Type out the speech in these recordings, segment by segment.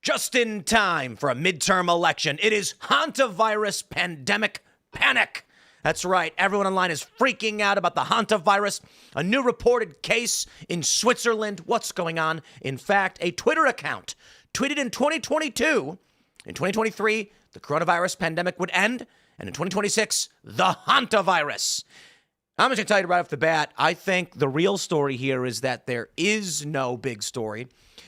Just in time for a midterm election, it is hantavirus pandemic panic. That's right, everyone online is freaking out about the hantavirus, a new reported case in Switzerland. What's going on? In fact, a Twitter account tweeted in 2022, in 2023, the coronavirus pandemic would end, and in 2026, the hantavirus. I'm just going to tell you right off the bat, I think the real story here is that there is no big story.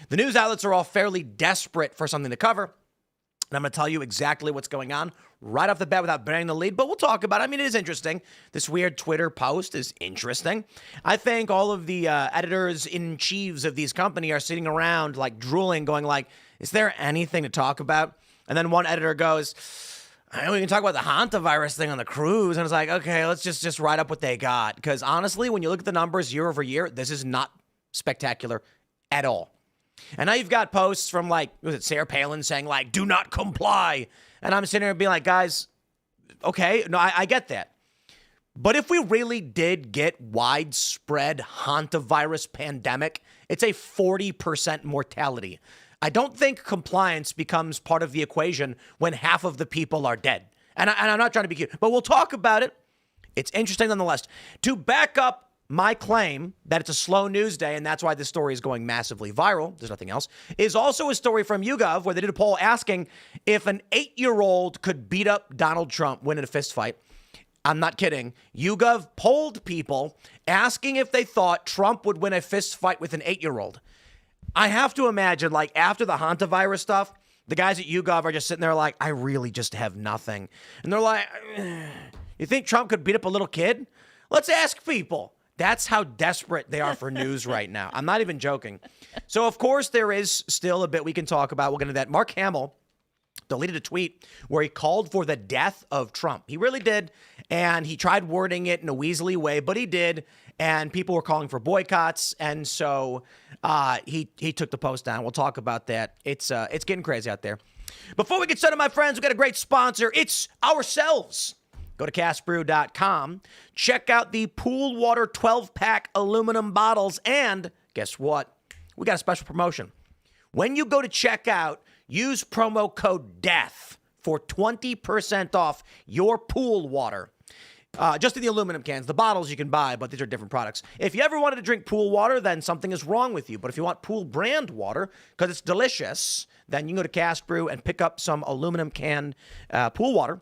The news outlets are all fairly desperate for something to cover, and I'm going to tell you exactly what's going on right off the bat without burying the lead, but we'll talk about it. I mean, it is interesting. This weird Twitter post is interesting. I think all of the editors-in-chiefs of these companies are sitting around like drooling, going like, is there anything to talk about? And then one editor goes, I know we can talk about the hantavirus thing on the cruise. And it's like, okay, let's just write up what they got. Because honestly, when you look at the numbers year over year, this is not spectacular at all. And now you've got posts from like, was it Sarah Palin saying like, do not comply. And I'm sitting here being like, guys, okay, no, I get that. But if we really did get widespread hantavirus pandemic, it's a 40% mortality. I don't think compliance becomes part of the equation when half of the people are dead. And I'm not trying to be cute, but we'll talk about it. It's interesting nonetheless. To back up my claim that it's a slow news day, and that's why this story is going massively viral, there's nothing else, is also a story from YouGov where they did a poll asking if an 8-year-old could beat up Donald Trump, win in a fist fight. I'm not kidding. YouGov polled people asking if they thought Trump would win a fist fight with an 8-year-old. I have to imagine, like, after the hantavirus stuff, the guys at YouGov are just sitting there like, I really just have nothing. And they're like, you think Trump could beat up a little kid? Let's ask people. That's how desperate they are for news right now. I'm not even joking. So, of course, there is still a bit we can talk about. We'll get into that. Mark Hamill deleted a tweet where he called for the death of Trump. He really did. And he tried wording it in a weaselly way, but he did. And people were calling for boycotts. And so he took the post down. We'll talk about that. It's getting crazy out there. Before we get started, my friends, we've got a great sponsor. It's ourselves. Go to castbrew.com. Check out the pool water 12-pack aluminum bottles. And guess what? We got a special promotion. When you go to checkout, use promo code DEATH for 20% off your pool water. Just in the aluminum cans. The bottles you can buy, but these are different products. If you ever wanted to drink pool water, then something is wrong with you. But if you want pool brand water, because it's delicious, then you can go to Cast Brew and pick up some aluminum can pool water.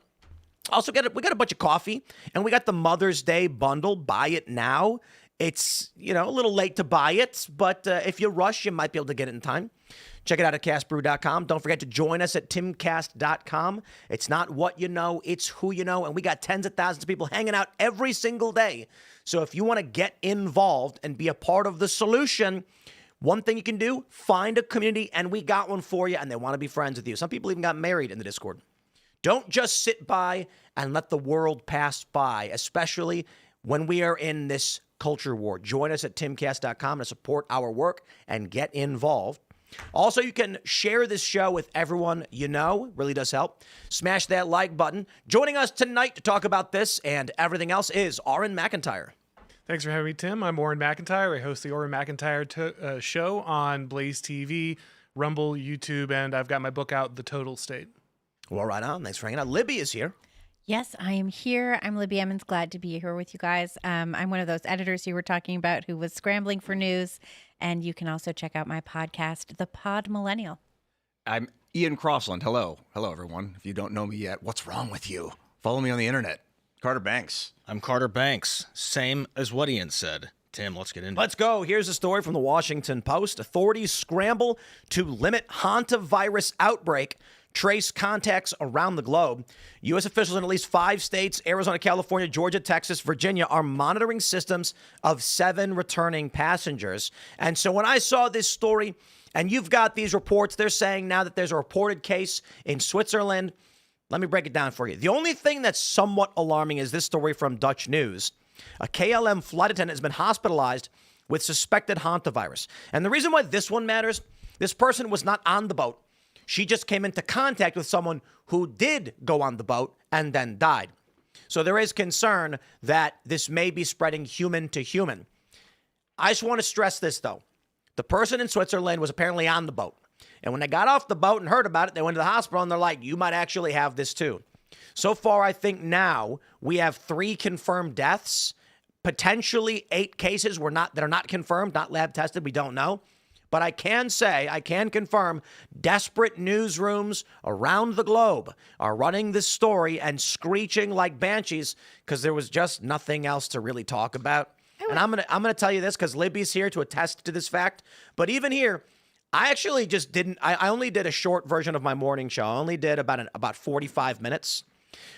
Also, we got a bunch of coffee, and we got the Mother's Day bundle. Buy it now. It's, a little late to buy it, but if you rush, you might be able to get it in time. Check it out at castbrew.com. Don't forget to join us at timcast.com. It's not what you know, it's who you know, and we got tens of thousands of people hanging out every single day. So if you want to get involved and be a part of the solution, one thing you can do, find a community, and we got one for you, and they want to be friends with you. Some people even got married in the Discord. Don't just sit by and let the world pass by, especially when we are in this culture war. Join us at timcast.com to support our work and get involved. Also, you can share this show with everyone you know. It really does help. Smash that like button. Joining us tonight to talk about this and everything else is Auron McIntyre. Thanks for having me, Tim. I'm Auron McIntyre. I host the Auron McIntyre show on Blaze TV, Rumble, YouTube, and I've got my book out, The Total State. Well, right on. Thanks for hanging out. Libby is here. Yes, I am here. I'm Libby Emmons. Glad to be here with you guys. I'm one of those editors you were talking about who was scrambling for news. And you can also check out my podcast, The Pod Millennial. I'm Ian Crossland. Hello. Hello, everyone. If you don't know me yet, what's wrong with you? Follow me on the internet. Carter Banks. I'm Carter Banks. Same as what Ian said. Tim, let's get into it. Let's go. Here's a story from the Washington Post. Authorities scramble to limit hantavirus outbreak. Trace contacts around the globe. U.S. officials in at least 5 states, Arizona, California, Georgia, Texas, Virginia, are monitoring systems of 7 returning passengers. And so when I saw this story, and you've got these reports, they're saying now that there's a reported case in Switzerland. Let me break it down for you. The only thing that's somewhat alarming is this story from Dutch News. A KLM flight attendant has been hospitalized with suspected hantavirus. And the reason why this one matters, this person was not on the boat. She just came into contact with someone who did go on the boat and then died. So there is concern that this may be spreading human to human. I just want to stress this, though. The person in Switzerland was apparently on the boat. And when they got off the boat and heard about it, they went to the hospital and they're like, you might actually have this too. So far, I think now we have 3 confirmed deaths, potentially 8 cases that are not confirmed, not lab tested. We don't know. But I can confirm, desperate newsrooms around the globe are running this story and screeching like banshees because there was just nothing else to really talk about. And I'm gonna tell you this because Libby's here to attest to this fact. But even here, I actually just didn't. I only did a short version of my morning show. I only did about 45 minutes.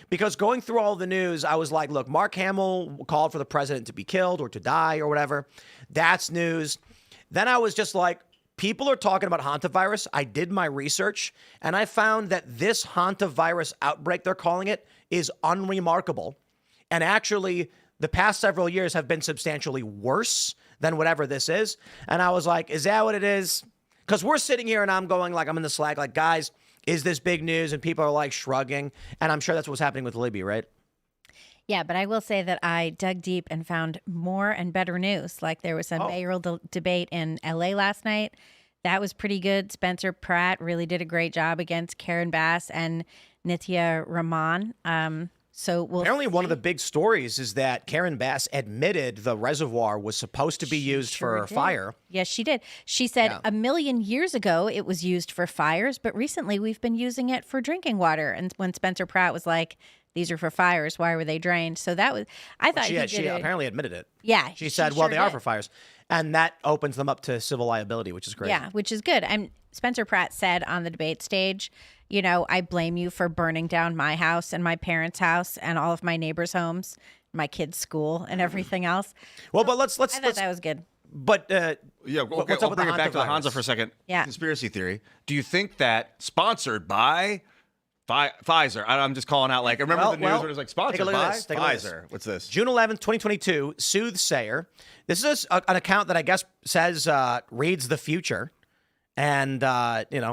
Because going through all the news, I was like, look, Mark Hamill called for the president to be killed or to die or whatever. That's news. Then I was just like, people are talking about hantavirus. I did my research, and I found that this hantavirus outbreak, they're calling it, is unremarkable. And actually, the past several years have been substantially worse than whatever this is. And I was like, is that what it is? Because we're sitting here, and I'm going like, I'm in the Slack, like, guys, is this big news? And people are like shrugging. And I'm sure that's what's happening with Libby, right? Yeah, but I will say that I dug deep and found more and better news. Like there was a mayoral debate in LA last night. That was pretty good. Spencer Pratt really did a great job against Karen Bass and Nithya Raman. So apparently one of the big stories is that Karen Bass admitted the reservoir was supposed to be used for fire. Yes, she did. She said a million years ago it was used for fires, but recently we've been using it for drinking water. And when Spencer Pratt was like, these are for fires, why were they drained? So that was, I thought she apparently admitted it. Yeah. She said, well, they are for fires. And that opens them up to civil liability, which is great. Yeah, which is good. And Spencer Pratt said on the debate stage, you know, I blame you for burning down my house and my parents' house and all of my neighbors' homes, my kids' school and everything else. Well, but let's I thought that was good. But yeah, okay, what's I'll up with bring the it back to the hantavirus? Hansa for a second. Yeah. Conspiracy theory. Do you think that sponsored by Pfizer? I'm just calling out, like, I remember the news when it was like sponsored by Pfizer. What's this? June 11th, 2022, Soothsayer. This is an account that I guess says reads the future. And,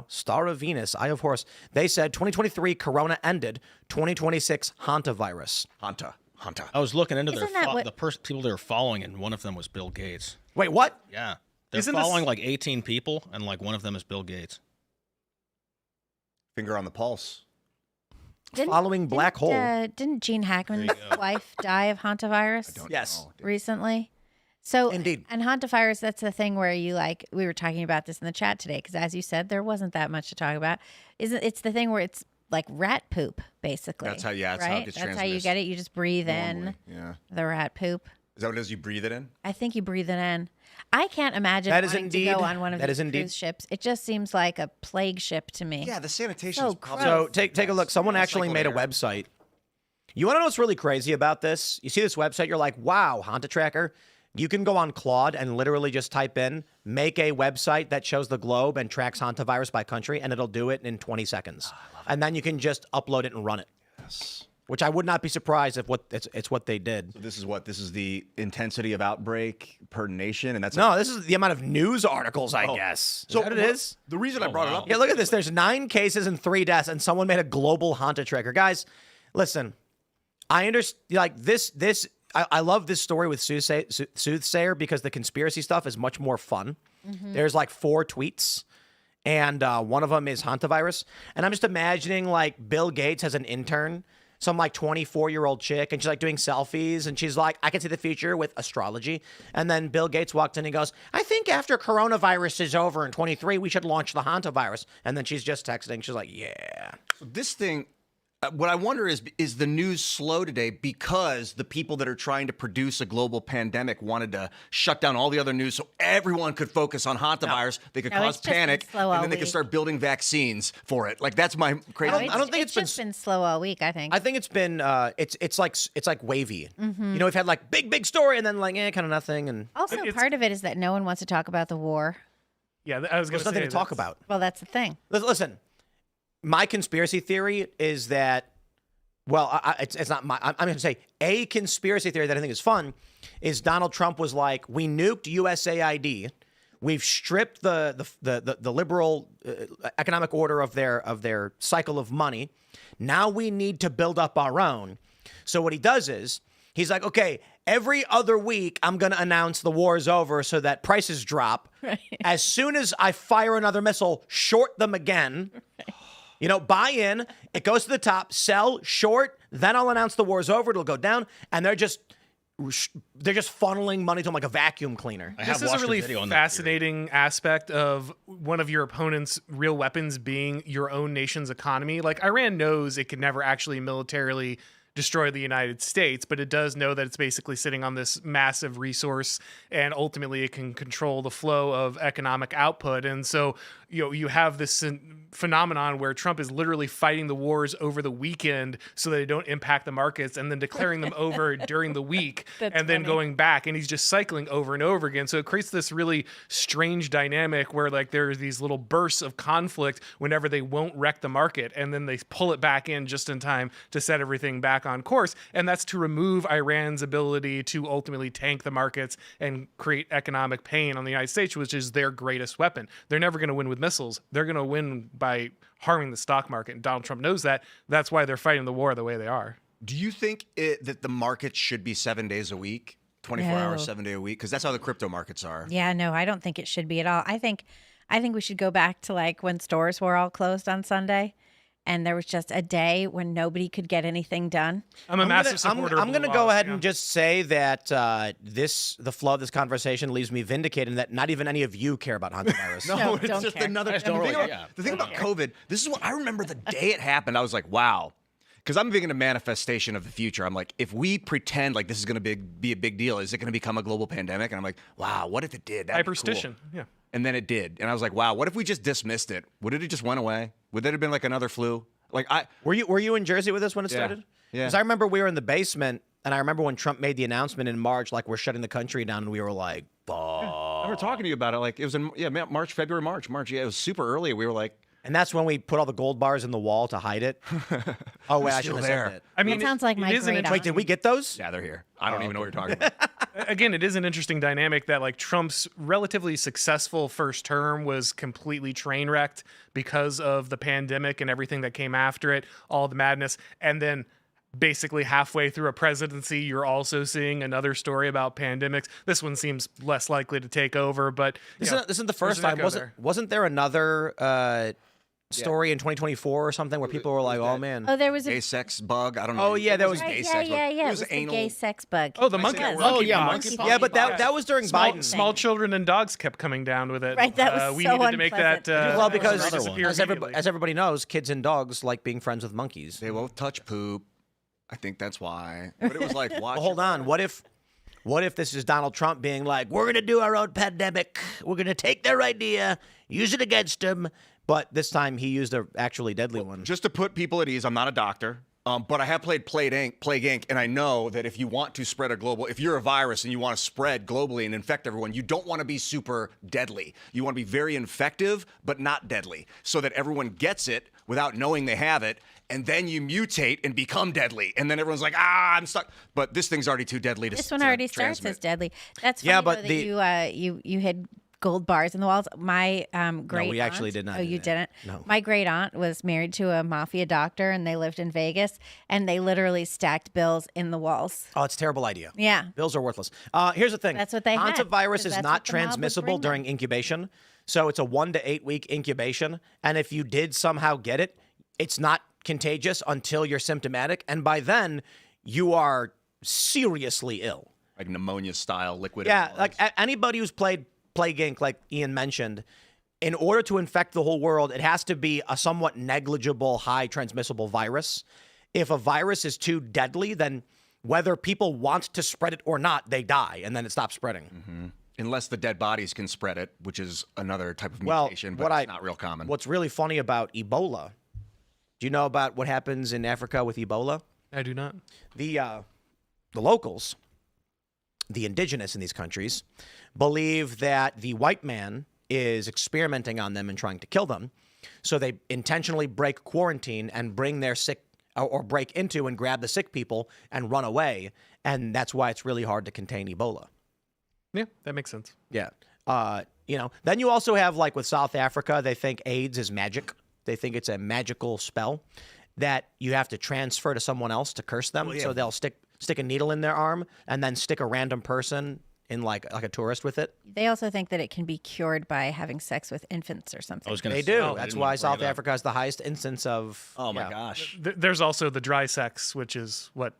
Star of Venus, Eye of Horus. They said 2023 Corona ended, 2026 hantavirus. Hanta. I was looking into Isn't that what- the people they were following, and one of them was Bill Gates. Wait, what? Yeah. They're Isn't following like 18 people, and like one of them is Bill Gates. Finger on the pulse. Following black hole. Didn't Gene Hackman's wife die of hantavirus Yes. recently? So Indeed. And hantavirus, that's the thing where you we were talking about this in the chat today, because as you said, there wasn't that much to talk about. It's the thing where it's like rat poop, basically. That's how, yeah, that's how it gets That's how you transmitted get it. You just breathe in the rat poop. Is that what it is? You breathe it in? I think you breathe it in. I can't imagine That is wanting indeed- to go on one of that these is indeed- cruise ships. It just seems like a plague ship to me. Yeah, the sanitation So is probably... gross. So take a look. Someone actually made a website. You want to know what's really crazy about this? You see this website, you're like, wow, Hanta Tracker. You can go on Claude and literally just type in, make a website that shows the globe and tracks hantavirus by country, and it'll do it in 20 seconds. And then you can just upload it and run it. Yes. Which I would not be surprised if it's what they did. So this is the intensity of outbreak per nation, and that's... No, this is the amount of news articles, I guess. Is that what it is? The reason I brought it up... Yeah, look at this. There's 9 cases and 3 deaths, and someone made a global Hanta Tracker. Guys, listen, I understand, like, I love this story with Soothsayer because the conspiracy stuff is much more fun. Mm-hmm. There's like 4 tweets, and one of them is hantavirus. And I'm just imagining, like, Bill Gates has an intern, some like 24-year-old chick, and she's like doing selfies, and she's like, I can see the future with astrology. And then Bill Gates walked in and goes, I think after coronavirus is over in 23, we should launch the hantavirus. And then she's just texting. She's like, yeah. This thing... what I wonder is the news slow today because the people that are trying to produce a global pandemic wanted to shut down all the other news so everyone could focus on hantavirus. They could cause it's just been panic, slow and all then they could week. start building vaccines for it. Like, that's my crazy... I don't think it's just been slow all week, I think. I think it's been it's like wavy. Mm-hmm. You know, we've had like big story and then like kind of nothing, and Also, part of it is that no one wants to talk about the war. Yeah, I was going there's nothing to talk about. Well, that's the thing. Listen, my conspiracy theory is that, well, it's not my. I'm going to say a conspiracy theory that I think is fun is Donald Trump was like, we nuked USAID. We've stripped the liberal economic order of their cycle of money. Now we need to build up our own. So what he does is he's like, okay, every other week, I'm going to announce the war is over so that prices drop. Right. As soon as I fire another missile, short them again. Right. You know, buy in, it goes to the top, sell, short, then I'll announce the war's over, it'll go down, and they're just funneling money to them like a vacuum cleaner. This is a really fascinating aspect of one of your opponent's real weapons being your own nation's economy. Like, Iran knows it could never actually militarily destroy the United States, but it does know that it's basically sitting on this massive resource, and ultimately it can control the flow of economic output. And so, you know, you have this phenomenon where Trump is literally fighting the wars over the weekend so that they don't impact the markets, and then declaring them over during the week, and then going back, and he's just cycling over and over again. So it creates this really strange dynamic where, like, there's these little bursts of conflict whenever they won't wreck the market, and then they pull it back in just in time to set everything back on course. And that's to remove Iran's ability to ultimately tank the markets and create economic pain on the United States, which is their greatest weapon. They're never going to win with missiles. They're going to win by harming the stock market. And Donald Trump knows that. That's why they're fighting the war the way they are. Do you think that the market should be 7 days a week, 24 hours, 7 day a week? Because that's how the crypto markets are. Yeah, no, I don't think it should be at all. I think we should go back to like when stores were all closed on Sunday, and there was just a day when nobody could get anything done. I'm a massive supporter. I'm going to go ahead and just say that the flow of this conversation leaves me vindicated that not even any of you care about hantavirus. No, it's don't just care. another. I don't The thing really- about, the thing about COVID, this is what I remember the day it happened. I was like, wow. Because I'm thinking a manifestation of the future. I'm like, if we pretend like this is going to be a big deal, is it going to become a global pandemic? And I'm like, wow, what if it did? That'd be Hyperstition. cool. Yeah. And then it did. And I was like, wow, what if we just dismissed it? Would it have just went away? Would that have been like another flu? Like Were you in Jersey with us when it started? Yeah. Because I remember we were in the basement, and I remember when Trump made the announcement in March, like we're shutting the country down, and we were like, fuck. I remember talking to you about it. Like it was in February, March. Yeah, it was super early. We were like, and that's when we put all the gold bars in the wall to hide it. Oh wait, I should have said that. I mean, That sounds like my it is an great Wait, did we get those? yeah, they're here. I don't even know what you're talking about. Again, it is an interesting dynamic that, like, Trump's relatively successful first term was completely train wrecked because of the pandemic and everything that came after it, all the madness. And then basically halfway through a presidency, you're also seeing another story about pandemics. This one seems less likely to take over, but This isn't the first time. Wasn't there another story in 2024 or something where people were like, oh man. Oh, there was a Gay sex bug. I don't know. Oh, yeah, there was right, gay yeah, sex bug. yeah. It was the anal. gay sex bug. Oh, the monkey. Yes. Oh, yeah, Monkey Yeah, but that was during Biden. Small children and dogs kept coming down with it. Right, that was we so needed to make that. unpleasant. Well, because disappear immediately. as everybody knows, kids and dogs like being friends with monkeys. They won't touch poop. I think that's why. But it was like, watch. Well, hold on. What if this is Donald Trump being like, we're going to do our own pandemic. We're going to take their idea, use it against them. But this time he used a actually deadly one. Just to put people at ease, I'm not a doctor, but I have played Plague Inc., and I know that if you want to spread if you're a virus and you want to spread globally and infect everyone, you don't want to be super deadly. You want to be very infective, but not deadly, so that everyone gets it without knowing they have it, and then you mutate and become deadly, and then everyone's like, I'm stuck. But this thing's already too deadly to This one to already starts transmit. as deadly. That's funny, Yeah, but though, that you had gold bars in the walls. My great we actually aunt- did not Oh, do you that. didn't? No. My great aunt was married to a mafia doctor, and they lived in Vegas, and they literally stacked bills in the walls. Oh, it's a terrible idea. Yeah. Bills are worthless. Here's the thing. That's what they had, Hantavirus 'cause is that's not what the mob would transmissible bring them. during incubation. So it's a 1 to 8 week incubation. And if you did somehow get it, it's not contagious until you're symptomatic. And by then, you are seriously ill. Like pneumonia-style liquid. Yeah, like anybody who's played Plague Inc., like Ian mentioned, in order to infect the whole world, it has to be a somewhat negligible, high transmissible virus. If a virus is too deadly, then whether people want to spread it or not, they die, and then it stops spreading. Mm-hmm. Unless the dead bodies can spread it, which is another type of Well, mutation, but it's not real common. What's really funny about Ebola, do you know about what happens in Africa with Ebola? I do not. The locals, the indigenous in these countries, believe that the white man is experimenting on them and trying to kill them. So they intentionally break quarantine and bring their sick or break into and grab the sick people and run away. And that's why it's really hard to contain Ebola. Yeah, that makes sense. Yeah. Then you also have, like with South Africa, they think AIDS is magic. They think it's a magical spell that you have to transfer to someone else to curse them. So they'll stick stick a needle in their arm and then stick a random person in like a tourist with it. They also think that it can be cured by having sex with infants or something. I was gonna They say, do. I That's didn't why wanna bring South it up. Africa has the highest instance of. Oh my yeah. gosh. There's also the dry sex, which is what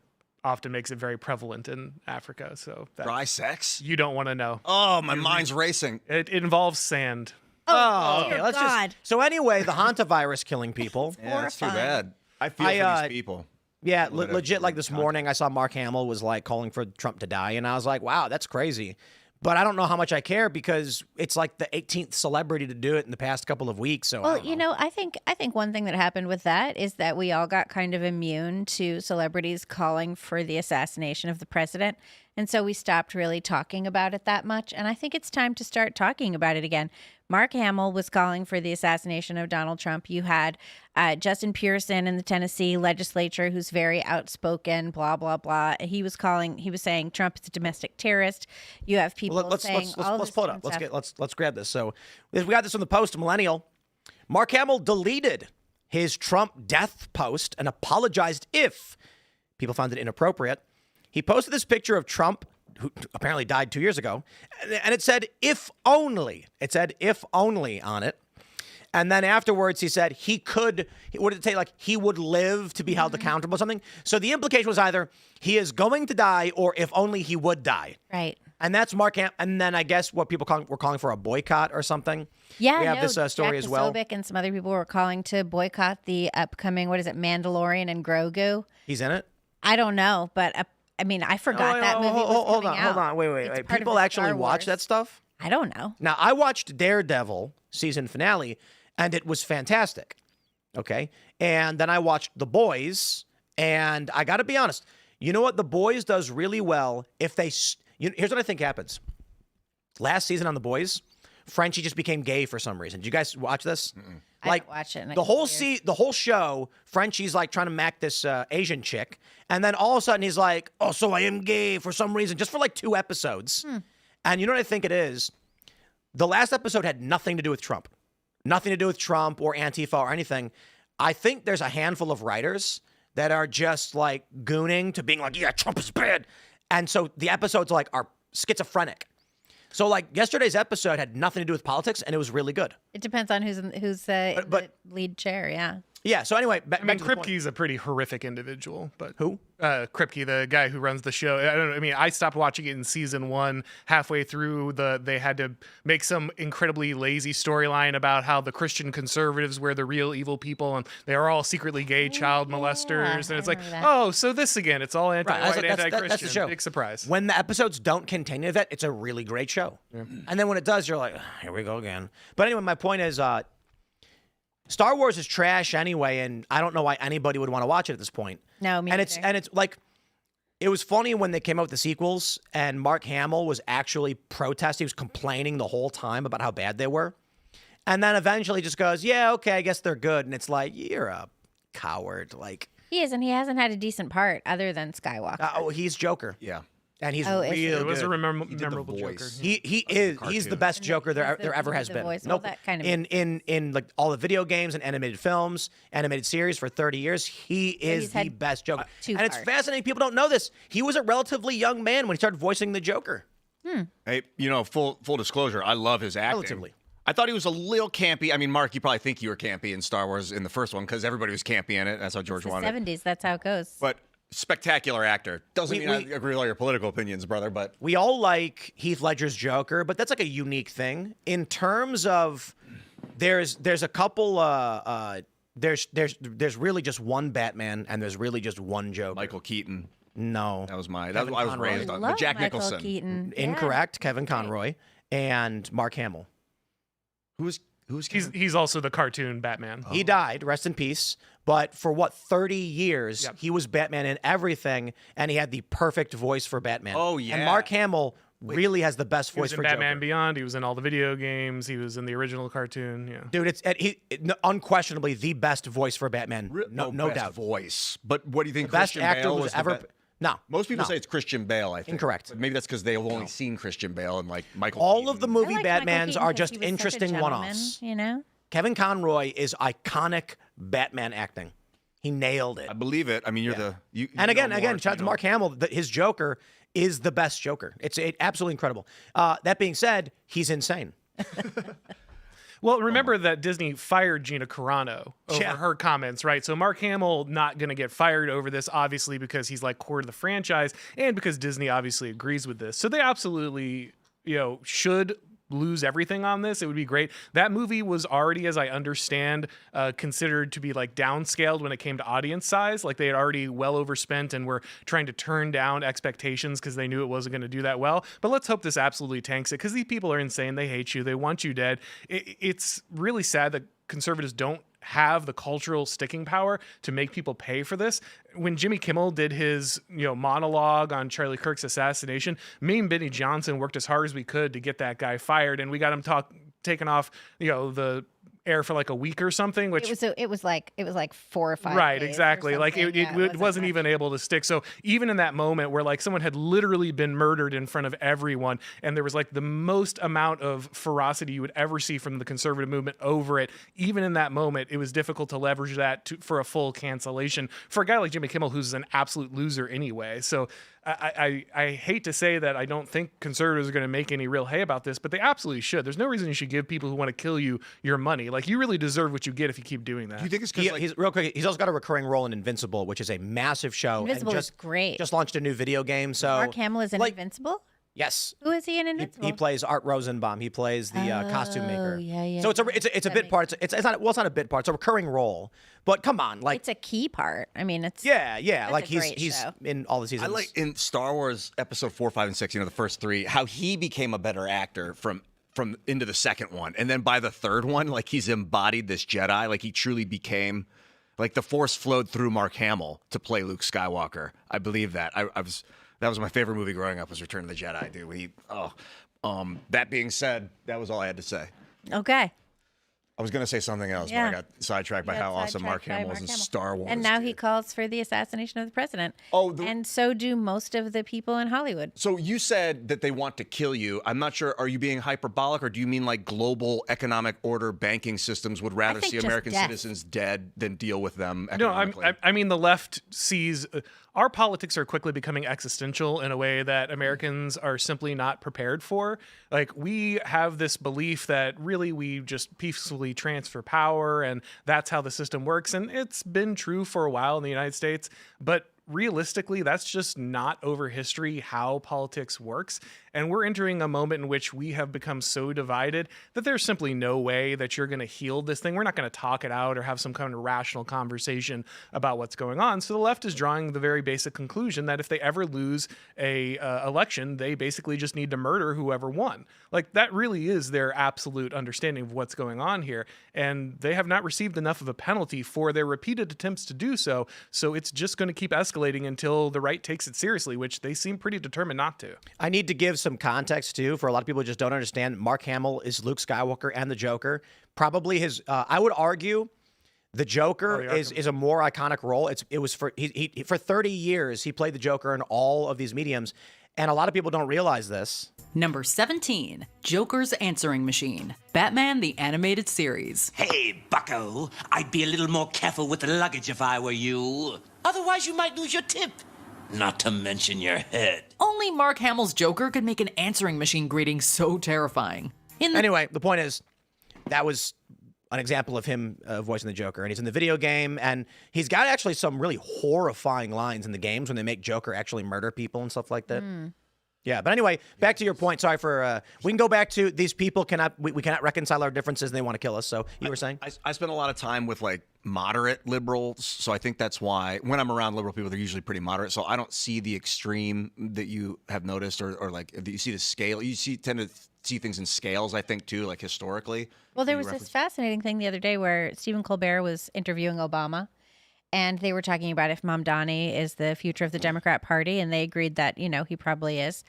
often makes it very prevalent in Africa. So that Dry sex? you don't want to know. Oh, my mind's racing. It involves sand. Oh, dear okay. Let's God. just. So anyway, the hantavirus killing people. Yeah, that's too Horrifying. bad. I feel I, for these people. Yeah, People that have legit. Like been this morning, I saw Mark Hamill was like calling for Trump to die, and I was like, "Wow, that's crazy." But I don't know how much I care because it's like the 18th celebrity to do it in the past couple of weeks. So I Well, don't you know, I think one thing that happened with that is that we all got kind of immune to celebrities calling for the assassination of the president. And so we stopped really talking about it that much. And I think it's time to start talking about it again. Mark Hamill was calling for the assassination of Donald Trump. You had Justin Pearson in the Tennessee legislature, who's very outspoken, blah, blah, blah. He was saying Trump is a domestic terrorist. You have people let's saying all let's this pull it up. different stuff. Let's grab this. So we got this from the Post Millennial. Mark Hamill deleted his Trump death post and apologized if people found it inappropriate. He posted this picture of Trump, who apparently died 2 years ago, and it said "if only." It said "if only" on it. And then afterwards, he said he could. What did it say? Like he would live to be held accountable or something. So the implication was either he is going to die or if only he would die. Right. And that's Mark Hamill. And then I guess what people were calling for a boycott or something. Yeah, we have no, this story Jack as well. Posobiec and some other people were calling to boycott the upcoming, what is it, Mandalorian and Grogu. He's in it. I don't know, but I mean, I forgot that movie was hold coming on, hold out. on, wait. It's part of People the actually Star watch Wars. that stuff. I don't know. Now I watched Daredevil season finale, and it was fantastic. Okay, and then I watched The Boys, and I got to be honest. You know what The Boys does really well? If they, here's what I think happens. Last season on The Boys, Frenchie just became gay for some reason. Did you guys watch this? I didn't watch it. And The whole show, Frenchie's like trying to mac this Asian chick, and then all of a sudden he's like, "Oh, so I am gay for some reason," just for like 2 episodes. And you know what I think it is? The last episode had nothing to do with Trump, nothing to do with Trump or Antifa or anything. I think there's a handful of writers that are just like gooning to being like, "Yeah, Trump is bad," and so the episodes like are schizophrenic. So like yesterday's episode had nothing to do with politics, and it was really good. It depends on who's the lead chair. Yeah. Yeah. So anyway, I mean, Kripke's a pretty horrific individual, but Who? Kripke, the guy who runs the show. I don't know. I mean, I stopped watching it in season 1. Halfway through, they had to make some incredibly lazy storyline about how the Christian conservatives were the real evil people, and they are all secretly gay child molesters. I And it's like, remember that. oh, so this again? It's all anti-white, anti-Christian. That's the show. Big surprise. When the episodes don't contain any of that, it's a really great show. And then when it does, you're like, here we go again. But anyway, my point is, Star Wars is trash anyway, and I don't know why anybody would want to watch it at this point. No, me and neither. it's like, it was funny when they came out with the sequels, and Mark Hamill was actually protesting. He was complaining the whole time about how bad they were. And then eventually just goes, "Yeah, okay, I guess they're good." And it's like, you're a coward. Like, He is, and he hasn't had a decent part other than Skywalker. he's Joker. Yeah. And he's Oh, is he? real It was good. a He did the memorable Joker. voice. He's the best Joker there he's the- ever he's has the been. voice. Well, that kind of in like all the video games and animated films, animated series for 30 years, he is he's the had best Joker. 2 And it's parts. fascinating. People don't know this. He was a relatively young man when he started voicing the Joker. Hey, full disclosure, I love his acting. Relatively. I thought he was a little campy. I mean, Mark, you probably think you were campy in Star Wars in the first one because everybody was campy in it. That's how George the wanted it. 70s. That's how it goes. But spectacular actor. Doesn't We- mean I agree with all your political opinions, brother, but We all like Heath Ledger's Joker, but that's like a unique thing in terms of there's a couple there's really just one Batman and there's really just one Joker. Michael Keaton. No. That was what I Kevin was Conroy. raised I on. love But Jack Michael Nicholson. Keaton. Yeah. Incorrect. Kevin Conroy and Mark Hamill. Who's He's also the cartoon Batman. He died, rest in peace. But for 30 years, Yep. he was Batman in everything, and he had the perfect voice for Batman. Oh, And yeah. Mark Hamill really has the best He was voice in for Batman Joker. Beyond. He was in all the video games. He was in the original cartoon. Yeah. Dude, it's unquestionably the best voice for Batman. No best doubt. voice. But what do you think? Best Christian actor Bale who's was the ever. be- No. Most people no. say it's Christian Bale. I think Incorrect. But maybe that's because they've only seen Christian Bale and like Michael. All Keaton. of the I movie liked Michael Batmans Keaton are 'cause just he was such a interesting gentleman, one-offs. You know? Kevin Conroy is iconic Batman acting. He nailed it. I believe it. I mean, you And know again, more, shout out to Mark Hamill. His Joker is the best Joker. It's absolutely incredible. That being said, he's insane. Well, remember that Disney fired Gina Carano over Yeah. her comments, right? So Mark Hamill not going to get fired over this, obviously, because he's like core to the franchise and because Disney obviously agrees with this. So they absolutely, should lose everything on this. It would be great. That movie was already, as I understand, considered to be like downscaled when it came to audience size. Like they had already well overspent and were trying to turn down expectations because they knew it wasn't going to do that well. But let's hope this absolutely tanks it, because these people are insane. They hate you. They want you dead. It's really sad that conservatives don't have the cultural sticking power to make people pay for this. When Jimmy Kimmel did his monologue on Charlie Kirk's assassination, me and Benny Johnson worked as hard as we could to get that guy fired, and we got him taken off the air for like a week or something, which it was like 4 or 5 right, days exactly. or Like something. it wasn't even able to stick. So even in that moment where like someone had literally been murdered in front of everyone, and there was like the most amount of ferocity you would ever see from the conservative movement over it, even in that moment, it was difficult to leverage that for a full cancellation for a guy like Jimmy Kimmel, who's an absolute loser anyway. So I hate to say that I don't think conservatives are going to make any real hay about this, but they absolutely should. There's no reason you should give people who want to kill you your money. Like, you really deserve what you get if you keep doing that. Do you think it's because He's real quick. He's also got a recurring role in Invincible, which is a massive show. Invincible and is great. Just launched a new video game. So Mark Hamill is in Invincible? Yes. Who is he in Invincible? He plays Art Rosenbaum. He plays the costume maker. yeah. So it's a bit part. It's not a bit part. It's a recurring role. But come on, like It's a key part. I mean, it's yeah. Like a great he's show. in all the I seasons. like in Star Wars Episode 4, 5, and 6, the first 3, how he became a better actor from into the second one, and then by the third one, like he's embodied this Jedi. Like he truly became, like the Force flowed through Mark Hamill to play Luke Skywalker. I believe that. That was my favorite movie growing up, was Return of the Jedi, dude. That being said, that was all I had to say. okay. I was going to say something else, but I got sidetracked by how awesome Mark Hamill is in Star Wars. And now dude. he calls for the assassination of the president. Oh, and so do most of the people in Hollywood. So you said that they want to kill you. I'm not sure. Are you being hyperbolic, or do you mean like global economic order banking systems would rather think see just American death. citizens dead than deal with them No, economically? I mean, the left sees our politics are quickly becoming existential in a way that Americans are simply not prepared for. Like, we have this belief that really we just peacefully transfer power and that's how the system works. And it's been true for a while in the United States, but realistically, that's just not over history how politics works. And we're entering a moment in which we have become so divided that there's simply no way that you're going to heal this thing. We're not going to talk it out or have some kind of rational conversation about what's going on. So the left is drawing the very basic conclusion that if they ever lose a election, they basically just need to murder whoever won. Like, that really is their absolute understanding of what's going on here. And they have not received enough of a penalty for their repeated attempts to do so. So it's just going to keep escalating until the right takes it seriously, which they seem pretty determined not to. I need to give some context too for a lot of people who just don't understand. Mark Hamill is Luke Skywalker and the Joker. Probably his. I would argue the Joker is a more iconic role. It was for he for 30 years he played the Joker in all of these mediums, and a lot of people don't realize this. Number 17, Joker's Answering Machine, Batman the Animated Series. Hey, bucko, I'd be a little more careful with the luggage if I were you. Otherwise, you might lose your tip. Not to mention your head. Only Mark Hamill's Joker could make an answering machine greeting so terrifying. Anyway, the point is, that was an example of him voicing the Joker, and he's in the video game, and he's got actually some really horrifying lines in the games when they make Joker actually murder people and stuff like that. Yeah, but anyway, back to your point. Sorry for we can go back to these people we cannot reconcile our differences, and they want to kill us. So you were saying? I spend a lot of time with like moderate liberals, so I think that's why when I'm around liberal people, they're usually pretty moderate. So I don't see the extreme that you have noticed, or like you see the scale. You tend to see things in scales, I think, too, like historically. Well, there was this fascinating thing the other day where Stephen Colbert was interviewing Obama, and they were talking about if Mamdani is the future of the Democrat Party, and they agreed that, he probably is.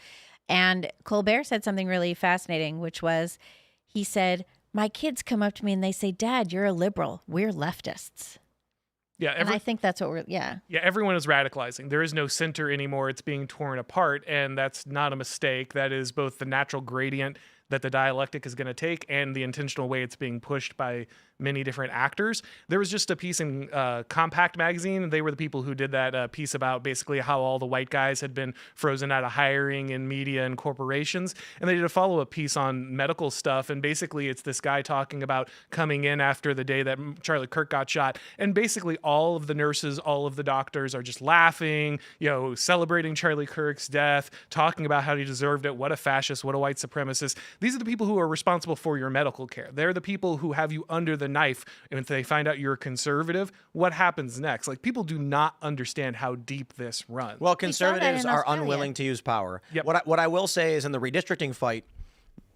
And Colbert said something really fascinating, which was, he said, my kids come up to me and they say, Dad, you're a liberal. We're leftists. Yeah, And I think that's what Yeah, everyone is radicalizing. There is no center anymore. It's being torn apart, and that's not a mistake. That is both the natural gradient that the dialectic is going to take and the intentional way it's being pushed by many different actors. There was just a piece in Compact magazine. They were the people who did that piece about basically how all the white guys had been frozen out of hiring in media and corporations. And they did a follow-up piece on medical stuff. And basically it's this guy talking about coming in after the day that Charlie Kirk got shot. And basically all of the nurses, all of the doctors are just laughing, celebrating Charlie Kirk's death, talking about how he deserved it. What a fascist, what a white supremacist. These are the people who are responsible for your medical care. They're the people who have you under the knife. And if they find out you're a conservative, what happens next? Like, people do not understand how deep this runs. Well, saw that conservatives in are Australia. unwilling to use power. Yep. What I will say is in the redistricting fight,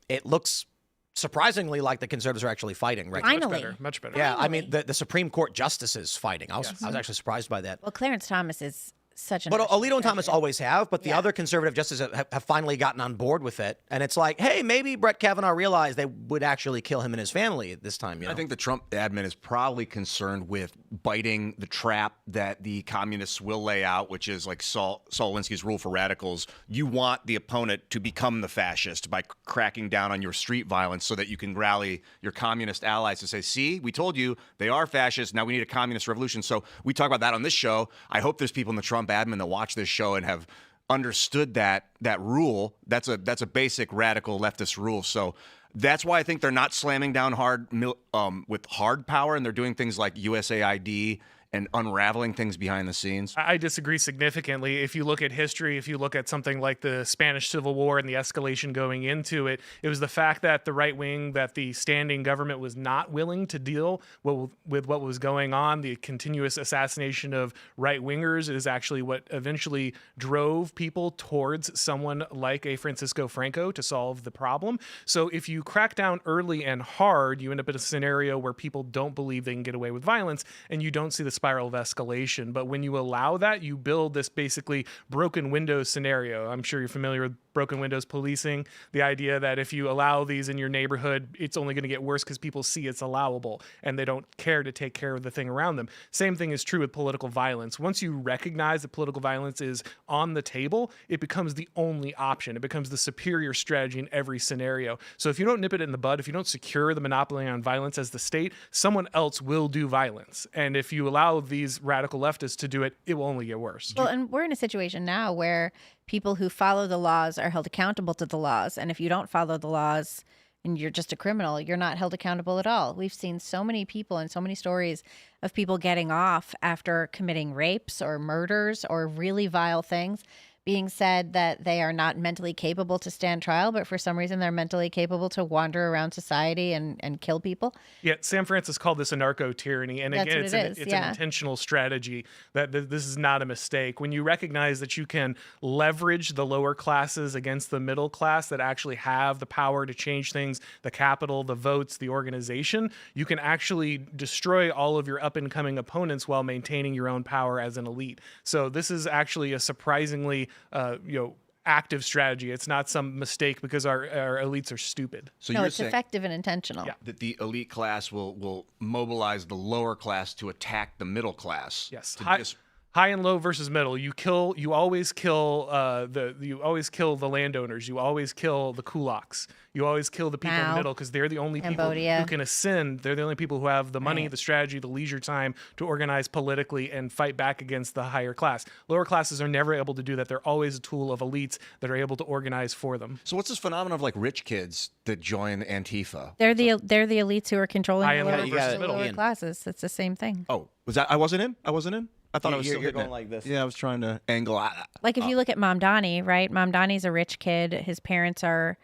it looks surprisingly like the conservatives are actually fighting right now. Finally. Much better. Yeah, I mean, Finally. the Supreme Court justices fighting. I was actually surprised by that. Well, Clarence Thomas is such an. But awesome Alito and Thomas judge. always have, but the Yeah. other conservative justices have finally gotten on board with it. And it's like, hey, maybe Brett Kavanaugh realized they would actually kill him and his family this time. You know? I think the Trump admin is probably concerned with biting the trap that the communists will lay out, which is like Saul Alinsky's rule for radicals. You want the opponent to become the fascist by cracking down on your street violence so that you can rally your communist allies to say, see, we told you they are fascists. Now we need a communist revolution. So we talk about that on this show. I hope there's people in the Trump admin that watch this show and have understood that rule. That's a basic radical leftist rule. So that's why I think they're not slamming down hard with hard power, and they're doing things like USAID and unraveling things behind the scenes. I disagree significantly. If you look at history, if you look at something like the Spanish Civil War and the escalation going into it, it was the fact that the right wing, that the standing government was not willing to deal with what was going on. The continuous assassination of right wingers is actually what eventually drove people towards someone like a Francisco Franco to solve the problem. So if you crack down early and hard, you end up in a scenario where people don't believe they can get away with violence, and you don't see the spiral of escalation. But when you allow that, you build this basically broken windows scenario. I'm sure you're familiar with broken windows policing, the idea that if you allow these in your neighborhood, it's only going to get worse because people see it's allowable and they don't care to take care of the thing around them. Same thing is true with political violence. Once you recognize that political violence is on the table, it becomes the only option. It becomes the superior strategy in every scenario. So if you don't nip it in the bud, if you don't secure the monopoly on violence as the state, someone else will do violence. And if you allow these radical leftists to do it, it will only get worse. Well, and we're in a situation now where people who follow the laws are held accountable to the laws. And if you don't follow the laws and you're just a criminal, you're not held accountable at all. We've seen so many people and so many stories of people getting off after committing rapes or murders or really vile things, being said that they are not mentally capable to stand trial, but for some reason they're mentally capable to wander around society and kill people. Yeah, Sam Francis called this a narco-tyranny. And That's again, what it's it is, an intentional strategy that this is not a mistake. When you recognize that you can leverage the lower classes against the middle class that actually have the power to change things, the capital, the votes, the organization, you can actually destroy all of your up-and-coming opponents while maintaining your own power as an elite. So this is actually a surprisingly active strategy. It's not some mistake because our elites are stupid. So No, you're it's saying effective and intentional. Yeah. that the elite class will mobilize the lower class to attack the middle class. Yes. To High and low versus middle. You always kill the landowners. You always kill the kulaks. You always kill the people in the Mao, middle because they're the only people Cambodia. who can ascend. They're the only people who have the money, Right. the strategy, the leisure time to organize politically and fight back against the higher class. Lower classes are never able to do that. They're always a tool of elites that are able to organize for them. So what's this phenomenon of like rich kids that join Antifa? They're the elites who are controlling High the and lower, low versus the middle. lower classes. It's the same thing. Oh, was that I wasn't in? I wasn't in? I thought I was still You're hitting going it. like this. Yeah, I was trying to angle out. Like if you look at Mamdani, right? Mamdani's a rich kid. His parents are,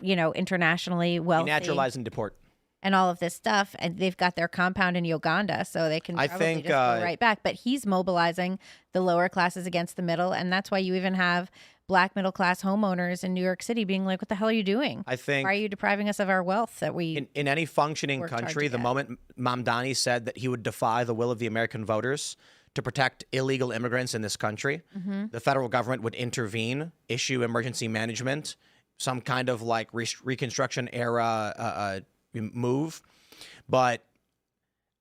internationally wealthy. Naturalize and deport. and all of this stuff, and they've got their compound in Uganda, so they can I probably think, just go right back. But he's mobilizing the lower classes against the middle, and that's why you even have black middle class homeowners in New York City being like, "What the hell are you doing? I think Why are you depriving us of our wealth that we?" in any functioning worked hard country, to the get. moment Mamdani said that he would defy the will of the American voters to protect illegal immigrants in this country, the federal government would intervene, issue emergency management, some kind of like Reconstruction era move. But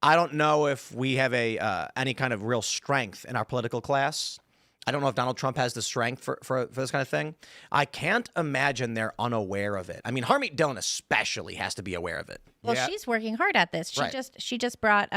I don't know if we have any kind of real strength in our political class. I don't know if Donald Trump has the strength for this kind of thing. I can't imagine they're unaware of it. I mean, Harmeet Dillon especially has to be aware of it. Well, she's working hard at this. She just brought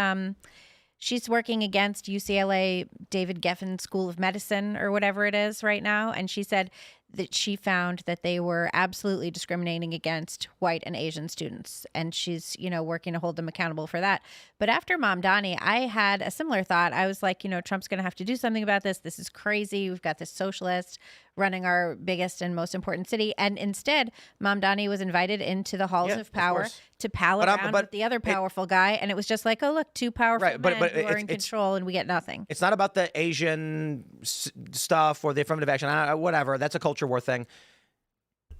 she's working against UCLA David Geffen School of Medicine or whatever it is right now, and she said that she found that they were absolutely discriminating against white and Asian students, and she's, working to hold them accountable for that. But after Mamdani, I had a similar thought. I was like, Trump's going to have to do something about this. This is crazy. We've got this socialist running our biggest and most important city. And instead, Mamdani was invited into the halls of power to pal around with the other powerful guy. And it was just like, oh, look, two powerful men who are in control and we get nothing. It's not about the Asian stuff or the affirmative action, whatever. That's a culture war thing.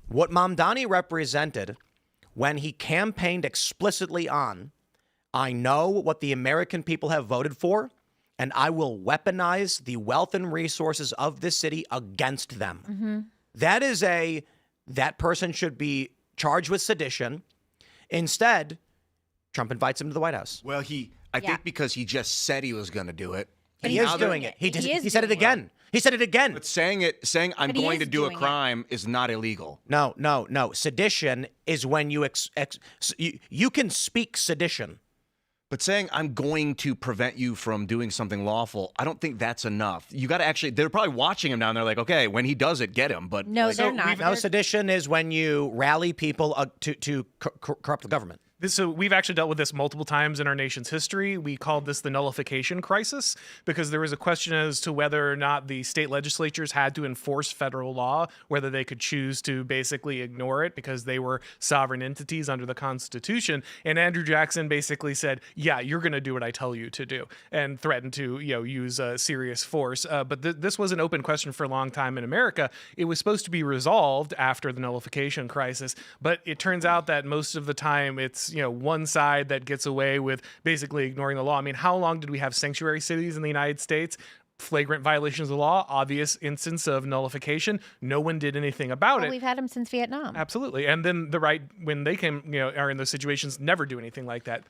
What Mamdani represented when he campaigned explicitly on, I know what the American people have voted for, and I will weaponize the wealth and resources of this city against them. Mm-hmm. That person should be charged with sedition. Instead, Trump invites him to the White House. Well, I think because he just said he was going to do it. He is doing it. He said it again. He said it again. But saying I'm going to do a crime is not illegal. No. Sedition is when you can speak sedition. But saying I'm going to prevent you from doing something lawful, I don't think that's enough. You got to actually, they're probably watching him down there like, okay, when he does it, get him. But no, they're not. No, sedition is when you rally people to corrupt the government. So we've actually dealt with this multiple times in our nation's history. We called this the nullification crisis because there was a question as to whether or not the state legislatures had to enforce federal law, whether they could choose to basically ignore it because they were sovereign entities under the Constitution. And Andrew Jackson basically said, yeah, you're going to do what I tell you to do, and threatened to use serious force. But this was an open question for a long time in America. It was supposed to be resolved after the nullification crisis, but it turns out that most of the time it's one side that gets away with basically ignoring the law. I mean, how long did we have sanctuary cities in the United States? Flagrant violations of the law, obvious instance of nullification. No one did anything about it. We've had them since Vietnam. Absolutely. And then the right, when they came, are in those situations, never do anything like that.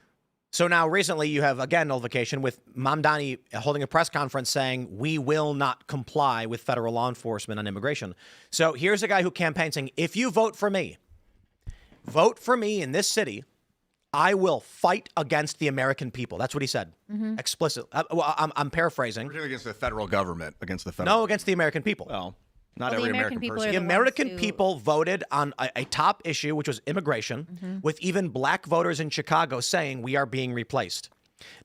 So now recently you have, again, nullification with Mamdani holding a press conference saying, we will not comply with federal law enforcement on immigration. So here's a guy who campaigns saying, if you vote for me in this city, I will fight against the American people. That's what he said, explicitly. I'm paraphrasing. We're against the federal government, against the federal. No, against the American people. Well, not every American person. The American people voted on a top issue, which was immigration, with even black voters in Chicago saying we are being replaced.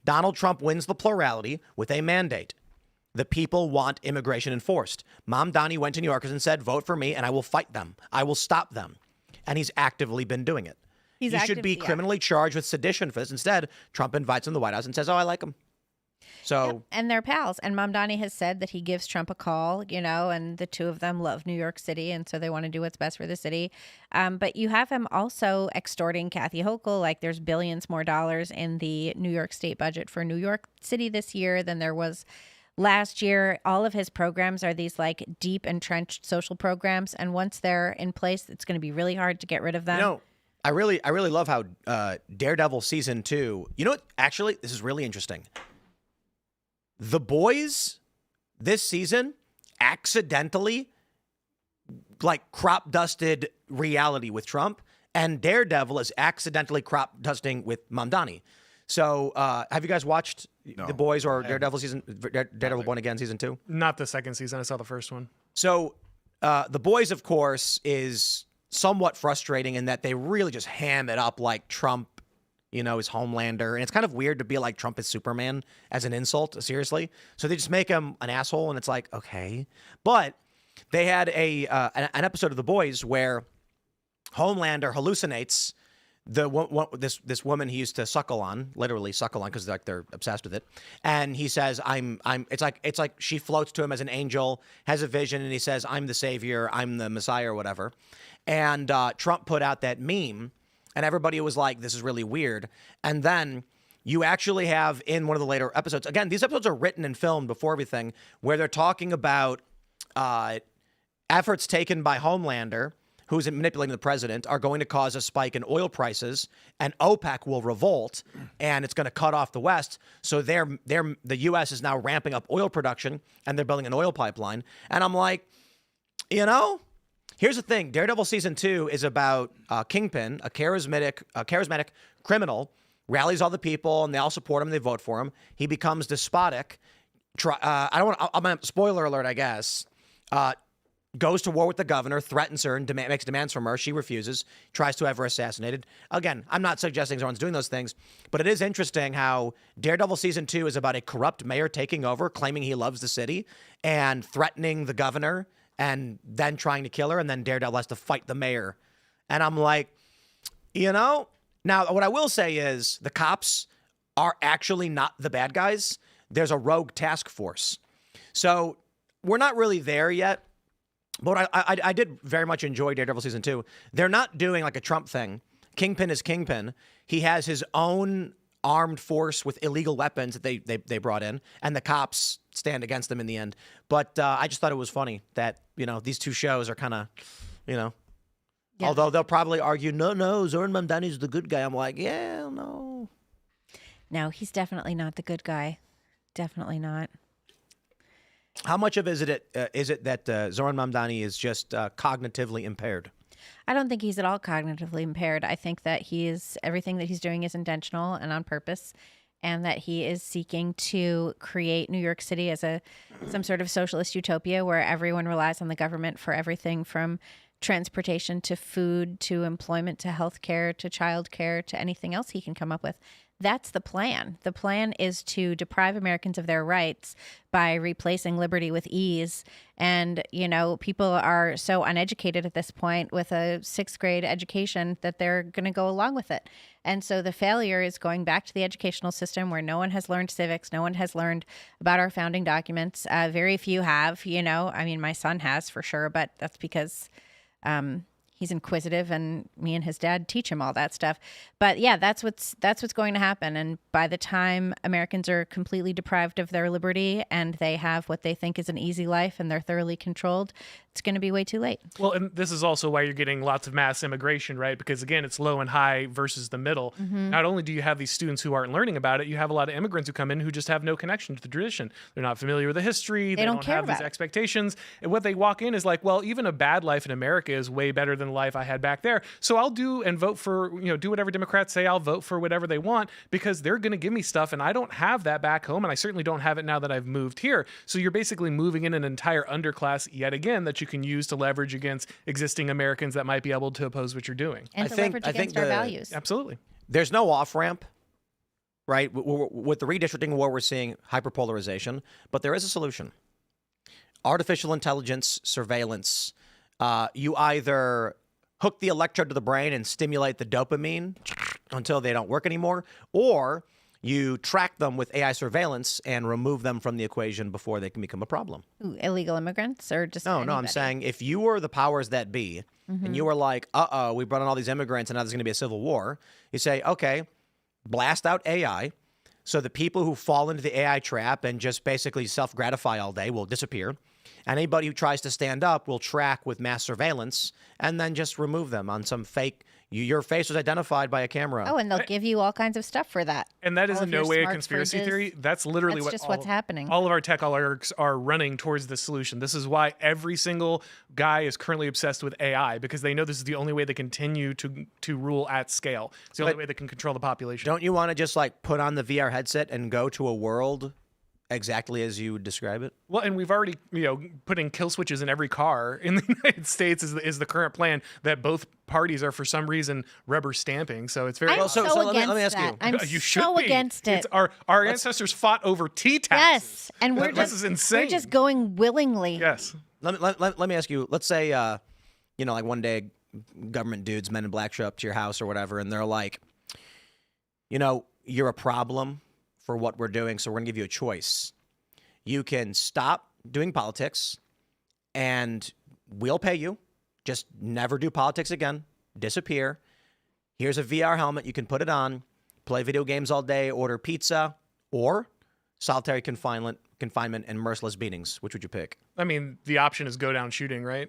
Donald Trump wins the plurality with a mandate. The people want immigration enforced. Mamdani went to New Yorkers and said, vote for me and I will fight them. I will stop them. And he's actively been doing it. He should be criminally charged with sedition for this. Instead, Trump invites him to the White House and says, oh, I like him. So, yep. And they're pals. And Mamdani has said that he gives Trump a call, and the two of them love New York City. And so they want to do what's best for the city. But you have him also extorting Kathy Hochul. Like there's billions more dollars in the New York state budget for New York City this year than there was last year. All of his programs are these like deep entrenched social programs. And once they're in place, it's going to be really hard to get rid of them. I really love how Daredevil season 2. You know what? Actually, this is really interesting. The Boys this season accidentally crop dusted reality with Trump, and Daredevil is accidentally crop dusting with Mamdani. So, have you guys watched The Boys or Daredevil Daredevil Born Again season 2? Not the second season. I saw the first one. So, The Boys, of course, is somewhat frustrating in that they really just ham it up like Trump, is Homelander. And it's kind of weird to be like Trump is Superman as an insult, seriously. So they just make him an asshole, and it's like, okay. But they had an episode of The Boys where Homelander hallucinates this woman he used to suckle on, literally suckle on, because they're obsessed with it. And he says, it's like she floats to him as an angel, has a vision, and he says, I'm the savior, I'm the messiah or whatever. And Trump put out that meme, and everybody was like, this is really weird. And then you actually have in one of the later episodes, again, these episodes are written and filmed before everything, where they're talking about efforts taken by Homelander who's manipulating the president, are going to cause a spike in oil prices, and OPEC will revolt, and it's going to cut off the West. So the U.S. is now ramping up oil production, and they're building an oil pipeline. And I'm like, here's the thing. Daredevil Season 2 is about Kingpin, a charismatic criminal, rallies all the people, and they all support him, and they vote for him. He becomes despotic. Spoiler alert, I guess. Goes to war with the governor, threatens her, and makes demands from her. She refuses, tries to have her assassinated. Again, I'm not suggesting someone's doing those things, but it is interesting how Daredevil Season 2 is about a corrupt mayor taking over, claiming he loves the city, and threatening the governor, and then trying to kill her, and then Daredevil has to fight the mayor. And I'm like, now what I will say is the cops are actually not the bad guys. There's a rogue task force. So we're not really there yet. But I did very much enjoy Daredevil Season 2. They're not doing like a Trump thing. Kingpin is Kingpin. He has his own armed force with illegal weapons that they brought in, and the cops stand against them in the end. But I just thought it was funny that, these two shows are kind of, Yeah. although they'll probably argue, no, Zoran Mamdani's the good guy. I'm like, yeah, no. No, he's definitely not the good guy. Definitely not. How much of is it that Zoran Mamdani is just cognitively impaired? I don't think he's at all cognitively impaired. I think that everything that he's doing is intentional and on purpose, and that he is seeking to create New York City as some sort of socialist utopia where everyone relies on the government for everything from transportation to food to employment to healthcare to childcare to anything else he can come up with. That's the plan. The plan is to deprive Americans of their rights by replacing liberty with ease. And, people are so uneducated at this point with a 6th grade education that they're going to go along with it. And so the failure is going back to the educational system where no one has learned civics. No one has learned about our founding documents. Very few have, my son has for sure, but that's because he's inquisitive, and me and his dad teach him all that stuff. But yeah, that's what's going to happen. And by the time Americans are completely deprived of their liberty and they have what they think is an easy life and they're thoroughly controlled, it's going to be way too late. Well, and this is also why you're getting lots of mass immigration, right? Because again, it's low and high versus the middle. Mm-hmm. Not only do you have these students who aren't learning about it, you have a lot of immigrants who come in who just have no connection to the tradition. They're not familiar with the history. They don't care have these about it. expectations. And what they walk in is like, well, even a bad life in America is way better than the life I had back there. So I'll do and vote for, do whatever Democrats say. I'll vote for whatever they want because they're going to give me stuff, and I don't have that back home, and I certainly don't have it now that I've moved here. So you're basically moving in an entire underclass yet again that you can use to leverage against existing Americans that might be able to oppose what you're doing. And to leverage against our values. Absolutely. There's no off-ramp, right? With the redistricting war, we're seeing hyperpolarization, but there is a solution. Artificial intelligence surveillance. You either hook the electrode to the brain and stimulate the dopamine until they don't work anymore, or you track them with AI surveillance and remove them from the equation before they can become a problem. Ooh, illegal immigrants or just No, anybody? I'm saying if you were the powers that be and you were like, we brought in all these immigrants and now there's going to be a civil war, you say, okay, blast out AI. So the people who fall into the AI trap and just basically self-gratify all day will disappear. Anybody who tries to stand up will track with mass surveillance and then just remove them on some fake. Your face was identified by a camera. Oh, and they'll give you all kinds of stuff for that. And that is All in of no your way a smart conspiracy fridges. theory. That's literally That's what just what's happening. All of our tech oligarchs are running towards this solution. This is why every single guy is currently obsessed with AI, because they know this is the only way they continue to rule at scale. It's the only way they can control the population. Don't you want to just like put on the VR headset and go to a world exactly as you would describe it? Well, and we've already, putting kill switches in every car in the United States is the current plan that both parties are for some reason rubber stamping. So it's very I'm so let against me ask that. you. I'm You should so be. against it. It's our ancestors fought over tea taxes. Yes, and we're This is insane. We're just going willingly. Yes. Let me ask you. Let's say, like one day, government dudes, men in black, show up to your house or whatever, and they're like, you're a problem for what we're doing, so we're gonna give you a choice. You can stop doing politics, and we'll pay you. Just never do politics again. Disappear. Here's a VR helmet. You can put it on, play video games all day, order pizza, or solitary confinement and merciless beatings. Which would you pick? I mean, the option is go down shooting, right?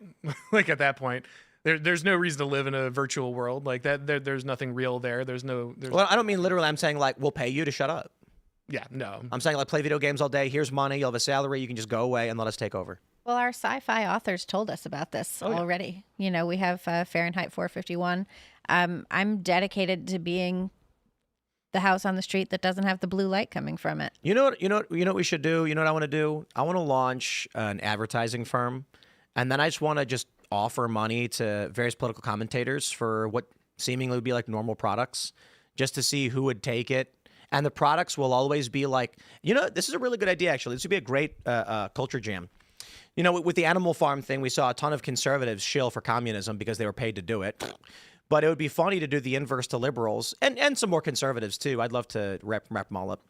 Like at that point. There's no reason to live in a virtual world like that. There's nothing real there. There's Well, I don't mean literally. I'm saying like we'll pay you to shut up. yeah, no. I'm saying like play video games all day. Here's money. You'll have a salary. You can just go away and let us take over. Well, our sci-fi authors told us about this already. You know, we have Fahrenheit 451. I'm dedicated to being the house on the street that doesn't have the blue light coming from it. You know what we should do? You know what I want to do? I want to launch an advertising firm, and then I just want to just offer money to various political commentators for what seemingly would be like normal products, just to see who would take it. And the products will always be like, this is a really good idea, actually. This would be a great culture jam. You know, with the Animal Farm thing, we saw a ton of conservatives shill for communism because they were paid to do it. But it would be funny to do the inverse to liberals and some more conservatives, too. I'd love to wrap them all up.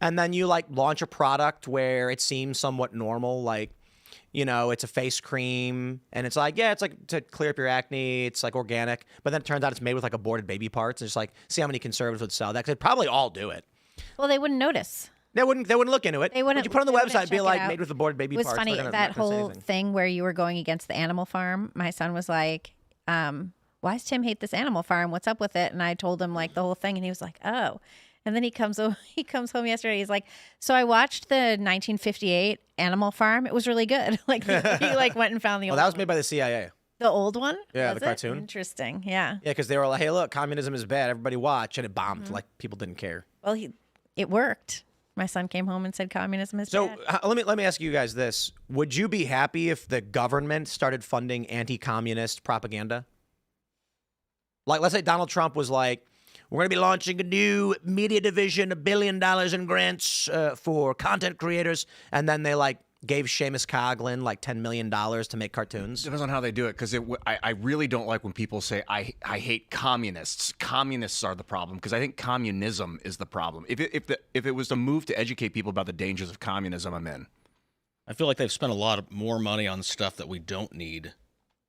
And then you, like, launch a product where it seems somewhat normal, like, it's a face cream, and it's like, yeah, it's like to clear up your acne. It's like organic, but then it turns out it's made with like aborted baby parts. And just like, see how many conservatives would sell that. Because they'd probably all do it. Well, they wouldn't notice. They wouldn't look into it. They wouldn't. Would you put on the they wouldn't website, be check like, it out. made with aborted baby It was parts? funny, They're that not gonna say whole anything. thing where you were going against the Animal Farm. My son was like, why does Tim hate this Animal Farm? What's up with it? And I told him like the whole thing, and he was like, oh. And then he comes home yesterday. He's like, so I watched the 1958 Animal Farm. It was really good. Like he like went and found the Well, old that was one. made by the CIA. The old one? Yeah, Was the it? cartoon. Interesting. Yeah. Yeah, because they were like, hey, look, communism is bad. Everybody watch. And it bombed. Like, people didn't care. Well, it worked. My son came home and said communism is So bad. let me ask you guys this. Would you be happy if the government started funding anti-communist propaganda? Like, let's say Donald Trump was like, we're going to be launching a new media division, $1 billion in grants for content creators. And then they like gave Seamus Coughlin like $10 million to make cartoons. Depends on how they do it, because I really don't like when people say, I hate communists. Communists are the problem, because I think communism is the problem. If it was a move to educate people about the dangers of communism, I'm in. I feel like they've spent a lot more money on stuff that we don't need.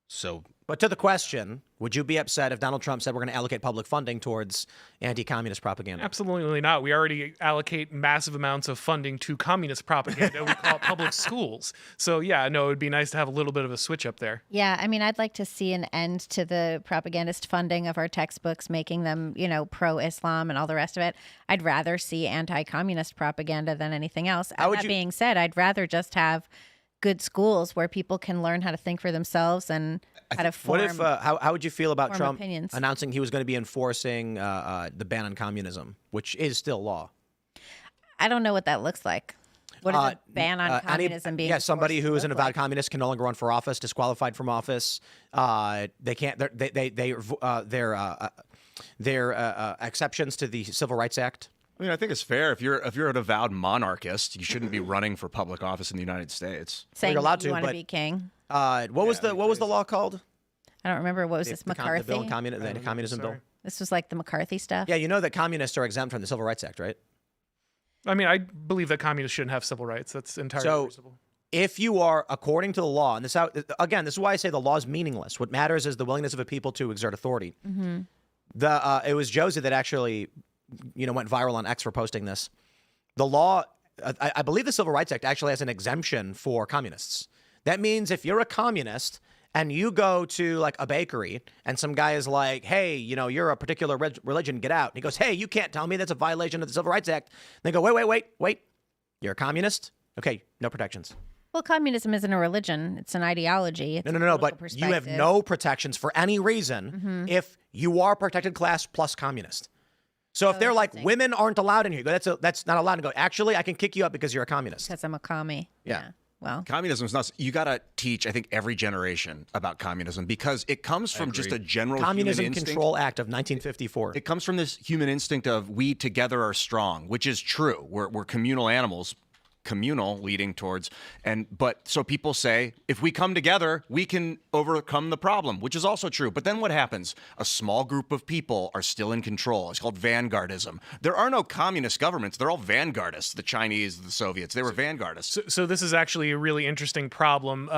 So, But to the question, would you be upset if Donald Trump said we're going to allocate public funding towards anti-communist propaganda? Absolutely not. We already allocate massive amounts of funding to communist propaganda. We call it public schools. So yeah, no, it would be nice to have a little bit of a switch up there. Yeah, I mean, I'd like to see an end to the propagandist funding of our textbooks, making them, pro-Islam and all the rest of it. I'd rather see anti-communist propaganda than anything else. That being said, I'd rather just have good schools where people can learn how to think for themselves and how to form. What if? How would you feel about form Trump opinions. announcing he was going to be enforcing the ban on communism, which is still law? I don't know what that looks like. What is a ban on communism being? Yeah, somebody enforced who is an look avowed like? communist can no longer run for office, disqualified from office. They can't. They're exceptions to the Civil Rights Act. I mean, I think it's fair. If you're an avowed monarchist, you shouldn't be running for public office in the United States. Saying you're allowed that you to, want to but- be king. What was the law called? I don't remember. What was this, The McCarthy? bill, the communism bill. This was like the McCarthy stuff. Yeah, you know that communists are exempt from the Civil Rights Act, right? I mean, I believe that communists shouldn't have civil rights. That's entirely reasonable. If you are, according to the law, and this is why I say the law is meaningless. What matters is the willingness of a people to exert authority. Mm-hmm. It was Josie that actually, went viral on X for posting this. The law, I believe the Civil Rights Act actually has an exemption for communists. That means if you're a communist and you go to like a bakery and some guy is like, hey, you're a particular religion, get out. And he goes, hey, you can't tell me that's a violation of the Civil Rights Act. And they go, wait. You're a communist? Okay, no protections. Well, communism isn't a religion; it's an ideology. It's No. But you have no protections for any reason if you are protected class plus communist. So if they're like, women aren't allowed in here, that's not allowed to go. Actually, I can kick you out because you're a communist. Because I'm a commie. Yeah. Well, Communism is not. You got to teach, I think, every generation about communism, because it comes from just a general Communism human instinct. Control Act of 1954. It comes from this human instinct of we together are strong, which is true. We're communal animals. Communal leading towards, but so people say, if we come together, we can overcome the problem, which is also true. But then what happens? A small group of people are still in control. It's called vanguardism. There are no communist governments. They're all vanguardists. The Chinese, the Soviets, they were vanguardists. So this is actually a really interesting problem.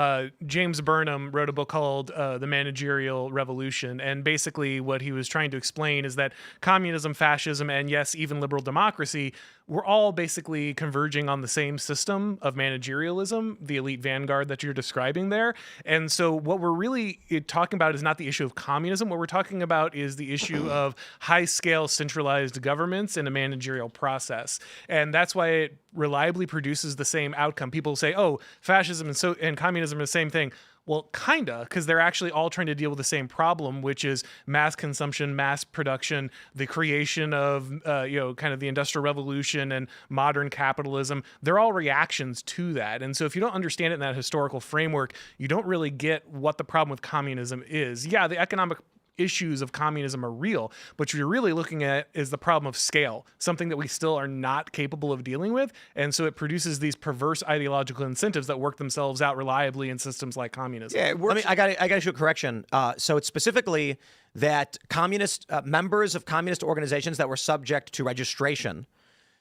James Burnham wrote a book called The Managerial Revolution, and basically what he was trying to explain is that communism, fascism, and yes, even liberal democracy were all basically converging on the same same system of managerialism, the elite vanguard that you're describing there. And so what we're really talking about is not the issue of communism. What we're talking about is the issue of high-scale centralized governments in a managerial process. And that's why it reliably produces the same outcome. People say, oh, fascism and communism are the same thing. Well, kinda, because they're actually all trying to deal with the same problem, which is mass consumption, mass production, the creation of, kind of the Industrial Revolution and modern capitalism. They're all reactions to that. And so if you don't understand it in that historical framework, you don't really get what the problem with communism is. Yeah, the economic issues of communism are real, but what you're really looking at is the problem of scale, something that we still are not capable of dealing with. And so it produces these perverse ideological incentives that work themselves out reliably in systems like communism. Yeah, I got to issue a correction. So it's specifically that communist members of communist organizations that were subject to registration.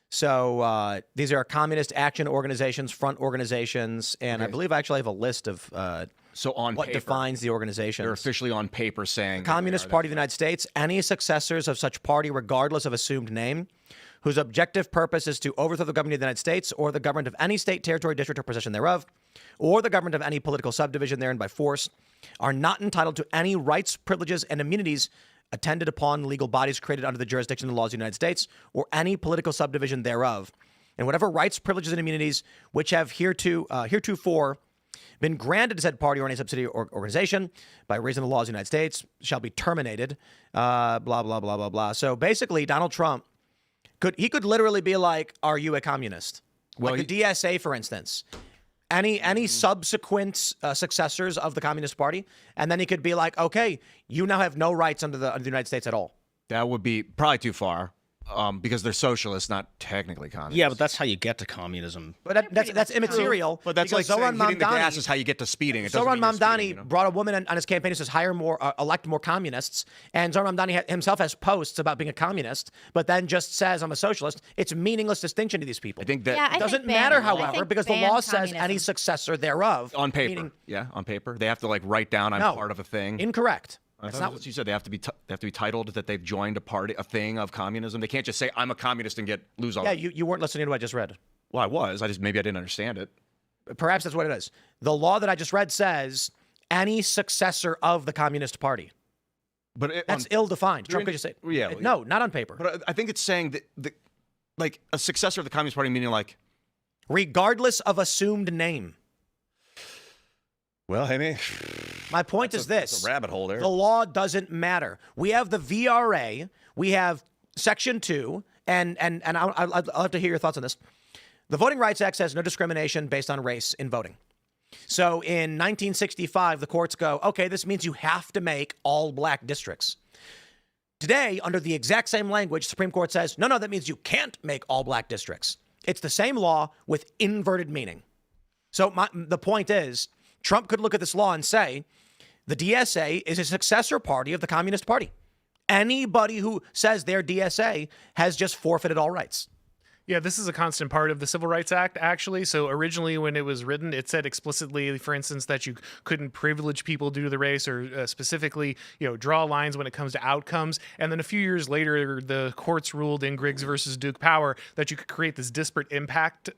So these are communist action organizations, front organizations, and I believe I actually have a list of So on what paper, defines the organization. they're officially on paper saying Communist Party of the United States, any successors of such party, regardless of assumed name, whose objective purpose is to overthrow the government of the United States or the government of any state, territory, district, or possession thereof, or the government of any political subdivision therein by force, are not entitled to any rights, privileges, and immunities attended upon legal bodies created under the jurisdiction of the laws of the United States or any political subdivision thereof, and whatever rights, privileges, and immunities which have heretofore been granted to said party or any subsidiary or organization by reason of the laws of the United States shall be terminated, blah, blah, blah, blah, blah. So basically, Donald Trump could literally be like, are you a communist? Well, like the DSA, for instance. Any subsequent successors of the Communist Party, and then he could be like, okay, you now have no rights under the United States at all. that would be probably too far. Because they're socialists, not technically communists. Yeah, but that's how you get to communism. But that's immaterial. But that's like because saying Zoran hitting the Mamdani- gas is how you get to speeding. It doesn't Zoran mean you're Mamdani speeding, you know? brought a woman on his campaign who says elect more communists, and Zoran Mamdani himself has posts about being a communist, but then just says I'm a socialist. It's a meaningless distinction to these people. I think that Yeah, I it doesn't think matter, ban- I however, think because the ban law says communism. any successor thereof. on paper, meaning- on paper, they have to like write down I'm No. part of a thing. Incorrect. That's That's not not what you said. They have to be titled that they've joined a thing of communism. They can't just say I'm a communist and lose all. Yeah, you weren't listening to what I just read. Well, I was. Maybe I didn't understand it. Perhaps that's what it is. The law that I just read says any successor of the Communist Party. But That's ill-defined. Trump could just say, Yeah, no, not on paper. But I think it's saying that like a successor of the Communist Party, meaning like, Regardless of assumed name. well, hey, man, My point is this. that's a rabbit hole there. The law doesn't matter. We have the VRA. We have Section 2. And I'll have to hear your thoughts on this. The Voting Rights Act says no discrimination based on race in voting. So in 1965, the courts go, okay, this means you have to make all black districts. Today, under the exact same language, Supreme Court says, no, that means you can't make all black districts. It's the same law with inverted meaning. So the point is, Trump could look at this law and say, the DSA is a successor party of the Communist Party. Anybody who says they're DSA has just forfeited all rights. Yeah, this is a constant part of the Civil Rights Act, actually. So originally when it was written, it said explicitly, for instance, that you couldn't privilege people due to the race or specifically, draw lines when it comes to outcomes. And then a few years later, the courts ruled in Griggs versus Duke Power that you could create this disparate impact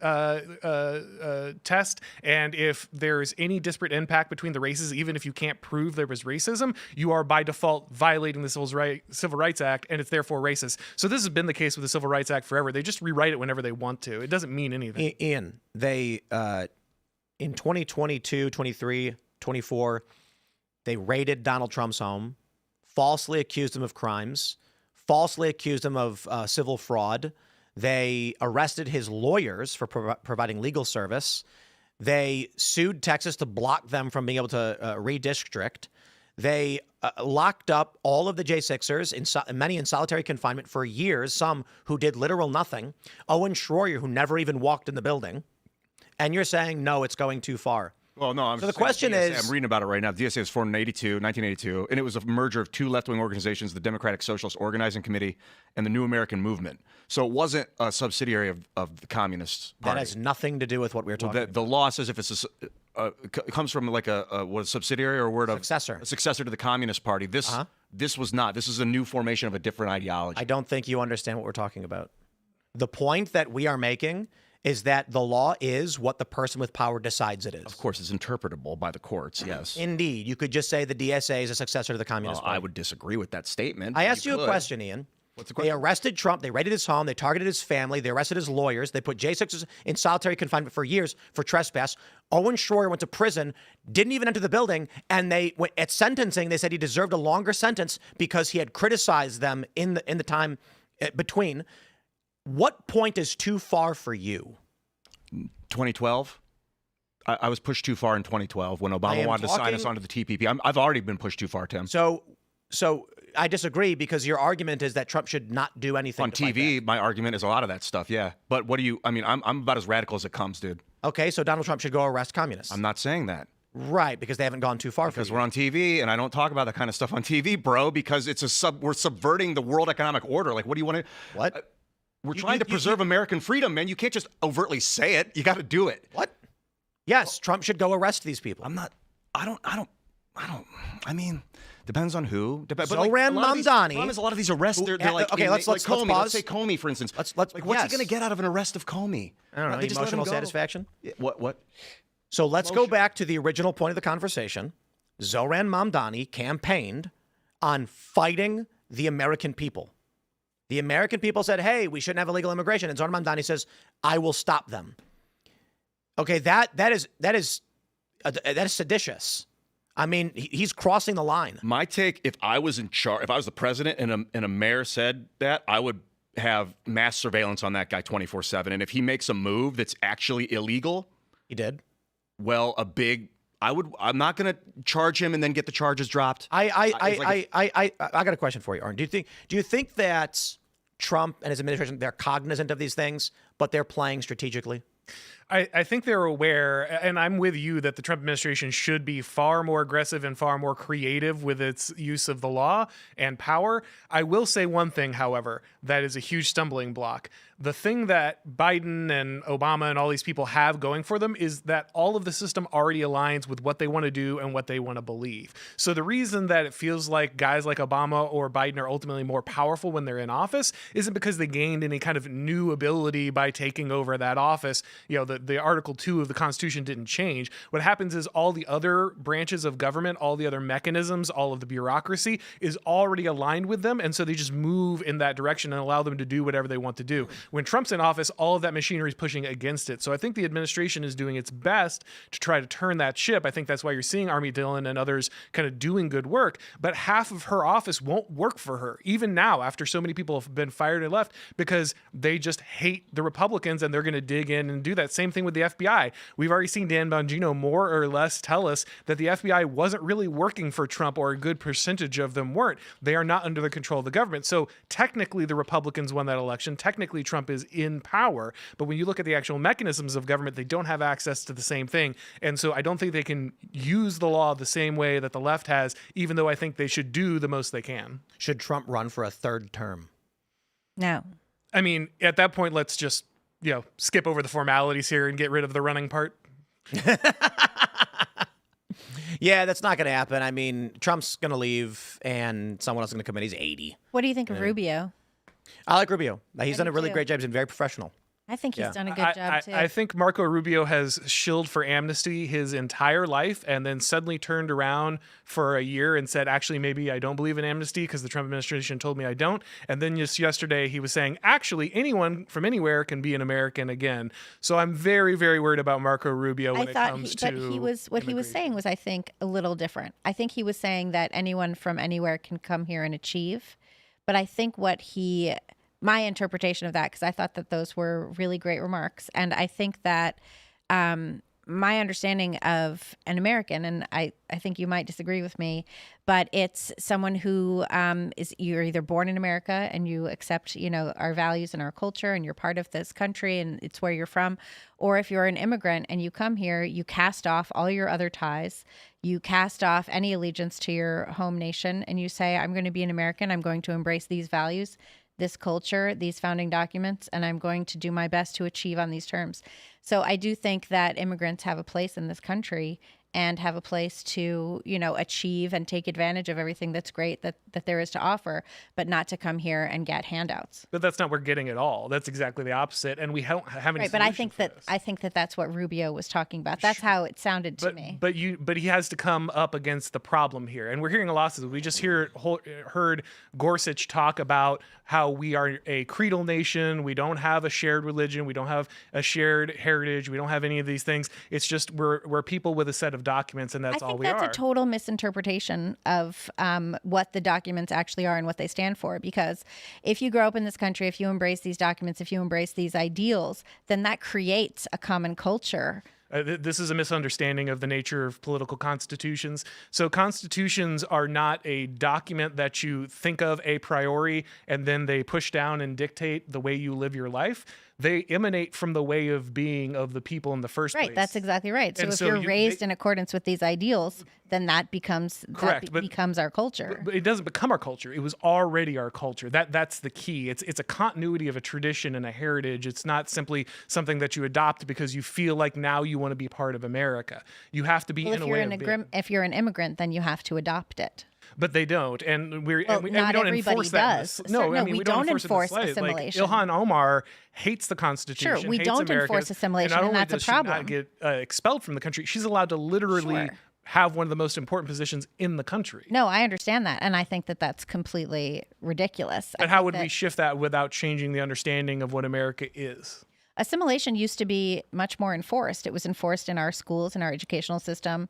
test. And if there's any disparate impact between the races, even if you can't prove there was racism, you are by default violating the Civil Rights Act, and it's therefore racist. So this has been the case with the Civil Rights Act forever. They just rewrite it whenever they want to. It doesn't mean anything. Ian, they, in 2022, 23, 24, they raided Donald Trump's home, falsely accused him of crimes, falsely accused him of civil fraud. They arrested his lawyers for providing legal service. They sued Texas to block them from being able to redistrict. They locked up all of the J6ers, many in solitary confinement for years, some who did literal nothing. Owen Schroyer, who never even walked in the building. And you're saying, no, it's going too far. Well, no, I'm So the saying question DSA, is- I'm reading about it right now. The DSA was formed in 1982, and it was a merger of two left-wing organizations, the Democratic Socialist Organizing Committee and the New American Movement. So it wasn't a subsidiary of the Communist Party. That has nothing to do with what we're talking about. The law says if it's it comes from like a subsidiary or a word Successor. of a successor to the Communist Party. This was not. This is a new formation of a different ideology. I don't think you understand what we're talking about. The point that we are making is that the law is what the person with power decides it is. Of course, it's interpretable by the courts, yes. Indeed. You could just say the DSA is a successor to the Communist Well, Party. I would disagree with that statement. I asked you a could. question, Ian. What's the They question? arrested Trump. They raided his home. They targeted his family. They arrested his lawyers. They put J6 in solitary confinement for years for trespass. Owen Schroyer went to prison, didn't even enter the building, and at sentencing, they said he deserved a longer sentence because he had criticized them in the time between. What point is too far for you? 2012. I was pushed too far in 2012 when Obama wanted to sign us onto the TPP. I've already been pushed too far, Tim. So I disagree because your argument is that Trump should not do anything On to fight TV, that. my argument is a lot of that stuff, yeah. But what do you? I mean, I'm about as radical as it comes, dude. Okay, so Donald Trump should go arrest communists. I'm not saying that. Right, because they haven't gone too far Because for we're you. on TV, and I don't talk about that kind of stuff on TV, bro. Because we're subverting the world economic order. Like, what do you want to? What? We're trying to preserve American freedom, man. You can't just overtly say it. You got to do it. What? Yes, Trump should go arrest these people. I'm not. I don't. I mean, depends on who. Zoran Mamdani. The problem is a lot of these arrests. They're like okay. Let's like Comey. pause. Let's say Comey, for instance. Let's like, what's yes. he going to get out of an arrest of Comey? I don't know. They just let him Emotional go. satisfaction. Yeah, what? So let's go back to the original point of the conversation. Zoran Mamdani campaigned on fighting the American people. The American people said, hey, we shouldn't have illegal immigration. And Zoran Mamdani says, I will stop them. Okay, that is seditious. I mean, he's crossing the line. My take, if I was in charge, if I was the president and a mayor said that, I would have mass surveillance on that guy 24/7. And if he makes a move that's actually illegal, He did. well, I'm not going to charge him and then get the charges dropped. I got a question for you, Auron. Do you think that Trump and his administration, they're cognizant of these things, but they're playing strategically? I think they're aware, and I'm with you, that the Trump administration should be far more aggressive and far more creative with its use of the law and power. I will say one thing, however, that is a huge stumbling block. The thing that Biden and Obama and all these people have going for them is that all of the system already aligns with what they want to do and what they want to believe. So the reason that it feels like guys like Obama or Biden are ultimately more powerful when they're in office isn't because they gained any kind of new ability by taking over that office. You know, the Article 2 of the Constitution didn't change. What happens is all the other branches of government, all the other mechanisms, all of the bureaucracy is already aligned with them. And so they just move in that direction and allow them to do whatever they want to do. When Trump's in office, all of that machinery is pushing against it. So I think the administration is doing its best to try to turn that ship. I think that's why you're seeing Army Dillon and others kind of doing good work. But half of her office won't work for her, even now, after so many people have been fired and left, because they just hate the Republicans and they're going to dig in and do that. Same thing with the FBI. We've already seen Dan Bongino more or less tell us that the FBI wasn't really working for Trump, or a good percentage of them weren't. They are not under the control of the government. So technically the Republicans won that election. Technically Trump is in power. But when you look at the actual mechanisms of government, they don't have access to the same thing. And so I don't think they can use the law the same way that the left has, even though I think they should do the most they can. Should Trump run for a third term? No. I mean, at that point, let's just, skip over the formalities here and get rid of the running part. Yeah, that's not going to happen. I mean, Trump's going to leave and someone else is going to come in. He's 80. What do you think of Rubio? I like Rubio. He's done a do really too. great job. He's been very professional. I think he's done a good job too. I think Marco Rubio has shilled for amnesty his entire life and then suddenly turned around for a year and said, actually, maybe I don't believe in amnesty because the Trump administration told me I don't. And then just yesterday he was saying, actually, anyone from anywhere can be an American again. So I'm very, very worried about Marco Rubio when it comes to what he was saying was, I think, a little different. I think he was saying that anyone from anywhere can come here and achieve. But I think my interpretation of that, because I thought that those were really great remarks. And I think that my understanding of an American, and I think you might disagree with me, but it's someone who you're either born in America and you accept, our values and our culture and you're part of this country and it's where you're from. Or if you're an immigrant and you come here, you cast off all your other ties. You cast off any allegiance to your home nation and you say, I'm going to be an American. I'm going to embrace these values, this culture, these founding documents, and I'm going to do my best to achieve on these terms. So I do think that immigrants have a place in this country, and have a place to, achieve and take advantage of everything that's great that there is to offer, but not to come here and get handouts. But that's not what we're getting at all. That's exactly the opposite, and we don't have any. Right, but I think solution for this. that's what Rubio was talking about. That's how it sounded to me. But he has to come up against the problem here, and we're hearing a lot of. We just heard Gorsuch talk about how we are a creedal nation. We don't have a shared religion. We don't have a shared heritage. We don't have any of these things. It's just we're people with a set of documents, and that's all we are. I think that's a total misinterpretation of what the documents actually are and what they stand for. Because if you grow up in this country, if you embrace these documents, if you embrace these ideals, then that creates a common culture. This is a misunderstanding of the nature of political constitutions. So constitutions are not a document that you think of a priori and then they push down and dictate the way you live your life. They emanate from the way of being of the people in the first place. Right, that's exactly right. So And if so you're you- raised in accordance with these ideals, then that becomes Correct, but- becomes our culture. But it doesn't become our culture. It was already our culture. That's the key. It's a continuity of a tradition and a heritage. It's not simply something that you adopt because you feel like now you want to be part of America. You have to be Well, in a way of being. if you're an immigrant, then you have to adopt it. But they don't, and we Well, and we not don't everybody enforce that. does. No, I mean we we don't don't enforce enforce it in the slightest. assimilation. Like Ilhan Omar hates the Constitution. Sure, we hates don't America, enforce assimilation, not and only that's a does she not problem. get expelled from the country, she's allowed to literally Sure. have one of the most important positions in the country. No, I understand that, and I think that that's completely ridiculous. But how would we shift that without changing the understanding of what America is? Assimilation used to be much more enforced. It was enforced in our schools, in our educational system.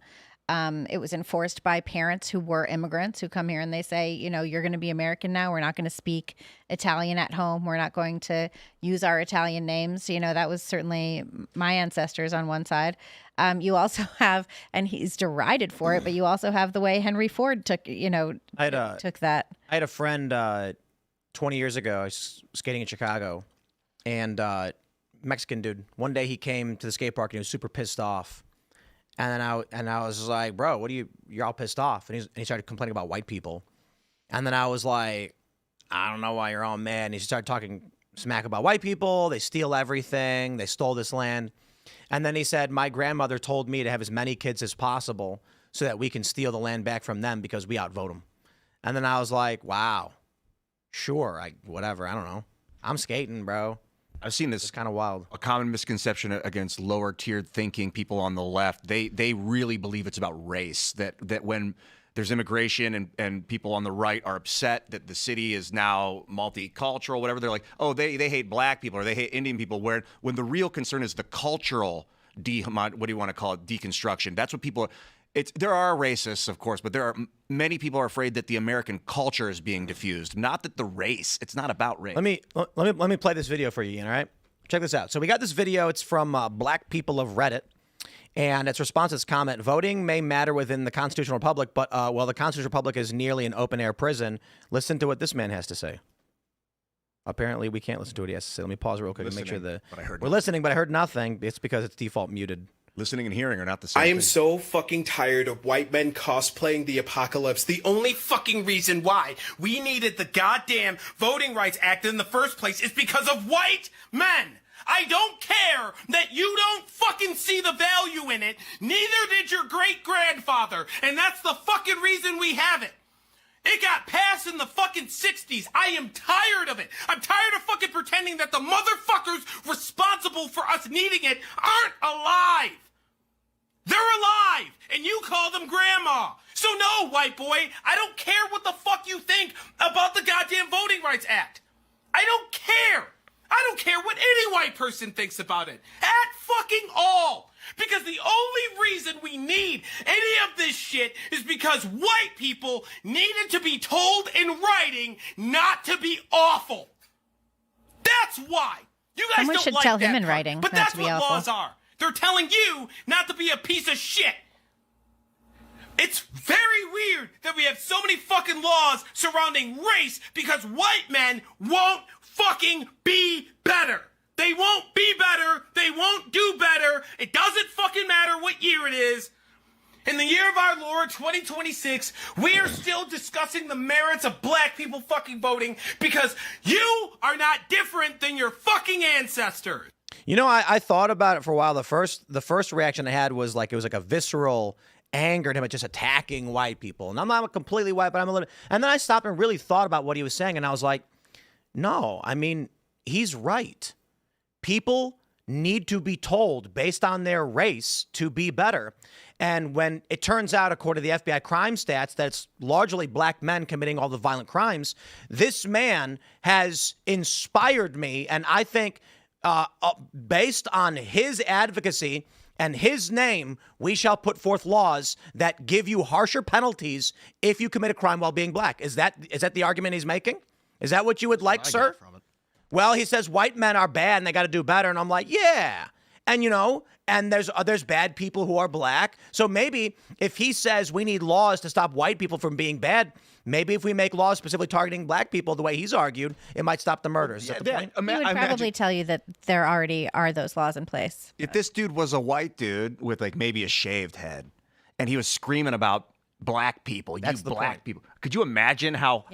It was enforced by parents who were immigrants who come here and they say, you're going to be American now. We're not going to speak Italian at home. We're not going to use our Italian names. That was certainly my ancestors on one side. You also have, and he's derided for it, but you also have the way Henry Ford took that. I had a friend 20 years ago. I was skating in Chicago, and Mexican dude. One day he came to the skate park and he was super pissed off. And then I was like, bro, you're all pissed off. And he started complaining about white people. And then I was like, I don't know why you're all mad. And he started talking smack about white people. They steal everything. They stole this land. And then he said, my grandmother told me to have as many kids as possible so that we can steal the land back from them because we outvote them. And then I was like, wow, sure, whatever. I don't know. I'm skating, bro. I've seen this. It's kind of wild. A common misconception against lower tiered thinking people on the left, they really believe it's about race, that when there's immigration and people on the right are upset that the city is now multicultural, whatever, they're like, oh, they hate black people or they hate Indian people, when the real concern is the cultural what do you want to call it, deconstruction. That's what people there are racists, of course, but there are many people are afraid that the American culture is being diffused, not that the race. It's not about race. Let me play this video for you, Ian, all right? Check this out. So we got this video. It's from Black People of Reddit, and its response is comment: voting may matter within the constitutional republic, but while the constitutional republic is nearly an open-air prison, listen to what this man has to say. Apparently, we can't listen to what he has to say. Let me pause real quick and make sure we're listening, but I heard nothing. It's because it's default muted. Listening and hearing are not the same I am thing. so fucking tired of white men cosplaying the apocalypse. The only fucking reason why we needed the goddamn Voting Rights Act in the first place is because of white men. I don't care that you don't fucking see the value in it. Neither did your great-grandfather. And that's the fucking reason we have it. It got passed in the fucking 60s. I am tired of it. I'm tired of fucking pretending that the motherfuckers responsible for us needing it aren't alive. They're alive, and you call them grandma. So no, white boy, I don't care what the fuck you think about the goddamn Voting Rights Act. I don't care. I don't care what any white person thinks about it. At fucking all. Because the only reason we need any of this shit is because white people needed to be told in writing not to be awful. That's why. You guys Someone don't should like tell that him in part, writing but not that's to be what awful. laws are. They're telling you not to be a piece of shit. It's very weird that we have so many fucking laws surrounding race because white men won't fucking be better. They won't be better. They won't do better. It doesn't fucking matter what year it is. In the year of our Lord, 2026, we are still discussing the merits of black people fucking voting because you are not different than your fucking ancestors. You know, I thought about it for a while. The first reaction I had was like, it was like a visceral angered him at just attacking white people. And I'm not completely white, but I'm a little. And then I stopped and really thought about what he was saying, and I was like, no, I mean, he's right. People need to be told based on their race to be better. And when it turns out, according to the FBI crime stats, that it's largely black men committing all the violent crimes, this man has inspired me. And I think based on his advocacy and his name, we shall put forth laws that give you harsher penalties if you commit a crime while being black. Is that the argument he's making? Is that what you would like, sir? Well, he says white men are bad and they got to do better. And I'm like, yeah. And, and there's bad people who are black. So maybe if he says we need laws to stop white people from being bad, maybe if we make laws specifically targeting black people the way he's argued, it might stop the murders. Is that the point? He would probably tell you that there already are those laws in place. If this dude was a white dude with like maybe a shaved head and he was screaming about black people, That's the black point. people. Could you imagine how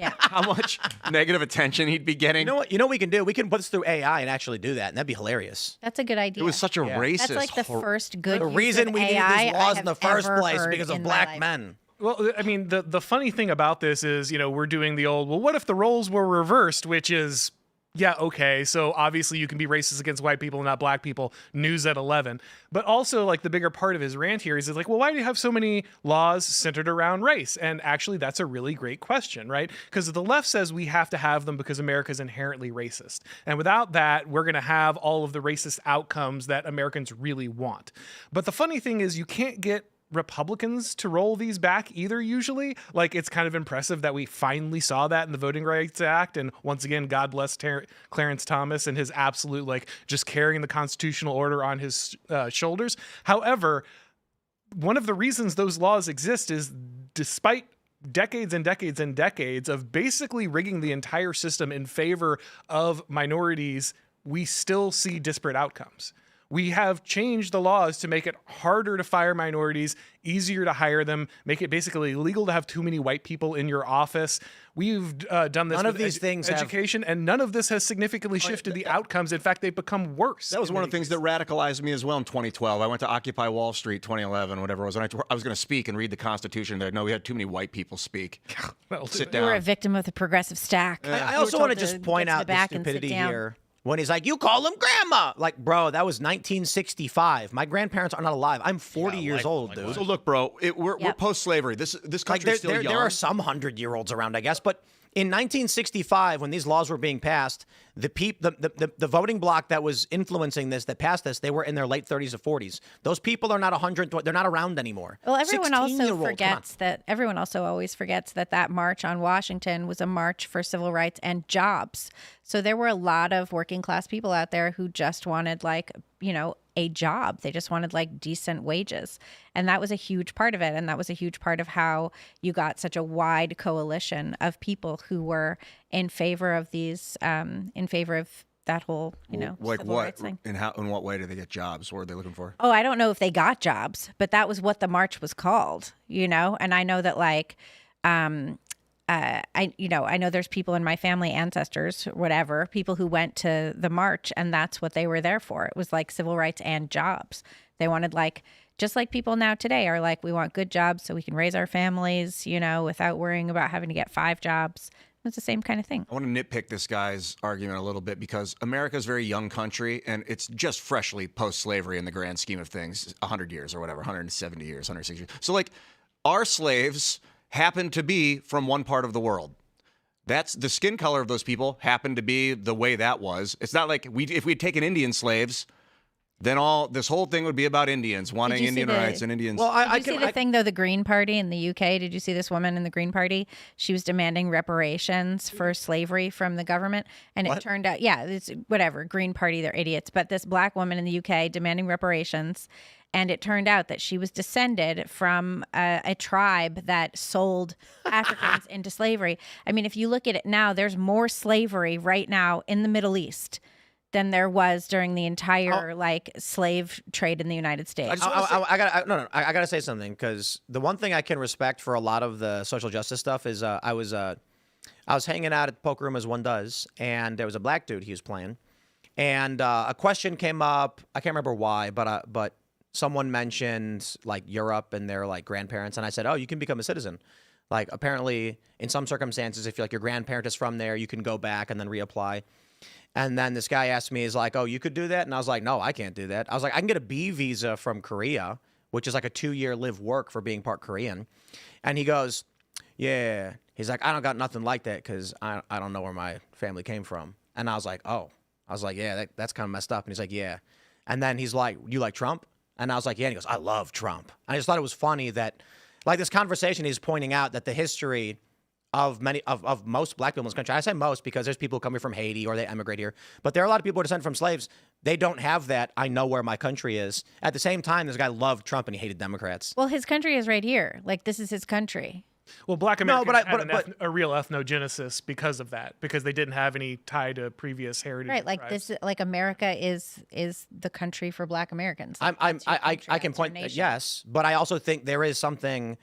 much negative attention he'd be getting? You know what we can do? We can put this through AI and actually do that, and that'd be hilarious. That's a good idea. It was such a racist. That's like the first good The use reason of we needed AI these laws I in the have first ever place heard because of in my black life. men. Well, I mean, the funny thing about this is, we're doing the old, well, what if the roles were reversed, which is, yeah, okay, so obviously you can be racist against white people and not black people, news at 11. But also, like, the bigger part of his rant here is like, well, why do you have so many laws centered around race? And actually, that's a really great question, right? Because the left says we have to have them because America is inherently racist. And without that, we're going to have all of the racist outcomes that Americans really want. But the funny thing is you can't get Republicans to roll these back either, usually. Like, it's kind of impressive that we finally saw that in the Voting Rights Act. And once again, God bless Clarence Thomas and his absolute, like, just carrying the constitutional order on his shoulders. However, one of the reasons those laws exist is despite decades and decades and decades of basically rigging the entire system in favor of minorities, we still see disparate outcomes. We have changed the laws to make it harder to fire minorities, easier to hire them, make it basically illegal to have too many white people in your office. We've done this None of with these things education, and none of this has significantly shifted the outcomes. In fact, they've become worse. That was one of the things that radicalized me as well in 2012. I went to Occupy Wall Street 2011, whatever it was, and I was going to speak and read the Constitution. They're like, no, we had too many white people speak. Sit You were a down. victim of the progressive stack. I also want to just point out the stupidity here. When he's like, you call him grandma. Like, bro, that was 1965. My grandparents are not alive. I'm 40 years old, dude. So look, bro, we're post-slavery. This country's still young. There are some 100-year-olds around, I guess, but in 1965, when these laws were being passed, the voting bloc that was influencing this, that passed this, they were in their late 30s or 40s. Those people are not 100. They're not around anymore. Well, everyone also 16-year-old, forgets that. Everyone also always forgets that march on Washington was a march for civil rights and jobs. So there were a lot of working class people out there who just wanted, like, a job. They just wanted, like, decent wages. And that was a huge part of it. And that was a huge part of how you got such a wide coalition of people who were in favor of these, in favor of that whole, like civil what? rights thing. In what way did they get jobs? What were they looking for? Oh, I don't know if they got jobs, but that was what the march was called, And I know that, like, I know there's people in my family, ancestors, whatever, people who went to the march, and that's what they were there for. It was like civil rights and jobs. They wanted, like, just like people now today are like, we want good jobs so we can raise our families, without worrying about having to get 5 jobs. It's the same kind of thing. I want to nitpick this guy's argument a little bit because America is a very young country and it's just freshly post-slavery in the grand scheme of things, 100 years or whatever, 170 years, 160 years. So, like, our slaves happen to be from one part of the world. That's the skin color of those people happened to be the way that was. It's not like if we'd taken Indian slaves, then this whole thing would be about Indians wanting Indian rights and Indians. Well, Did you see the thing, though, the Green Party in the UK? Did you see this woman in the Green Party? She was demanding reparations for slavery from the government. And it turned out, it's whatever, Green Party, they're idiots. But this black woman in the UK demanding reparations. And it turned out that she was descended from a tribe that sold Africans into slavery. I mean, if you look at it now, there's more slavery right now in the Middle East than there was during the entire slave trade in the United States. I gotta say something, because the one thing I can respect for a lot of the social justice stuff is I was hanging out at the poker room as one does, and there was a black dude he was playing, and a question came up. I can't remember why, but someone mentioned like Europe and their like grandparents, and I said, "Oh, you can become a citizen." Like apparently, in some circumstances, if like your grandparent is from there, you can go back and then reapply. And then this guy asked me, he's like, "Oh, you could do that?" And I was like, "No, I can't do that." I was like, "I can get a B visa from Korea, which is like a 2-year live work for being part Korean." And he goes, "Yeah." He's like, "I don't got nothing like that because I don't know where my family came from." And I was like, "Oh." I was like, "Yeah, that's kind of messed up." And he's like, "Yeah." And then he's like, "You like Trump?" And I was like, "Yeah." And he goes, "I love Trump." I just thought it was funny that, like, this conversation, he's pointing out that the history of many of most black people in this country, I say most because there's people coming from Haiti or they emigrate here, but there are a lot of people who are descended from slaves. They don't have that, I know where my country is. At the same time, this guy loved Trump and he hated Democrats. Well, his country is right here. Like, this is his country. Well, Black Americans but a real ethnogenesis because of that, because they didn't have any tie to previous heritage. Right, like tribes. this, like America is the country for Black Americans. Like, I that's your country, can that's your point, nation. yes, but I also think there is something,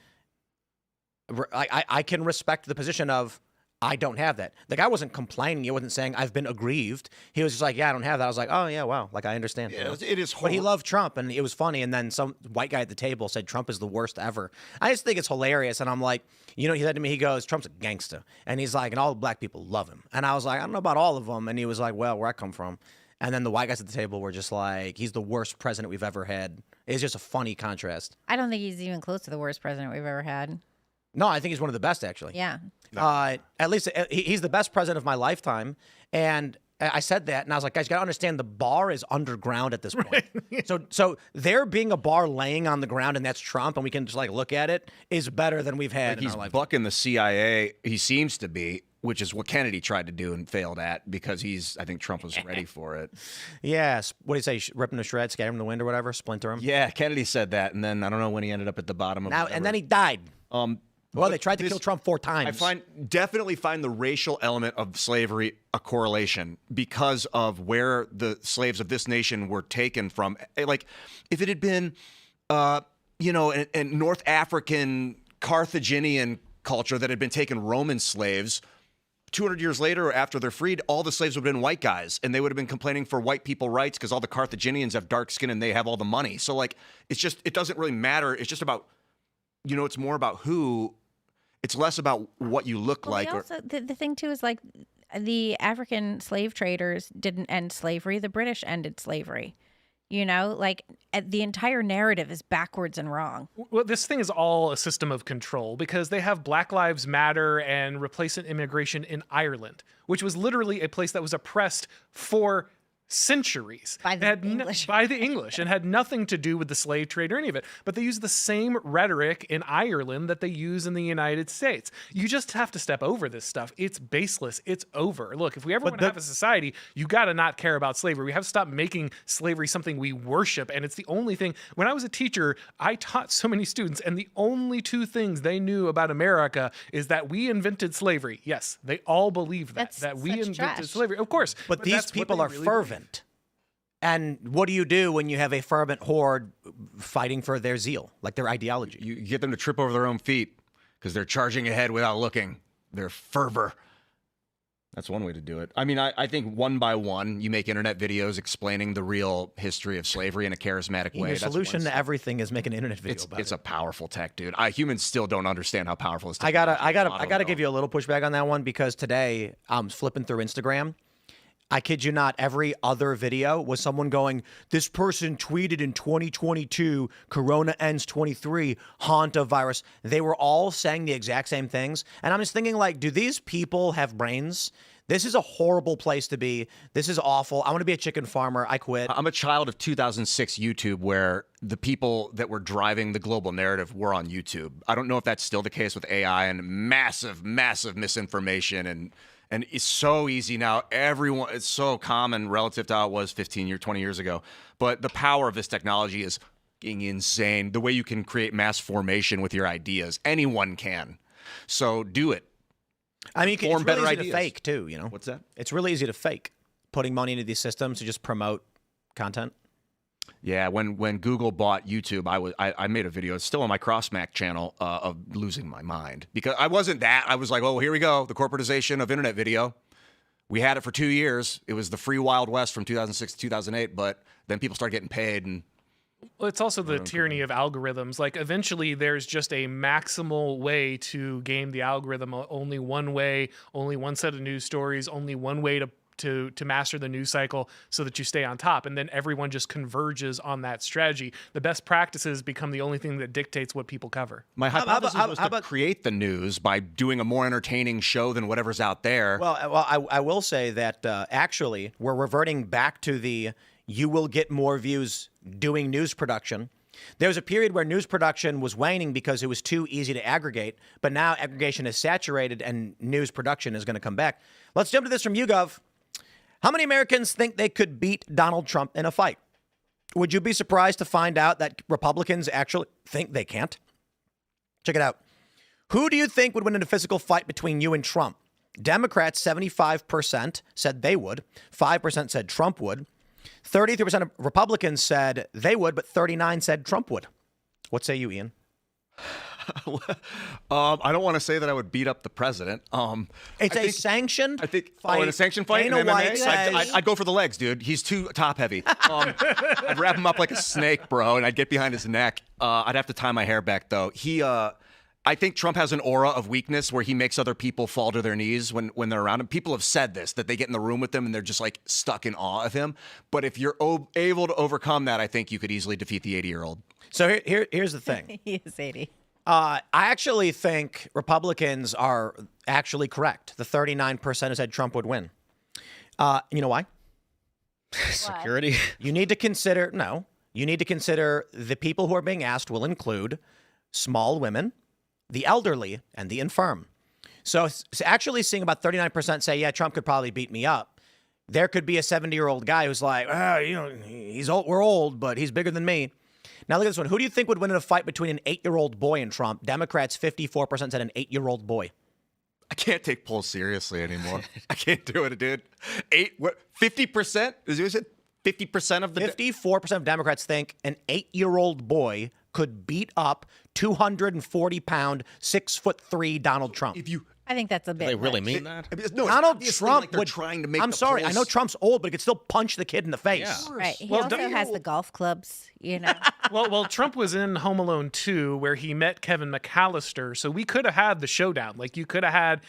I can respect the position of, I don't have that. The guy wasn't complaining. He wasn't saying, "I've been aggrieved." He was just like, "Yeah, I don't have that." I was like, "Oh, yeah, wow. Like, I understand." Yeah, it is But he horrible. loved Trump, and it was funny. And then some white guy at the table said Trump is the worst ever. I just think it's hilarious. And I'm like, you know, he said to me, he goes, "Trump's a gangster." And he's like, "And all the black people love him." And I was like, "I don't know about all of them." And he was like, "Well, where I come from." And then the white guys at the table were just like, "He's the worst president we've ever had." It's just a funny contrast. I don't think he's even close to the worst president we've ever had. No, I think he's one of the best, actually. Yeah. At least he's the best president of my lifetime. And I said that, and I was like, guys, you got to understand the bar is underground at this point. So there being a bar laying on the ground, and that's Trump, and we can just like look at it, is better than we've had in He's our life. bucking the CIA. He seems to be, which is what Kennedy tried to do and failed at because I think Trump was ready for it. Yes. What do you say? Rip him to shreds, scatter him in the wind or whatever, splinter him? Yeah, Kennedy said that, and then I don't know when he ended up at the bottom of And then he died. Well, they tried to kill Trump 4 times. I definitely find the racial element of slavery a correlation because of where the slaves of this nation were taken from. Like, if it had been, you know, an North African Carthaginian culture that had been taking Roman slaves, 200 years later or after they're freed, all the slaves would have been white guys, and they would have been complaining for white people rights because all the Carthaginians have dark skin and they have all the money. So, like, it doesn't really matter. It's just about, you know, it's more about who. It's less about what you look Well, like. they also, the thing too is like the African slave traders didn't end slavery. The British ended slavery. You know, like the entire narrative is backwards and wrong. Well, this thing is all a system of control because they have Black Lives Matter and replacement immigration in Ireland, which was literally a place that was oppressed for centuries By the English. by the English and had nothing to do with the slave trade or any of it. But they use the same rhetoric in Ireland that they use in the United States. You just have to step over this stuff. It's baseless. It's over. Look, if we ever want to have a society, you got to not care about slavery. We have to stop making slavery something we worship. And it's the only thing. When I was a teacher, I taught so many students, and the only 2 things they knew about America is that we invented slavery. Yes, they all believe that. That's that we such invented trash. slavery. Of course. But these that's what people they are really fervent. And what do you do when you have a fervent horde fighting for their zeal, like their ideology? You get them to trip over their own feet because they're charging ahead without looking. Their fervor. That's one way to do it. I mean, I think one by one, you make internet videos explaining the real history of slavery in a charismatic way. Your That's solution one to everything is make an internet video It's, about it's it. a powerful tech, dude. Humans still don't understand how powerful this I technology is. gotta know. give you a little pushback on that one because today I'm flipping through Instagram. I kid you not, every other video was someone going, "This person tweeted in 2022, Corona ends 23, HANTAVIRUS." They were all saying the exact same things. And I'm just thinking, like, do these people have brains? This is a horrible place to be. This is awful. I want to be a chicken farmer. I quit. I'm a child of 2006 YouTube where the people that were driving the global narrative were on YouTube. I don't know if that's still the case with AI and massive, massive misinformation and it's so easy now. It's so common relative to how it was 20 years ago. But the power of this technology is fucking insane. The way you can create mass formation with your ideas. Anyone can. So do it. I mean, it's Form really better easy ideas. to fake, too, you know? What's that? It's really easy to fake, putting money into these systems to just promote content. Yeah, when Google bought YouTube, I made a video. It's still on my CrossMac channel of losing my mind because I wasn't that. I was like, oh, here we go, the corporatization of internet video. We had it for 2 years. It was the free Wild West from 2006 to 2008, but then people started getting paid, and Well, it's also the tyranny of algorithms. Like, eventually, there's just a maximal way to game the algorithm. Only one way, only one set of news stories, only one way to master the news cycle so that you stay on top. And then everyone just converges on that strategy. The best practices become the only thing that dictates what people cover. My hypothesis was to create the news by doing a more entertaining show than whatever's out there. Well, I will say that actually we're reverting back to the you will get more views doing news production. There was a period where news production was waning because it was too easy to aggregate, but now aggregation is saturated and news production is going to come back. Let's jump to this from YouGov. How many Americans think they could beat Donald Trump in a fight? Would you be surprised to find out that Republicans actually think they can't? Check it out. Who do you think would win in a physical fight between you and Trump? Democrats, 75% said they would. 5% said Trump would. 33% of Republicans said they would, but 39% said Trump would. What say you, Ian? I don't want to say that I would beat up the president. It's a sanctioned fight. In a sanctioned fight in MMA? I'd go for the legs, dude. He's too top heavy. I'd wrap him up like a snake, bro, and I'd get behind his neck. I'd have to tie my hair back, though. I think Trump has an aura of weakness where he makes other people fall to their knees when they're around him. People have said this, that they get in the room with him and they're just like stuck in awe of him. But if you're able to overcome that, I think you could easily defeat the 80-year-old. So here's the thing. He is 80. I actually think Republicans are actually correct. The 39% who said Trump would win. You know why? Security. You need to consider, the people who are being asked will include small women, the elderly, and the infirm. So actually seeing about 39% say, yeah, Trump could probably beat me up. There could be a 70-year-old guy who's like, he's old, we're old, but he's bigger than me. Now look at this one. Who do you think would win in a fight between an 8-year-old boy and Trump? Democrats, 54% said an 8-year-old boy. I can't take polls seriously anymore. I can't do it, dude. 50%? Is it 50% of the 54% of Democrats think an 8-year-old boy could beat up 240-pound, 6'3" Donald Trump. I think that's a bit. Do they really much. mean that? No, Donald Trump like would trying to make. I'm sorry, polls. I know Trump's old, but he could still punch the kid in the face. Yeah. Right. He Well, also has the golf clubs, Well, Trump was in Home Alone 2 where he met Kevin McAllister, so we could have had the showdown. Like, you could have had,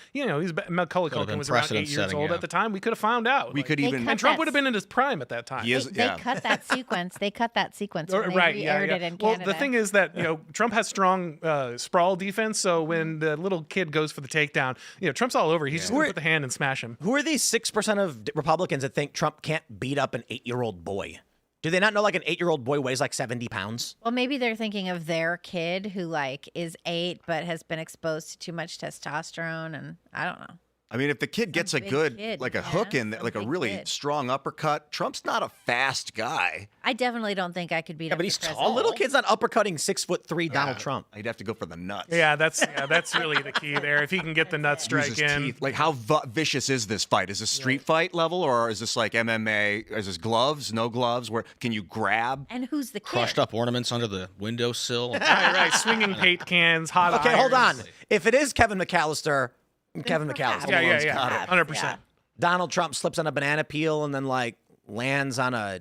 Macaulay Culkin was around 8 years old at the time. We could have found out. We could even. And Trump would have been in his prime at that time. They cut that sequence. They cut that sequence when they re-aired it in Canada. Well, the thing is that, Trump has strong sprawl defense, so when the little kid goes for the takedown, Trump's all over. He's just going to put the hand and smash him. Who are these 6% of Republicans that think Trump can't beat up an 8-year-old boy? Do they not know like an 8-year-old boy weighs like 70 pounds? Well, maybe they're thinking of their kid who is 8 but has been exposed to too much testosterone, and I don't know. I mean, if the kid gets a good, hook in, like a really strong uppercut, Trump's not a fast guy. I definitely don't think I could beat up. But he's tall. A little kid's not uppercutting 6'3" Donald Trump. He'd have to go for the nuts. Yeah, that's really the key there. If he can get the nut strike Use his in. teeth. Like, how vicious is this fight? Is this street fight level, or is this like MMA? Is this gloves? No gloves? Where can you grab? And who's the kid? Crushed up ornaments under the windowsill. Right. Swinging paint cans, hot Okay, irons. hold on. If it is Kevin McAllister, Kevin McAllister. Yeah. 100%. Donald Trump slips on a banana peel and then lands on a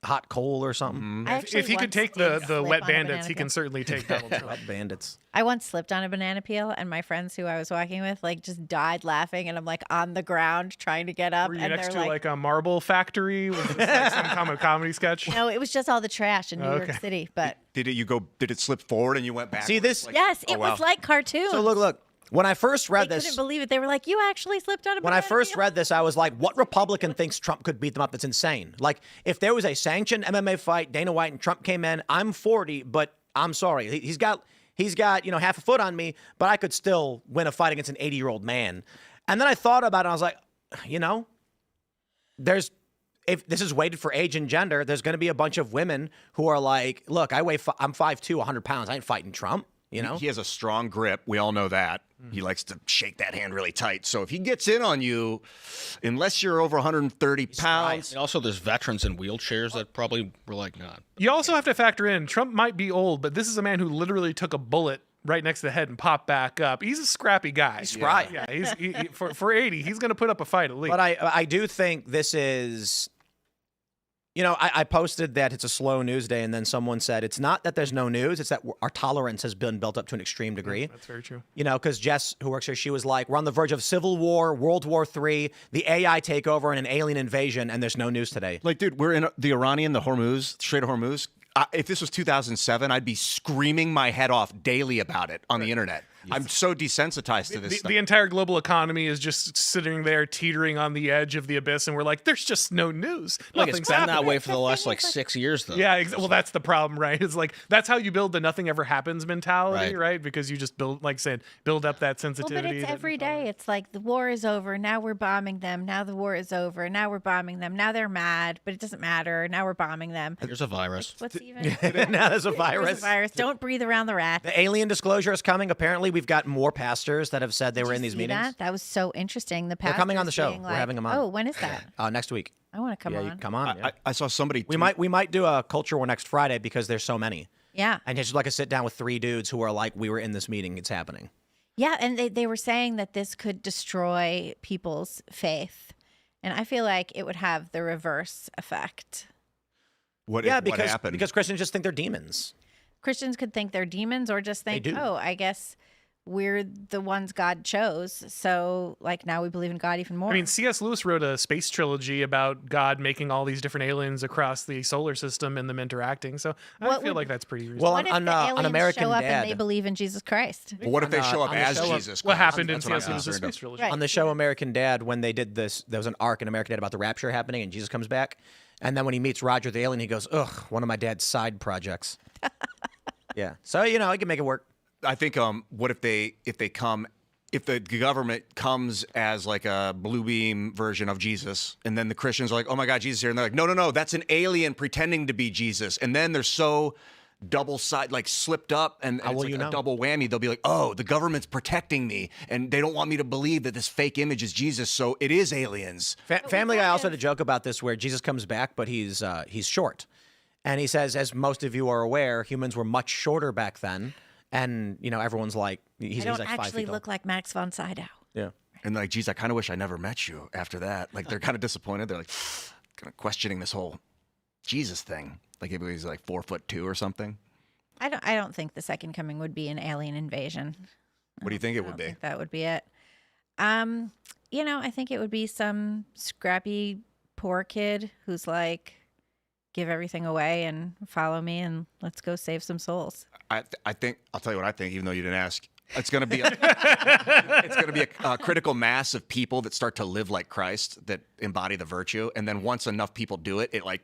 hot coal or something. If he could take the wet bandits, he can certainly take Donald Trump. Wet bandits. I once slipped on a banana peel, and my friends who I was walking with just died laughing, and I'm on the ground trying to get up. Were you and next they're to a marble factory? Was this some comedy sketch? No, it was just all the trash in New York City. But Did it slip forward and you went back? See this? yes, it was like cartoons. So look. When I first read this, couldn't believe it. They were like, "You actually slipped on a." When I first read this, I was like, "What Republican thinks Trump could beat them up? That's insane." Like, if there was a sanctioned MMA fight, Dana White and Trump came in. I'm 40, but I'm sorry, he's got half a foot on me, but I could still win a fight against an 80-year-old man. And then I thought about it. And I was like, if this is weighted for age and gender, there's going to be a bunch of women who are like, "Look, I'm 5'2", 100 pounds. I ain't fighting Trump." He has a strong grip. We all know that. He likes to shake that hand really tight. So if he gets in on you, unless you're over 130 pounds. And also, there's veterans in wheelchairs that probably were not. You also have to factor in, Trump might be old, but this is a man who literally took a bullet right next to the head and popped back up. He's a scrappy guy. He's spry. Yeah, for 80, he's going to put up a fight at least. But I do think this is, You know, I posted that it's a slow news day, and then someone said it's not that there's no news, it's that our tolerance has been built up to an extreme degree. That's very true. You know, because Jess, who works here, she was like, we're on the verge of civil war, World War III, the AI takeover, and an alien invasion, and there's no news today. Like, dude, we're in the Iranian, the Hormuz, Strait of Hormuz. If this was 2007, I'd be screaming my head off daily about it on the internet. I'm so desensitized to this stuff. The entire global economy is just sitting there teetering on the edge of the abyss, and we're like, there's just no news. Like, it's Nothing's been happening. that way for the last like 6 years, though. Yeah, well, that's the problem, right? It's like that's how you build the nothing ever happens mentality, right? Because you just build, like I said, build up that sensitivity. Well, but it's every day. It's like the war is over. Now we're bombing them. Now the war is over. Now we're bombing them. Now they're mad, but it doesn't matter. Now we're bombing them. There's a virus. What's even? Now there's a virus. There's a virus. Don't breathe around the rat. The alien disclosure is coming. Apparently, we've got more pastors that have said they were in these See meetings. That was so interesting. The They're coming on the pastors show. being We're like, having them on. Oh, when is that? Next week. I want to come Yeah, on. you come on. yeah. I saw somebody. We might do a culture war next Friday because there's so many. Yeah. And it's like a sit down with 3 dudes who are like, we were in this meeting. It's happening. Yeah, and they were saying that this could destroy people's faith. And I feel like it would have the reverse effect. What because happened? because Christians just think they're demons. Christians could think they're demons or just think, do. oh, I guess we're the ones God chose. So, like, now we believe in God even more. I mean, C.S. Lewis wrote a space trilogy about God making all these different aliens across the solar system and them interacting. So I feel like that's pretty reasonable. Well, what if on the aliens American show up Dad, and they believe in Jesus Christ? But what if they show up on the as show- Jesus? what Christ? happened in That's what I'm C.S. Lewis's concerned space of. trilogy? Right. on the show American Dad, when they did this, there was an arc in American Dad about the rapture happening and Jesus comes back. And then when he meets Roger the alien, he goes, ugh, one of my dad's side projects. Yeah. So, you know, he can make it work. I think what if the government comes as like a blue beam version of Jesus, and then the Christians are like, oh my God, Jesus is here, and they're like, no, that's an alien pretending to be Jesus, and then they're so slipped up, and How it's will like you know? a double whammy. They'll be like, oh, the government's protecting me, and they don't want me to believe that this fake image is Jesus, so it is aliens. Family Guy also had a joke about this where Jesus comes back, but he's short. And he says, as most of you are aware, humans were much shorter back then. And, you know, everyone's like, he's I don't like 5 actually feet tall. look like Max von Sydow. Yeah. And like, geez, I kind of wish I never met you after that. Like, they're kind of disappointed. They're like, kind of questioning this whole Jesus thing. Like, if he was like 4'2" or something. I don't think the second coming would be an alien invasion. What do you think it I would don't be? think that would be it. You know, I think it would be some scrappy poor kid who's like, give everything away and follow me and let's go save some souls. I think I'll tell you what I think, even though you didn't ask. It's going to be a critical mass of people that start to live like Christ, that embody the virtue, and then once enough people do it, it like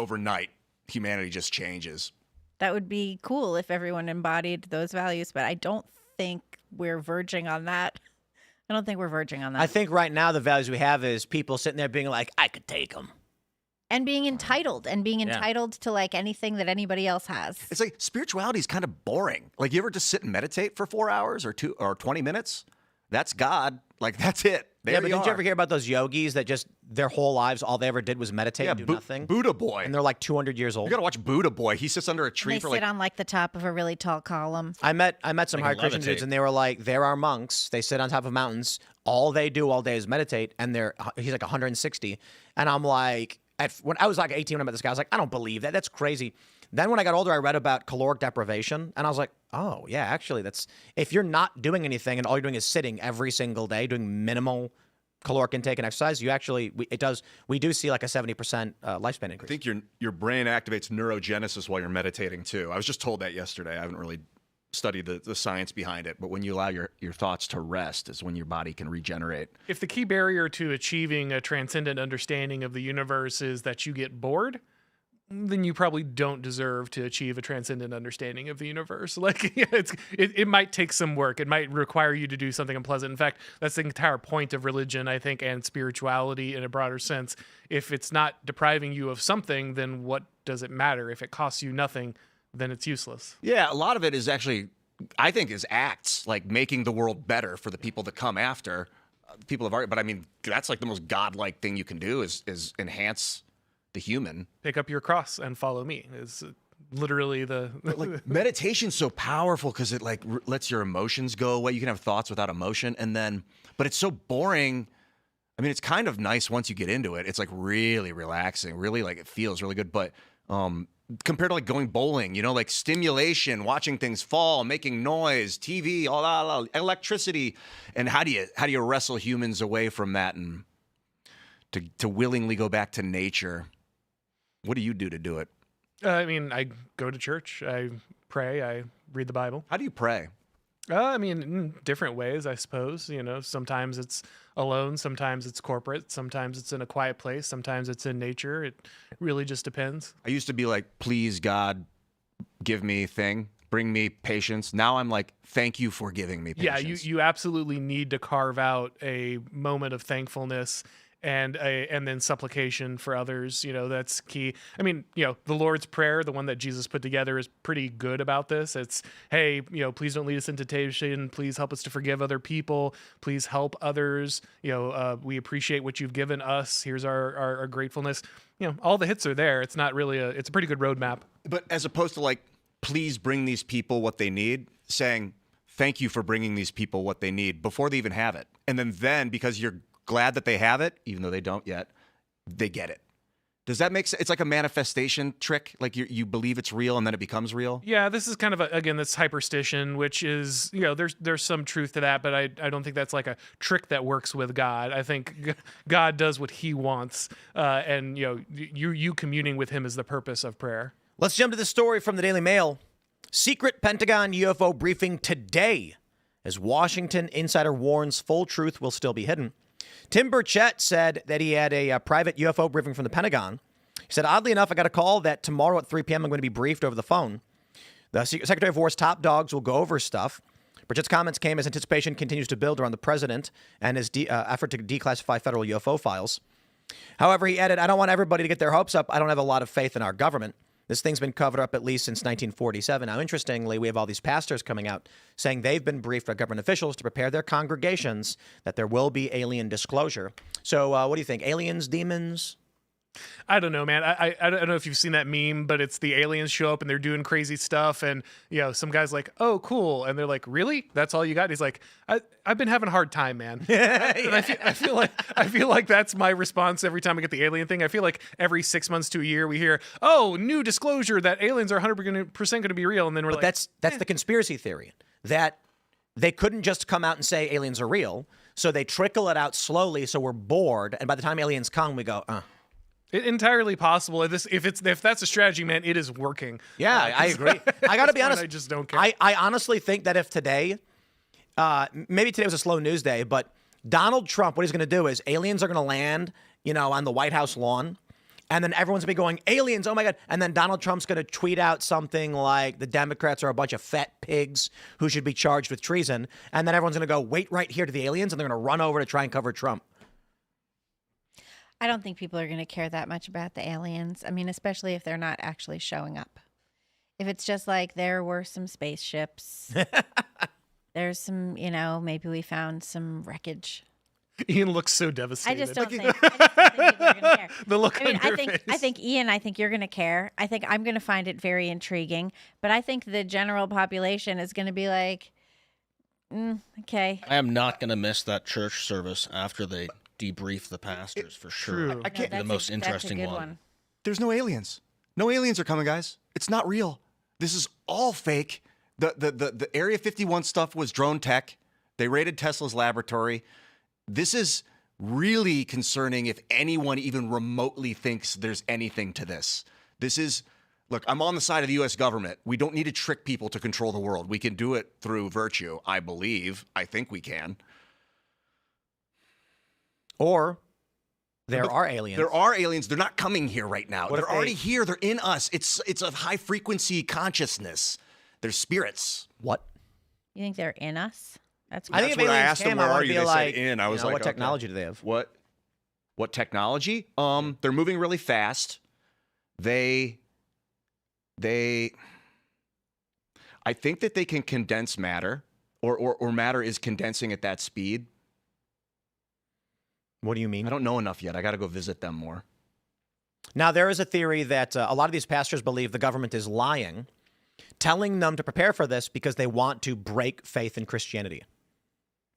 overnight, humanity just changes. That would be cool if everyone embodied those values, but I don't think we're verging on that. I don't think we're verging on that. I think right now the values we have is people sitting there being like, I could take them. And being entitled to like anything that anybody else has. It's like spirituality is kind of boring. Like, you ever just sit and meditate for 4 hours or 20 minutes? That's God. Like, that's it. There Yeah, but you didn't you are. ever hear about those yogis that just their whole lives, all they ever did was meditate and do nothing? Buddha boy. And they're like 200 years old. You gotta watch Buddha boy. He sits under a And tree they for sit like on like the top of a really tall column. I met some They high can Christian levitate. dudes, and they were like, there are monks. They sit on top of mountains. All they do all day is meditate, and he's like 160. And I'm like, when I was like 18 when I met this guy, I was like, I don't believe that. That's crazy. Then when I got older, I read about caloric deprivation, and I was like, oh yeah, actually, that's if you're not doing anything and all you're doing is sitting every single day, doing minimal caloric intake and exercise, we do see like a 70% lifespan increase. I think your brain activates neurogenesis while you're meditating too. I was just told that yesterday. I haven't really studied the science behind it, but when you allow your thoughts to rest is when your body can regenerate. If the key barrier to achieving a transcendent understanding of the universe is that you get bored, then you probably don't deserve to achieve a transcendent understanding of the universe. Like, it might take some work. It might require you to do something unpleasant. In fact, that's the entire point of religion, I think, and spirituality in a broader sense. If it's not depriving you of something, then what does it matter? If it costs you nothing, then it's useless. Yeah, a lot of it is actually, I think, is acts, like making the world better for the people that come after. People have already, but I mean, that's like the most godlike thing you can do is enhance the human. Pick up your cross and follow me is literally Like, meditation's so powerful because it like lets your emotions go away. You can have thoughts without emotion, but it's so boring I mean, it's kind of nice once you get into it. It's like really relaxing, really like it feels really good. But compared to like going bowling, like stimulation, watching things fall, making noise, TV, all that, electricity, and how do you wrestle humans away from that and to willingly go back to nature? What do you do it? I mean, I go to church, I pray, I read the Bible. How do you pray? I mean, in different ways, I suppose. Sometimes it's alone, sometimes it's corporate, sometimes it's in a quiet place, sometimes it's in nature. It really just depends. I used to be like, please, God, give me bring me patience. Now I'm like, thank you for giving me patience. Yeah, you absolutely need to carve out a moment of thankfulness and then supplication for others. That's key. I mean, the Lord's Prayer, the one that Jesus put together, is pretty good about this. It's, hey, please don't lead us into temptation. Please help us to forgive other people. Please help others. We appreciate what you've given us. Here's our gratefulness. All the hits are there. It's not really it's a pretty good roadmap. But as opposed to like, please bring these people what they need, saying, thank you for bringing these people what they need before they even have it. And then because you're glad that they have it, even though they don't yet, they get it. Does that make sense? It's like a manifestation trick. Like you believe it's real and then it becomes real. Yeah, this is kind of again, this hyperstition, which is, there's some truth to that, but I don't think that's like a trick that works with God. I think God does what he wants. And you communing with him is the purpose of prayer. Let's jump to the story from the Daily Mail. Secret Pentagon UFO briefing today as Washington insider warns full truth will still be hidden. Tim Burchett said that he had a private UFO briefing from the Pentagon. He said, oddly enough, I got a call that tomorrow at 3 p.m. I'm going to be briefed over the phone. The Secretary of War's top dogs will go over stuff. Burchett's comments came as anticipation continues to build around the president and his effort to declassify federal UFO files. However, he added, I don't want everybody to get their hopes up. I don't have a lot of faith in our government. This thing's been covered up at least since 1947. Now, interestingly, we have all these pastors coming out saying they've been briefed by government officials to prepare their congregations that there will be alien disclosure. So what do you think? Aliens, demons? I don't know, man. I don't know if you've seen that meme, but it's the aliens show up and they're doing crazy stuff. And, some guy's like, oh, cool. And they're like, really? That's all you got? And he's like, I've been having a hard time, man. And I feel like that's my response every time I get the alien thing. I feel like every 6 months to a year we hear, oh, new disclosure that aliens are 100% going to be real. And then we're that's the conspiracy theory, that they couldn't just come out and say aliens are real. So they trickle it out slowly. So we're bored. And by the time aliens come, we go, Entirely possible. If that's a strategy, man, it is working. Yeah, I agree. I got to be honest. I just don't care. I honestly think that if today, maybe today was a slow news day, but Donald Trump, what he's going to do is aliens are going to land, on the White House lawn, and then everyone's going to be going, aliens, oh my God. And then Donald Trump's going to tweet out something like the Democrats are a bunch of fat pigs who should be charged with treason. And then everyone's going to go, wait right here to the aliens, and they're going to run over to try and cover Trump. I don't think people are going to care that much about the aliens. I mean, especially if they're not actually showing up. If it's just like there were some spaceships, there's some, maybe we found some wreckage. Ian looks so devastated. I just don't think people are going to care. The look on your face. I think Ian, you're going to care. I think I'm going to find it very intriguing. But I think the general population is going to be like, okay. I am not going to miss that church service after they debrief the pastors for sure. I can't. The most interesting that's a good one. There's no aliens. No aliens are coming, guys. It's not real. This is all fake. The Area 51 stuff was drone tech. They raided Tesla's laboratory. This is really concerning if anyone even remotely thinks there's anything to this. Look, I'm on the side of the U.S. government. We don't need to trick people to control the world. We can do it through virtue, I believe. I think we can. Or there are aliens. There are aliens. They're not coming here right now. What They're if they- already here. They're in us. It's a high frequency consciousness. They're spirits. What? You think they're in us? That's I think if That's what I aliens asked them, came, where I are would you? be They like, said in. I was like, what okay. technology do they have? What technology? They're moving really fast. I think that they can condense matter, or matter is condensing at that speed. What do you mean? I don't know enough yet. I got to go visit them more. Now, there is a theory that a lot of these pastors believe the government is lying, telling them to prepare for this because they want to break faith in Christianity.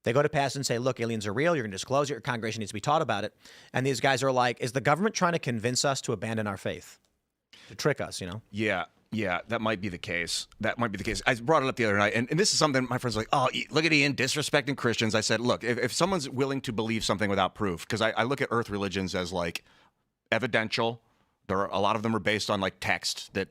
They go to pastors and say, look, aliens are real. You're going to disclose it. Your congregation needs to be taught about it. And these guys are like, is the government trying to convince us to abandon our faith? To trick us, you know? Yeah, that might be the case. I brought it up the other night, and this is something my friends were like, oh, look at Ian disrespecting Christians. I said, look, if someone's willing to believe something without proof, because I look at earth religions as like evidential. A lot of them are based on like text that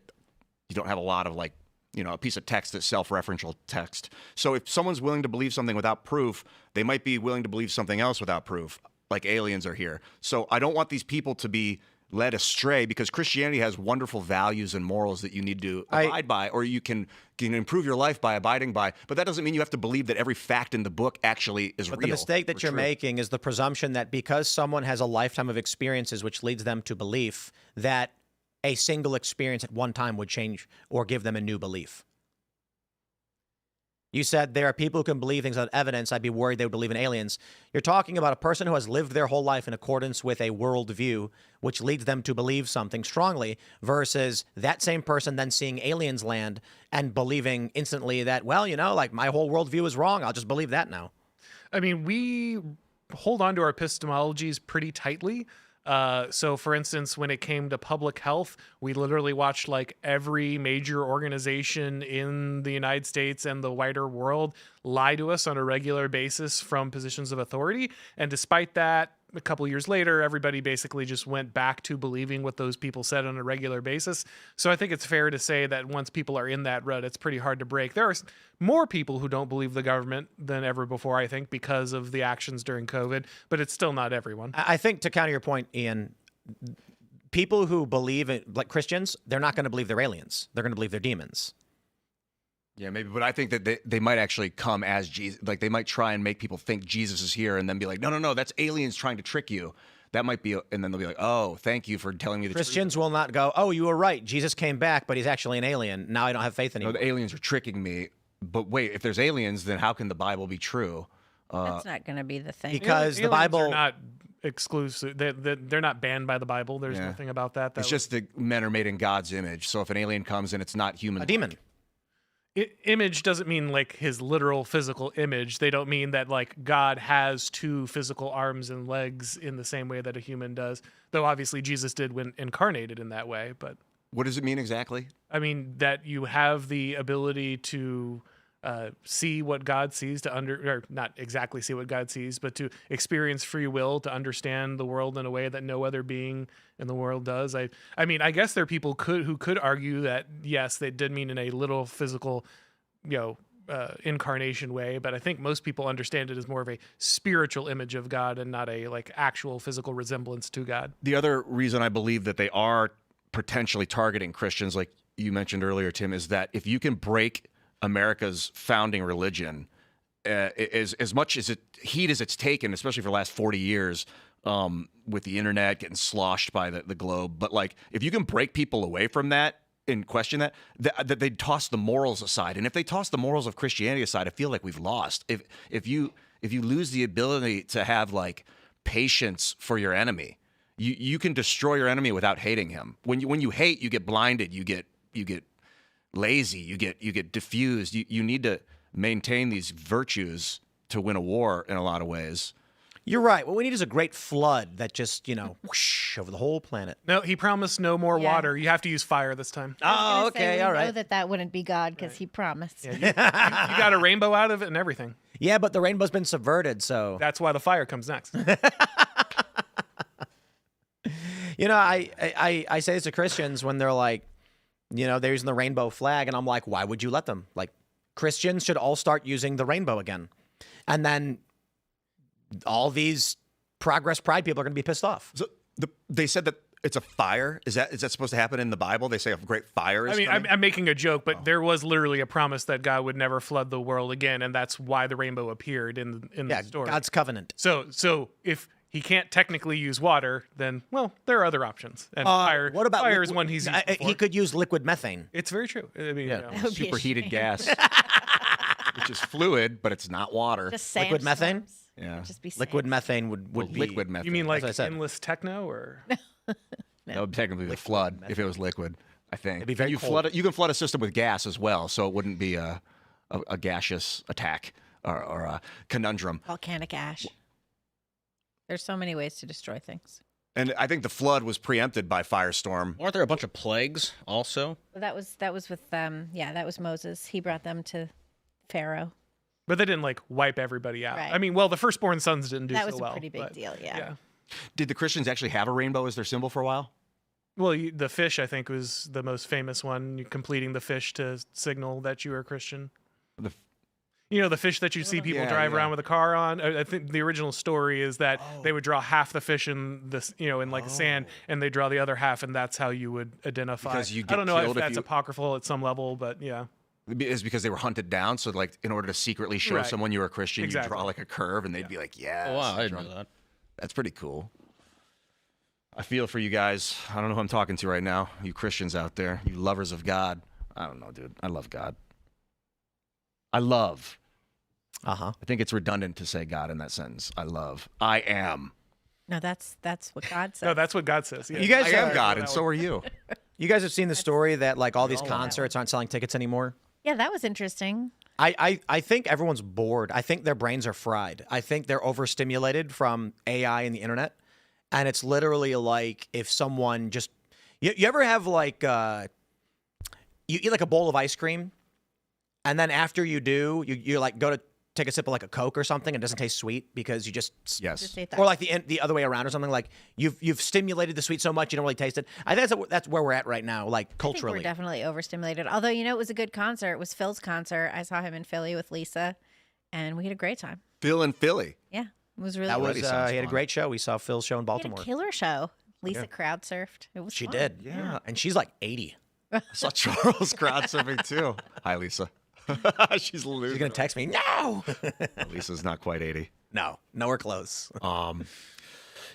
you don't have a lot of like, a piece of text that's self-referential text. So if someone's willing to believe something without proof, they might be willing to believe something else without proof, like aliens are here. So I don't want these people to be led astray, because Christianity has wonderful values and morals that you need to abide by, or you can improve your life by abiding by. But that doesn't mean you have to believe that every fact in the book actually is real. But the mistake that you're making is the presumption that because someone has a lifetime of experiences which leads them to belief, that a single experience at one time would change or give them a new belief. You said there are people who can believe things without evidence. I'd be worried they would believe in aliens. You're talking about a person who has lived their whole life in accordance with a worldview which leads them to believe something strongly, versus that same person then seeing aliens land and believing instantly that, well, like my whole worldview is wrong. I'll just believe that now. I mean, we hold on to our epistemologies pretty tightly. So for instance, when it came to public health, we literally watched like every major organization in the United States and the wider world lie to us on a regular basis from positions of authority. And despite that, a couple years later, everybody basically just went back to believing what those people said on a regular basis. So I think it's fair to say that once people are in that rut, it's pretty hard to break. There are more people who don't believe the government than ever before, I think, because of the actions during COVID, but it's still not everyone. I think, to counter your point, Ian, people who believe in, like Christians, they're not going to believe they're aliens. They're going to believe they're demons. Yeah, maybe, but I think that they might actually come as Jesus. Like, they might try and make people think Jesus is here, and then be like, no, that's aliens trying to trick you. That might be, and then they'll be like, oh, thank you for telling me the truth. Christians will not go, oh, you were right. Jesus came back, but he's actually an alien. Now I don't have faith anymore. No, the aliens are tricking me. But wait, if there's aliens, then how can the Bible be true? That's not going to be the thing. Because the Aliens Bible are not exclusive. They're not banned by the Bible. There's nothing about that. It's just the men are made in God's image. So if an alien comes and it's not human, a demon. Image doesn't mean like his literal physical image. They don't mean that like God has two physical arms and legs in the same way that a human does. Though obviously Jesus did when incarnated in that way. But what does it mean exactly? I mean that you have the ability to see what God sees, or not exactly see what God sees, but to experience free will, to understand the world in a way that no other being in the world does. I mean, I guess there are people who could argue that yes, they did mean in a little physical, incarnation way, but I think most people understand it as more of a spiritual image of God and not a like actual physical resemblance to God. The other reason I believe that they are potentially targeting Christians, like you mentioned earlier, Tim, is that if you can break America's founding religion, as much as heat as it's taken, especially for the last 40 years, with the internet getting sloshed by the globe. But like, if you can break people away from that and question that they'd toss the morals aside. And if they toss the morals of Christianity aside, I feel like we've lost. If you lose the ability to have like patience for your enemy, you can destroy your enemy without hating him. When you hate, you get blinded. You get lazy, you get diffused. You need to maintain these virtues to win a war in a lot of ways. You're right. What we need is a great flood that just, whoosh over the whole planet. No, he promised no more water. You have to use fire this time. Oh, okay, all right. I know that wouldn't be God because he promised. Yeah, you got a rainbow out of it and everything. Yeah, but the rainbow's been subverted, so. That's why the fire comes next. I say this to Christians when they're like, they're using the rainbow flag, and I'm like, why would you let them? Like, Christians should all start using the rainbow again. And then all these Progress Pride people are going to be pissed off. So they said that it's a fire. Is that supposed to happen in the Bible? They say a great fire is coming? I'm making a joke, but there was literally a promise that God would never flood the world again, and that's why the rainbow appeared in the story. God's covenant. So if he can't technically use water, then, well, there are other options. And fire, what about fire is one he's used before. He could use liquid methane. It's very true. I mean, superheated gas, which is fluid, but it's not water. Just liquid methane? Yeah. Just be liquid methane would be liquid methane. You mean like endless techno, or? That would technically be a flood if it was liquid, I think. It'd be very cold. You can flood a system with gas as well, so it wouldn't be a gaseous attack. or conundrum. Volcanic ash. There's so many ways to destroy things. And I think the flood was preempted by firestorm. Aren't there a bunch of plagues also? Well, that was with that was Moses. He brought them to Pharaoh. But they didn't like wipe everybody out. Right. I mean, well, the firstborn sons didn't do That so was well. a pretty big but, deal, yeah. Did the Christians actually have a rainbow as their symbol for a while? Well, the fish, I think, was the most famous one. You completing the fish to signal that you are a Christian. You know, the fish that you see people drive around with a car on. I think the original story is that they would draw half the fish in the the sand, and they draw the other half, and that's how you would identify. Because you I get don't know if killed if that's you- apocryphal at some level, but yeah. It's because they were hunted down. So, like, in order to secretly show Right. someone you were a Christian, Exactly. you draw like a curve, and they'd be like, "Yeah." Oh, wow, I didn't know that. That's pretty cool. I feel for you guys. I don't know who I'm talking to right now. You Christians out there, you lovers of God. I don't know, dude. I love God. I love. Uh-huh. I think it's redundant to say God in that sentence. I love. I am. No, that's what God said. No, that's what God says. Yeah. You guys I am are- God, and so are you. You guys have seen the story that like all these concerts aren't selling tickets anymore? Yeah, that was interesting. I think everyone's bored. I think their brains are fried. I think they're overstimulated from AI and the internet. And it's literally like if someone just you ever have like you eat like a bowl of ice cream, and then after you do, you like go to take a sip of like a Coke or something and it doesn't taste sweet because you just Just ate that. or like the other way around or something, like you've stimulated the sweet so much you don't really taste it. I think that's where we're at right now, like I think culturally. we're definitely overstimulated. Although, it was a good concert. It was Phil's concert. I saw him in Philly with Lisa, and we had a great time. Phil in Philly. Yeah, it was really That good. was Already sounds he had a fun. great show. We saw Phil's show in He had Baltimore. a killer show. Lisa crowd surfed. It was She fun. did. Yeah. And she's like 80. I saw Charles crowd surfing too. Hi, Lisa. She's losing. She's gonna text me. No. Lisa's not quite 80. No, nowhere close.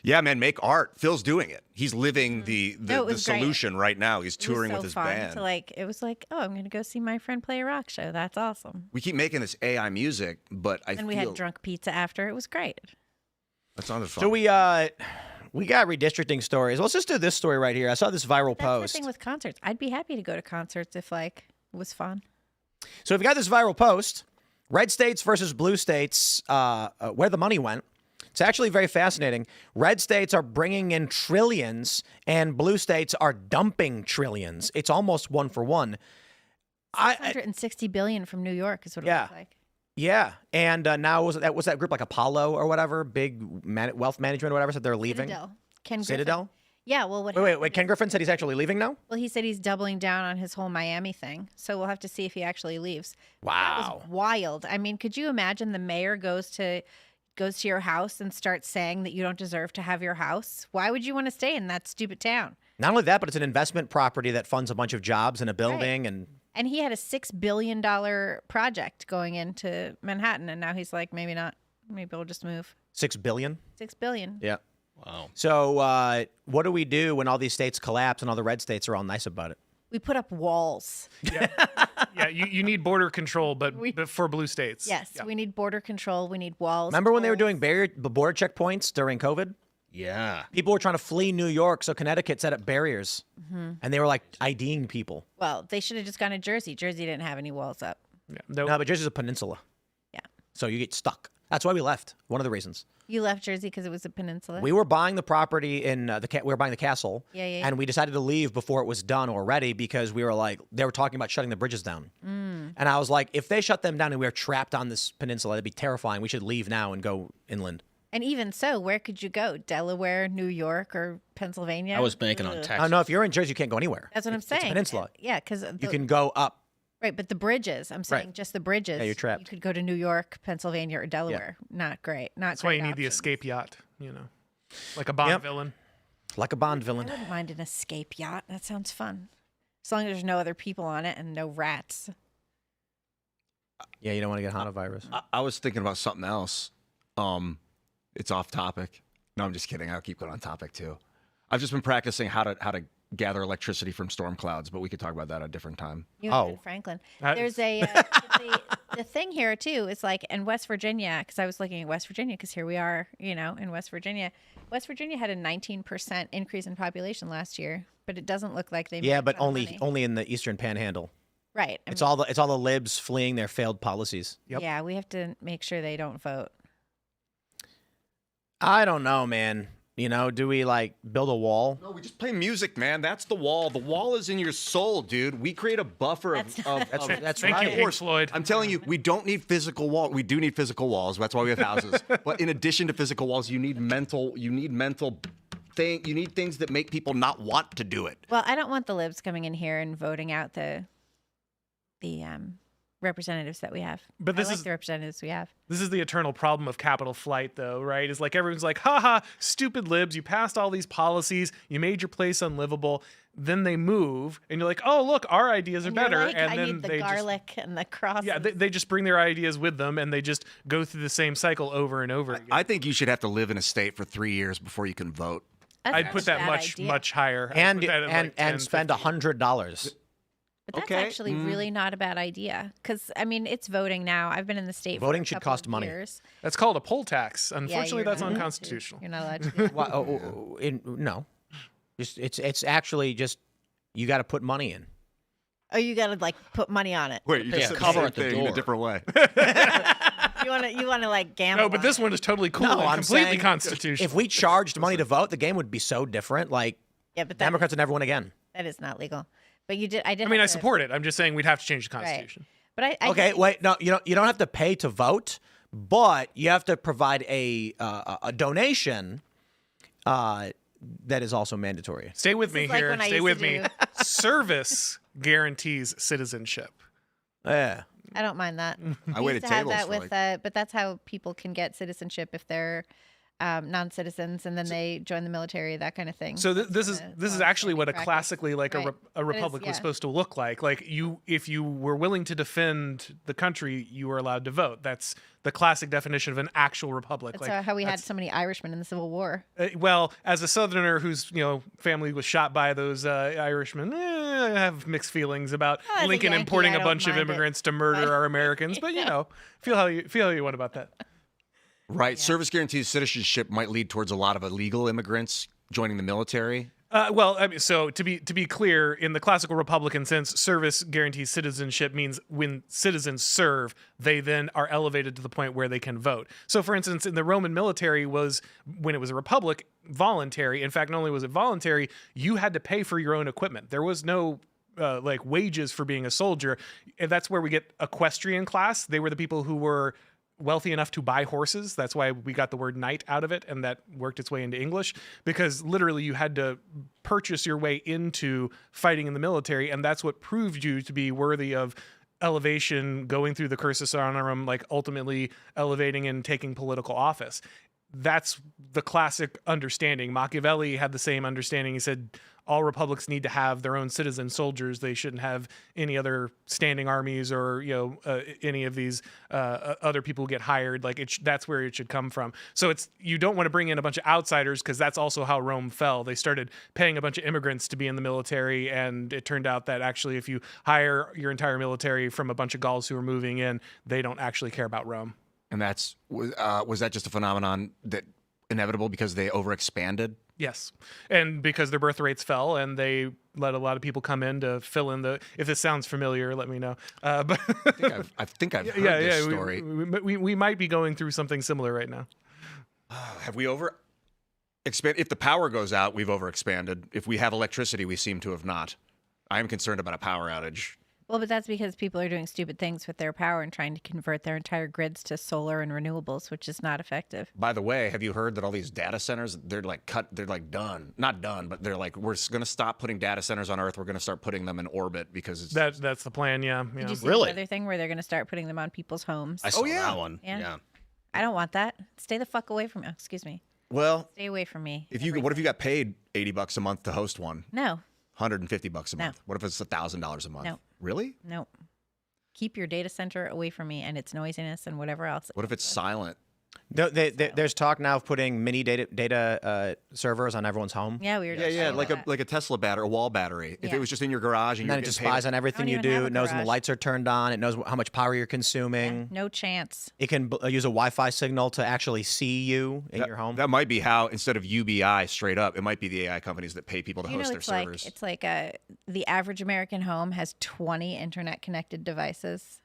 Yeah, man, make art. Phil's doing it. He's living the No, it was great. solution right now. He's It was touring so with his fun band. to it was like, oh, I'm gonna go see my friend play a rock show. That's awesome. We keep making this AI music, but I And feel we had drunk pizza after. It was great. that sounded fun. So we got redistricting stories. Let's just do this story right here. I saw this viral That's post. the thing with concerts. I'd be happy to go to concerts if it was fun. So we've got this viral post: red states versus blue states. Where the money went. It's actually very fascinating. Red states are bringing in trillions, and blue states are dumping trillions. It's almost one for one. 160 billion from New York is what it Yeah. looks like. Yeah, and now was that group like Apollo or whatever, big wealth management or whatever, said they're leaving. Citadel. Ken Griffin. Citadel? Yeah, well, Wait. Ken Griffin said he's actually leaving now. Well, he said he's doubling down on his whole Miami thing. So we'll have to see if he actually leaves. That Wow. was wild. I mean, could you imagine the mayor goes to your house and starts saying that you don't deserve to have your house? Why would you want to stay in that stupid town? Not only that, but it's an investment property that funds a bunch of jobs in a building, and And he had a $6 billion project going into Manhattan, and now he's like, maybe not. Maybe we'll just move. $6 billion. $6 billion. Yeah. Wow. So what do we do when all these states collapse and all the red states are all nice about it? We put up walls. Yeah, you need border control, but for blue states. Yes, Yeah. we need border control. We need walls. Remember when they were tolls. doing border checkpoints during COVID? Yeah. People were trying to flee New York, so Connecticut set up barriers, and they were like IDing people. Well, they should have just gone to Jersey. Jersey didn't have any walls up. Yeah. No, No, but Jersey's a peninsula, Yeah. so you get stuck. That's why we left. One of the reasons. You left Jersey because it was a peninsula? We were buying the property in we were buying the castle. Yeah. And we decided to leave before it was done or ready because we were like, they were talking about shutting the bridges down. And I was like, if they shut them down and we are trapped on this peninsula, that'd be terrifying. We should leave now and go inland. And even so, where could you go? Delaware, New York, or Pennsylvania? I was banking on Ugh. Texas. Oh, no, if you're in Jersey, you can't go anywhere. That's what I'm It's saying. a peninsula. Yeah, because You can go up. right, but the bridges. I'm saying Right. just the bridges. Yeah, you're trapped. You could go to New York, Pennsylvania, or Delaware. Not great. Not. that's why you great need the options. escape yacht. Like a Bond Yep. villain. Like a Bond I villain. wouldn't mind an escape yacht. That sounds fun. As long as there's no other people on it and no rats. Yeah, you don't want to get hantavirus. I was thinking about something else. It's off topic. No, I'm just kidding. I'll keep going on topic too. I've just been practicing how to gather electricity from storm clouds, but we could talk about that at a different time. You Oh. and Ben Franklin. Uh, There's a the thing here too is like in West Virginia, because I was looking at West Virginia because here we are, in West Virginia. West Virginia had a 19% increase in population last year, but it doesn't look like they. Yeah, made a but ton of money. only in the Eastern Panhandle. Right. It's all the libs fleeing their failed policies. Yep. Yeah, we have to make sure they don't vote. I don't know, man. You know, do we like build a wall? No, we just play music, man. That's the wall. The wall is in your soul, dude. We create a buffer of That's Thank right. you, Pink Floyd. I'm telling you, we don't need physical walls. We do need physical walls. That's why we have houses. But in addition to physical walls, you need mental thing. You need things that make people not want to do it. Well, I don't want the libs coming in here and voting out the representatives that we have. But this I like is- the representatives we have. This is the eternal problem of capital flight, though, right? Is like everyone's like, haha, stupid libs, you passed all these policies, you made your place unlivable. Then they move, and you're like, oh, look, our ideas are And you're better. like, and I then need the they garlic and the cross. yeah, they just bring their ideas with them, and they just go through the same cycle over and over again. I think you should have to live in a state for 3 years before you can vote. I'd put that much higher. I'd And put that at like 10, spend 15. $100. But that's Okay, actually really not a bad idea. Because, I mean, it's voting now. I've been in the state Voting for a should couple cost of money. years. That's called a poll tax. Yeah, Unfortunately, you're that's not allowed to. unconstitutional. You're not allowed to do that. No. It's actually just you got to put money in. Oh, you got to, like, put money on it. Wait, you Yeah, just said cover the at the same thing in a door. different way. You want to like, gamble No, but on this it. one is totally cool No, and I'm completely saying constitutional. If we charged money to vote, the game would be so different. Like Yeah, but that, Democrats would never win again. that is not legal. But you did. I did. I mean, I have to- support it. I'm just saying we'd have to change the Right. Constitution. But I Okay, wait, no, you don't have to pay to vote, but you have to provide a donation that is also mandatory. Stay with This me is like here. when I Stay used with to me. do- Service guarantees citizenship. Yeah. I don't mind that. I We waited used to have tables that for with, but that's how people can get citizenship if they're non-citizens and then they join the military, that kind of thing. So this is actually what a practice. classically like Right. a republic yeah. was supposed to look like. Like if you were willing to defend the country, you were allowed to vote. That's the classic definition of an actual republic. That's how we had so many Irishmen in the Civil War. Well, as a Southerner whose family was shot by those Irishmen, I have mixed feelings about as a Lincoln Yankee, importing I a don't bunch of mind it, immigrants to murder but- our Americans. But feel how you want about that. Right. Service guarantees citizenship might lead towards a lot of illegal immigrants joining the military. Well, I mean, so to be clear, in the classical Republican sense, service guarantees citizenship means when citizens serve, they then are elevated to the point where they can vote. So, for instance, in the Roman military when it was a republic, voluntary. In fact, not only was it voluntary, you had to pay for your own equipment. There was no like wages for being a soldier. And that's where we get equestrian class. They were the people who were wealthy enough to buy horses. That's why we got the word knight out of it, and that worked its way into English, because literally you had to purchase your way into fighting in the military, and that's what proved you to be worthy of elevation, going through the cursus honorum, like ultimately elevating and taking political office. That's the classic understanding. Machiavelli had the same understanding. He said all republics need to have their own citizen soldiers. They shouldn't have any other standing armies or any of these other people who get hired. Like that's where it should come from. So you don't want to bring in a bunch of outsiders, because that's also how Rome fell. They started paying a bunch of immigrants to be in the military, and it turned out that actually if you hire your entire military from a bunch of Gauls who are moving in, they don't actually care about Rome. And was that just a phenomenon that inevitable because they overexpanded? Yes. And because their birth rates fell, and they let a lot of people come in to fill in if this sounds familiar, let me know. But I think I've heard this story. We might be going through something similar right now. Have we expanded? If the power goes out, we've overexpanded. If we have electricity, we seem to have not. I am concerned about a power outage. Well, but that's because people are doing stupid things with their power and trying to convert their entire grids to solar and renewables, which is not effective. By the way, have you heard that all these data centers, they're like done. Not done, but they're like, we're going to stop putting data centers on Earth. We're going to start putting them in orbit because it's... That's the plan, yeah. Did you see Really? the other thing where they're going to start putting them on people's homes? I saw yeah. that one. Yeah. I don't want that. Stay the fuck away from me. Excuse me. Well, Stay away from me. what if you got paid $80 a month to host one? No, $150 a No. month? What if it's $1,000 a month? No. Really? no. Keep your data center away from me and its noisiness and whatever else. What if it's silent? There's talk now of putting mini data servers on everyone's home. Yeah, we were just Yeah, talking like about a Tesla battery, a wall battery. If Yeah. it was just in your garage and And you're then it getting just paid spies on everything I you don't even have do. a It knows when the garage. lights are turned on. It knows how much power you're consuming. that. No chance. It can use a Wi-Fi signal to actually see you in your home. That might be how, instead of UBI straight up, it might be the AI companies that pay people to You know, host their it's servers. like the average American home has 20 internet connected devices.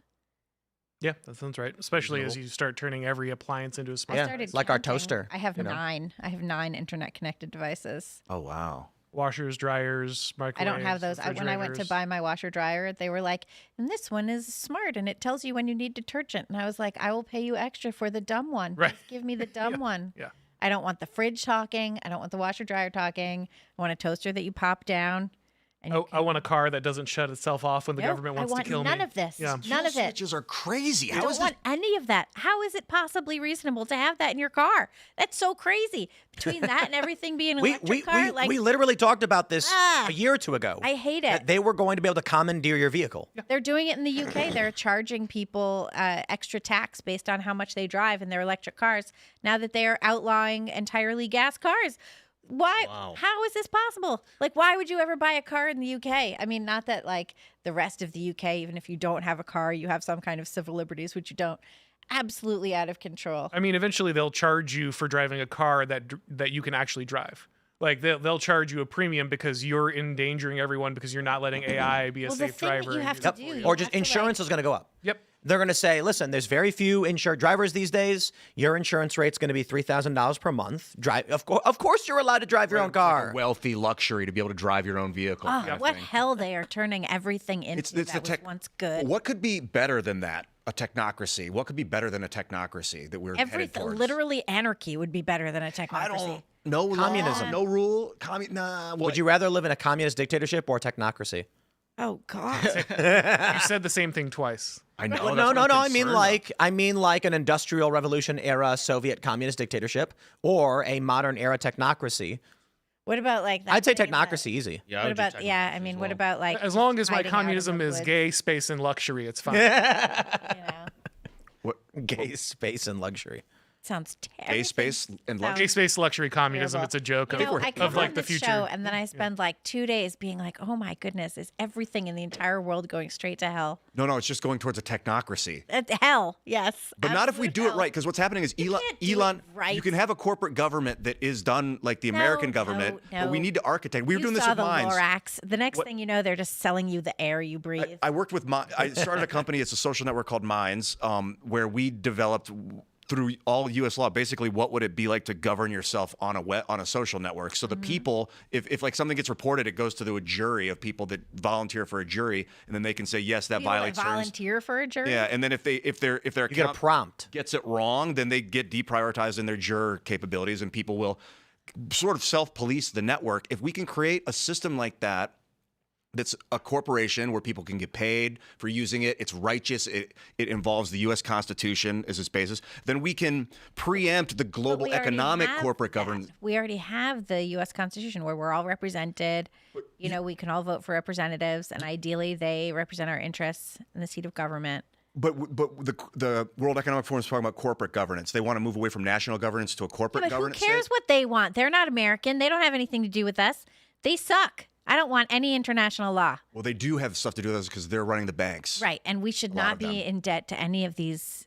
Yeah, that sounds right. Especially as you start turning every appliance into a smart. I Yeah, started like our counting. toaster, I have you know? 9. I have 9 internet connected devices. Oh, wow. Washers, dryers, I microwaves. don't have those. When I went to refrigerators. buy my washer dryer, they were like, "And this one is smart, and it tells you when you need detergent." And I was like, "I will pay you extra for the dumb one. Right. Just give me the dumb one." Yeah. I don't want the fridge talking. I don't want the washer dryer talking. I want a toaster that you pop down. And you Oh, I want a car that doesn't shut itself off when the Nope, government wants I want to kill none me. of this. Yeah. None of it. Switches are crazy. I How don't is this? want any of that. How is it possibly reasonable to have that in your car? That's so crazy. Between that and everything being an electric car, like we literally talked about this Ah, a year or two ago. I hate that it. they were going to be able to commandeer your vehicle. They're doing it in the UK. They're charging people extra tax based on how much they drive in their electric cars now that they are outlawing entirely gas cars. Why? Wow. How is this possible? Like, why would you ever buy a car in the UK? I mean, not that like the rest of the UK, even if you don't have a car, you have some kind of civil liberties, which you don't. Absolutely out of control. I mean, eventually they'll charge you for driving a car that you can actually drive. Like they'll charge you a premium because you're endangering everyone because you're not letting AI be a Well, the safe thing that driver. you and have use to it do, for you. you Or just have to, insurance is going to go up. Yep. They're going to say, listen, there's very few insured drivers these days. Your insurance rate's going to be $3,000 per month. Drive, of course, you're allowed to drive your own car. Like a wealthy luxury to be able to drive your own vehicle. Oh, kind of what thing. hell they are turning everything into It's the that was tech. once good. What could be better than that? A technocracy. What could be better than a technocracy that we're headed Everything, towards? literally anarchy would be better than a technocracy. I don't. No Communism. law, no rule. Nah. Would you rather live in a communist dictatorship or technocracy? Oh God. You said the same thing twice. I know. Well, that's what I'm no. I mean concerned like an industrial revolution era Soviet communist dictatorship or a modern era technocracy. What about like that? I'd say thing that- technocracy easy. Yeah, I What would do about yeah? I technocracy mean, as what well. about like As long as my hiding out in communism the is woods, gay, space, and luxury, it's fine. You know, Gay space and luxury. sounds terrible. Gay space and Sounds Gay space, luxury, communism. terrible. It's a joke You know, I come of like on the this future. show and then I spend like 2 days being like, oh my goodness, is everything in the entire world going straight to hell? No, it's just going towards a technocracy. Hell, yes. But not if we absolute do it hell. right, because what's happening is You can't do it Elon. right. You can have a corporate government that is done like the American government, but we no. need to architect. We were You doing this saw with the mines. Lorax. The next thing you know, they're just selling you the air you breathe. I worked with I started a company. It's a social network called Minds, where we developed through all U.S. law, basically what would it be like to govern yourself on a social network. So the people, if like something gets reported, it goes to a jury of people that volunteer for a jury, and then they can say yes, that You wanna violates terms. volunteer for a jury? Yeah, and then if their You get a account prompt. gets it wrong, then they get deprioritized in their juror capabilities, and people will sort of self-police the network. If we can create a system like that, that's a corporation where people can get paid for using it. It's righteous. It involves the U.S. Constitution as its basis. Then we can preempt the But global we already economic have corporate that. governance. We already have the U.S. Constitution where we're all represented. You know, we can all vote for representatives, and ideally, they represent our interests in the seat of government. But the World Economic Forum is talking about corporate governance. They want to move away from national governance to a corporate Yeah, but who governance. cares state. what they want? They're not American. They don't have anything to do with us. They suck. I don't want any international law. Well, they do have stuff to do with us because they're running the banks. Right, and we should lot not of be them. in debt to any of these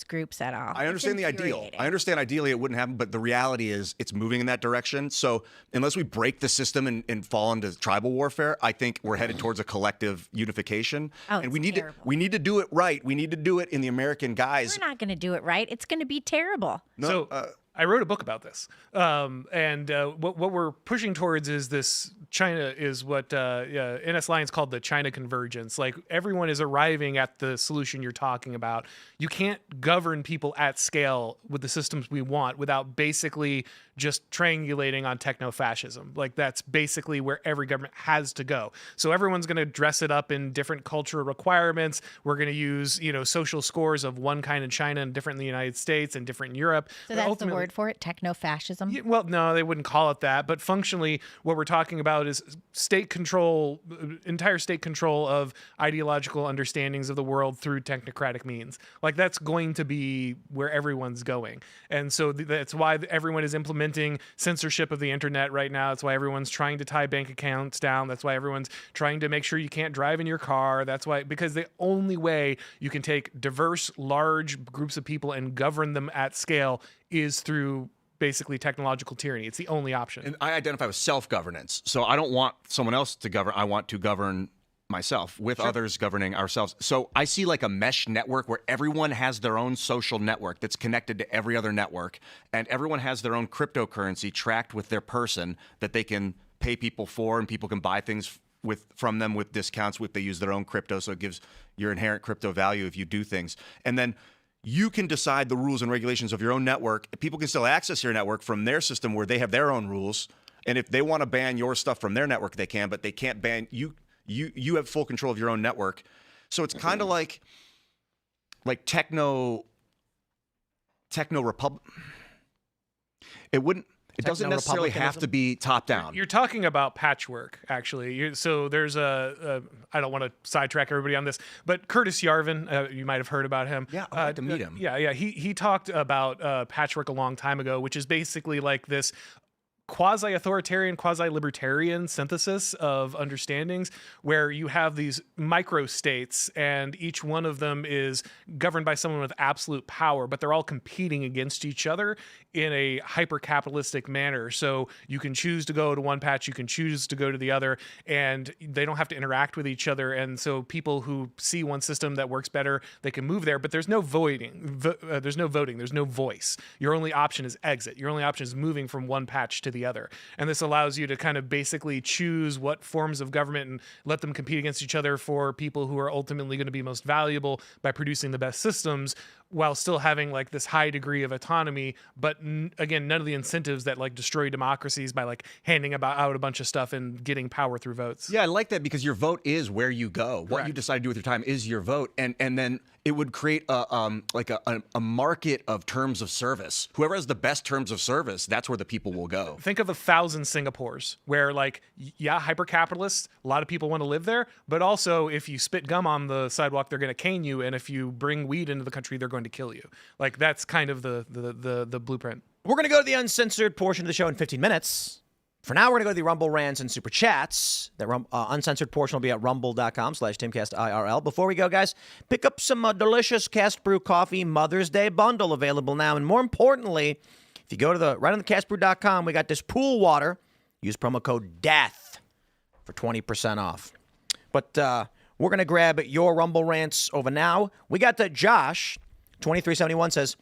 groups at all. I understand the ideal. I understand ideally it wouldn't happen, but the reality is it's moving in that direction. So unless we break the system and fall into tribal warfare, I think we're headed towards a collective unification. Oh, and it's we need terrible. to do it right. We need to do it in the American guise. We're not going to do it right. It's going to be terrible. So I wrote a book about this, and what we're pushing towards is this. China is what NS Lyons called the China convergence. Like everyone is arriving at the solution you're talking about. You can't govern people at scale with the systems we want without basically just triangulating on techno-fascism. Like that's basically where every government has to go. So everyone's going to dress it up in different cultural requirements. We're going to use, social scores of one kind in China and different in the United States and different in Europe. So But that's the ultimately- word for it, techno-fascism. Well, no, they wouldn't call it that. But functionally, what we're talking about about is state control, entire state control of ideological understandings of the world through technocratic means. Like that's going to be where everyone's going. And so that's why everyone is implementing censorship of the internet right now. That's why everyone's trying to tie bank accounts down. That's why everyone's trying to make sure you can't drive in your car. That's why, because the only way you can take diverse, large groups of people and govern them at scale is through basically technological tyranny. It's the only option. And I identify with self-governance. So I don't want someone else to govern. I want to govern myself with others governing ourselves. So I see like a mesh network where everyone has their own social network that's connected to every other network, and everyone has their own cryptocurrency tracked with their person that they can pay people for, and people can buy things from them with discounts if they use their own crypto. So it gives your inherent crypto value if you do things. And then you can decide the rules and regulations of your own network. People can still access your network from their system where they have their own rules. And if they want to ban your stuff from their network, they can, but they can't ban you. You have full control of your own network. So it's kind of like techno republic. It doesn't necessarily have to be top down. You're talking about Patchwork, actually. So there's I don't want to sidetrack everybody on this, but Curtis Yarvin, you might have heard about him. Yeah, I'd like to meet him. Yeah. He talked about Patchwork a long time ago, which is basically like this quasi-authoritarian, quasi-libertarian synthesis of understandings where you have these micro-states and each one of them is governed by someone with absolute power, but they're all competing against each other in a hyper-capitalistic manner. So you can choose to go to one patch, you can choose to go to the other, and they don't have to interact with each other. And so people who see one system that works better, they can move there, but there's no voting. There's no voting. There's no voice. Your only option is exit. Your only option is moving from one patch to the other. And this allows you to kind of basically choose what forms of government and let them compete against each other for people who are ultimately going to be most valuable by producing the best systems, while still having like this high degree of autonomy, but again, none of the incentives that like destroy democracies by like handing out a bunch of stuff and getting power through votes. Yeah, I like that because your vote is where you go. What Correct. you decide to do with your time is your vote, and then it would create a market of terms of service. Whoever has the best terms of service, that's where the people will go. Think of 1,000 Singapores where like, yeah, hyper-capitalists, a lot of people want to live there, but also if you spit gum on the sidewalk, they're going to cane you, and if you bring weed into the country, they're going to kill you. Like that's kind of the blueprint. We're going to go to the uncensored portion of the show in 15 minutes. For now, we're going to go to the Rumble rants and super chats. The uncensored portion will be at rumble.com/Timcast IRL. Before we go, guys, pick up some delicious Cast Brew Coffee Mother's Day bundle available now. And more importantly, if you go to right on the castbrew.com, we got this pool water. Use promo code DEATH for 20% off. But we're going to grab your Rumble rants over now. We got Josh, 2371 says,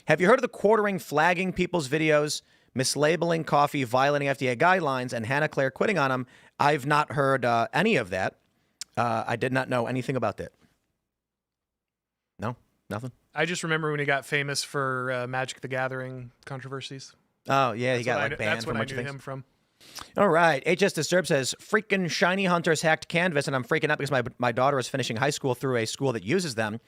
have you heard of the quartering flagging people's videos, mislabeling coffee, violating FDA guidelines, and Hannah Claire quitting on them? I've not heard any of that. I did not know anything about that. No, nothing. I just remember when he got famous for Magic the Gathering controversies. Oh, yeah, he got like banned that's from a what I bunch of knew things. him from. All right. HS Disturb says, freaking shiny hunters hacked Canvas, and I'm freaking out because my daughter is finishing high school through a school that uses them.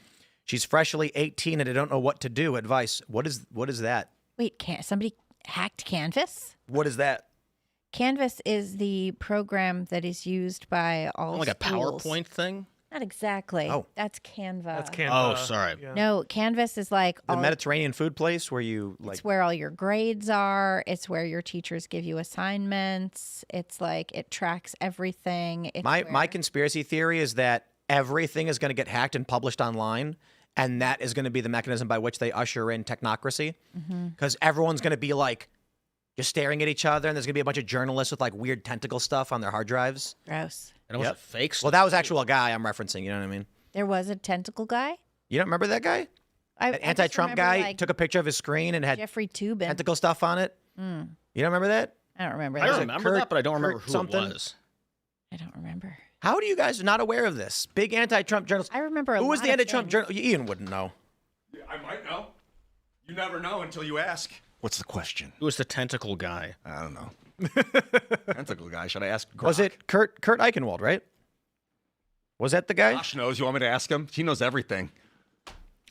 She's freshly 18, and I don't know what to do. Advice. What is that? Wait, somebody hacked Canvas? What is that? Canvas is the program that is used by all Like a schools. PowerPoint thing? Not exactly. Oh. That's Canva. That's Canva. Oh, sorry. Yeah. No, Canvas is like The all, Mediterranean food place where you like. it's where all your grades are. It's where your teachers give you assignments. It's like it tracks everything. It's My where- conspiracy theory is that everything is going to get hacked and published online, and that is going to be the mechanism by which they usher in technocracy. Because everyone's going to be like just staring at each other, and there's going to be a bunch of journalists with like weird tentacle stuff on their hard drives. gross. And it was fake Well, that was actual guy I'm referencing. You know what I mean? There was a tentacle guy. You don't remember that guy? I That just anti-Trump remember, guy like, took a picture of his screen and had Jeffrey Toobin. tentacle stuff on it. You don't remember that? I don't remember. I that. remember Kurt- that, but I don't remember Kurt who something? it was. I don't remember. How are you guys not aware of this? Big anti-Trump journalist. I remember a Who was lot the of anti-Trump things. journalist? Ian wouldn't know. I might know. You never know until you ask. What's the question? Who was the tentacle guy? I don't know. Tentacle guy. Should I ask? Was it Kurt Eichenwald, right? Was that the guy? Josh knows. You want me to ask him? He knows everything.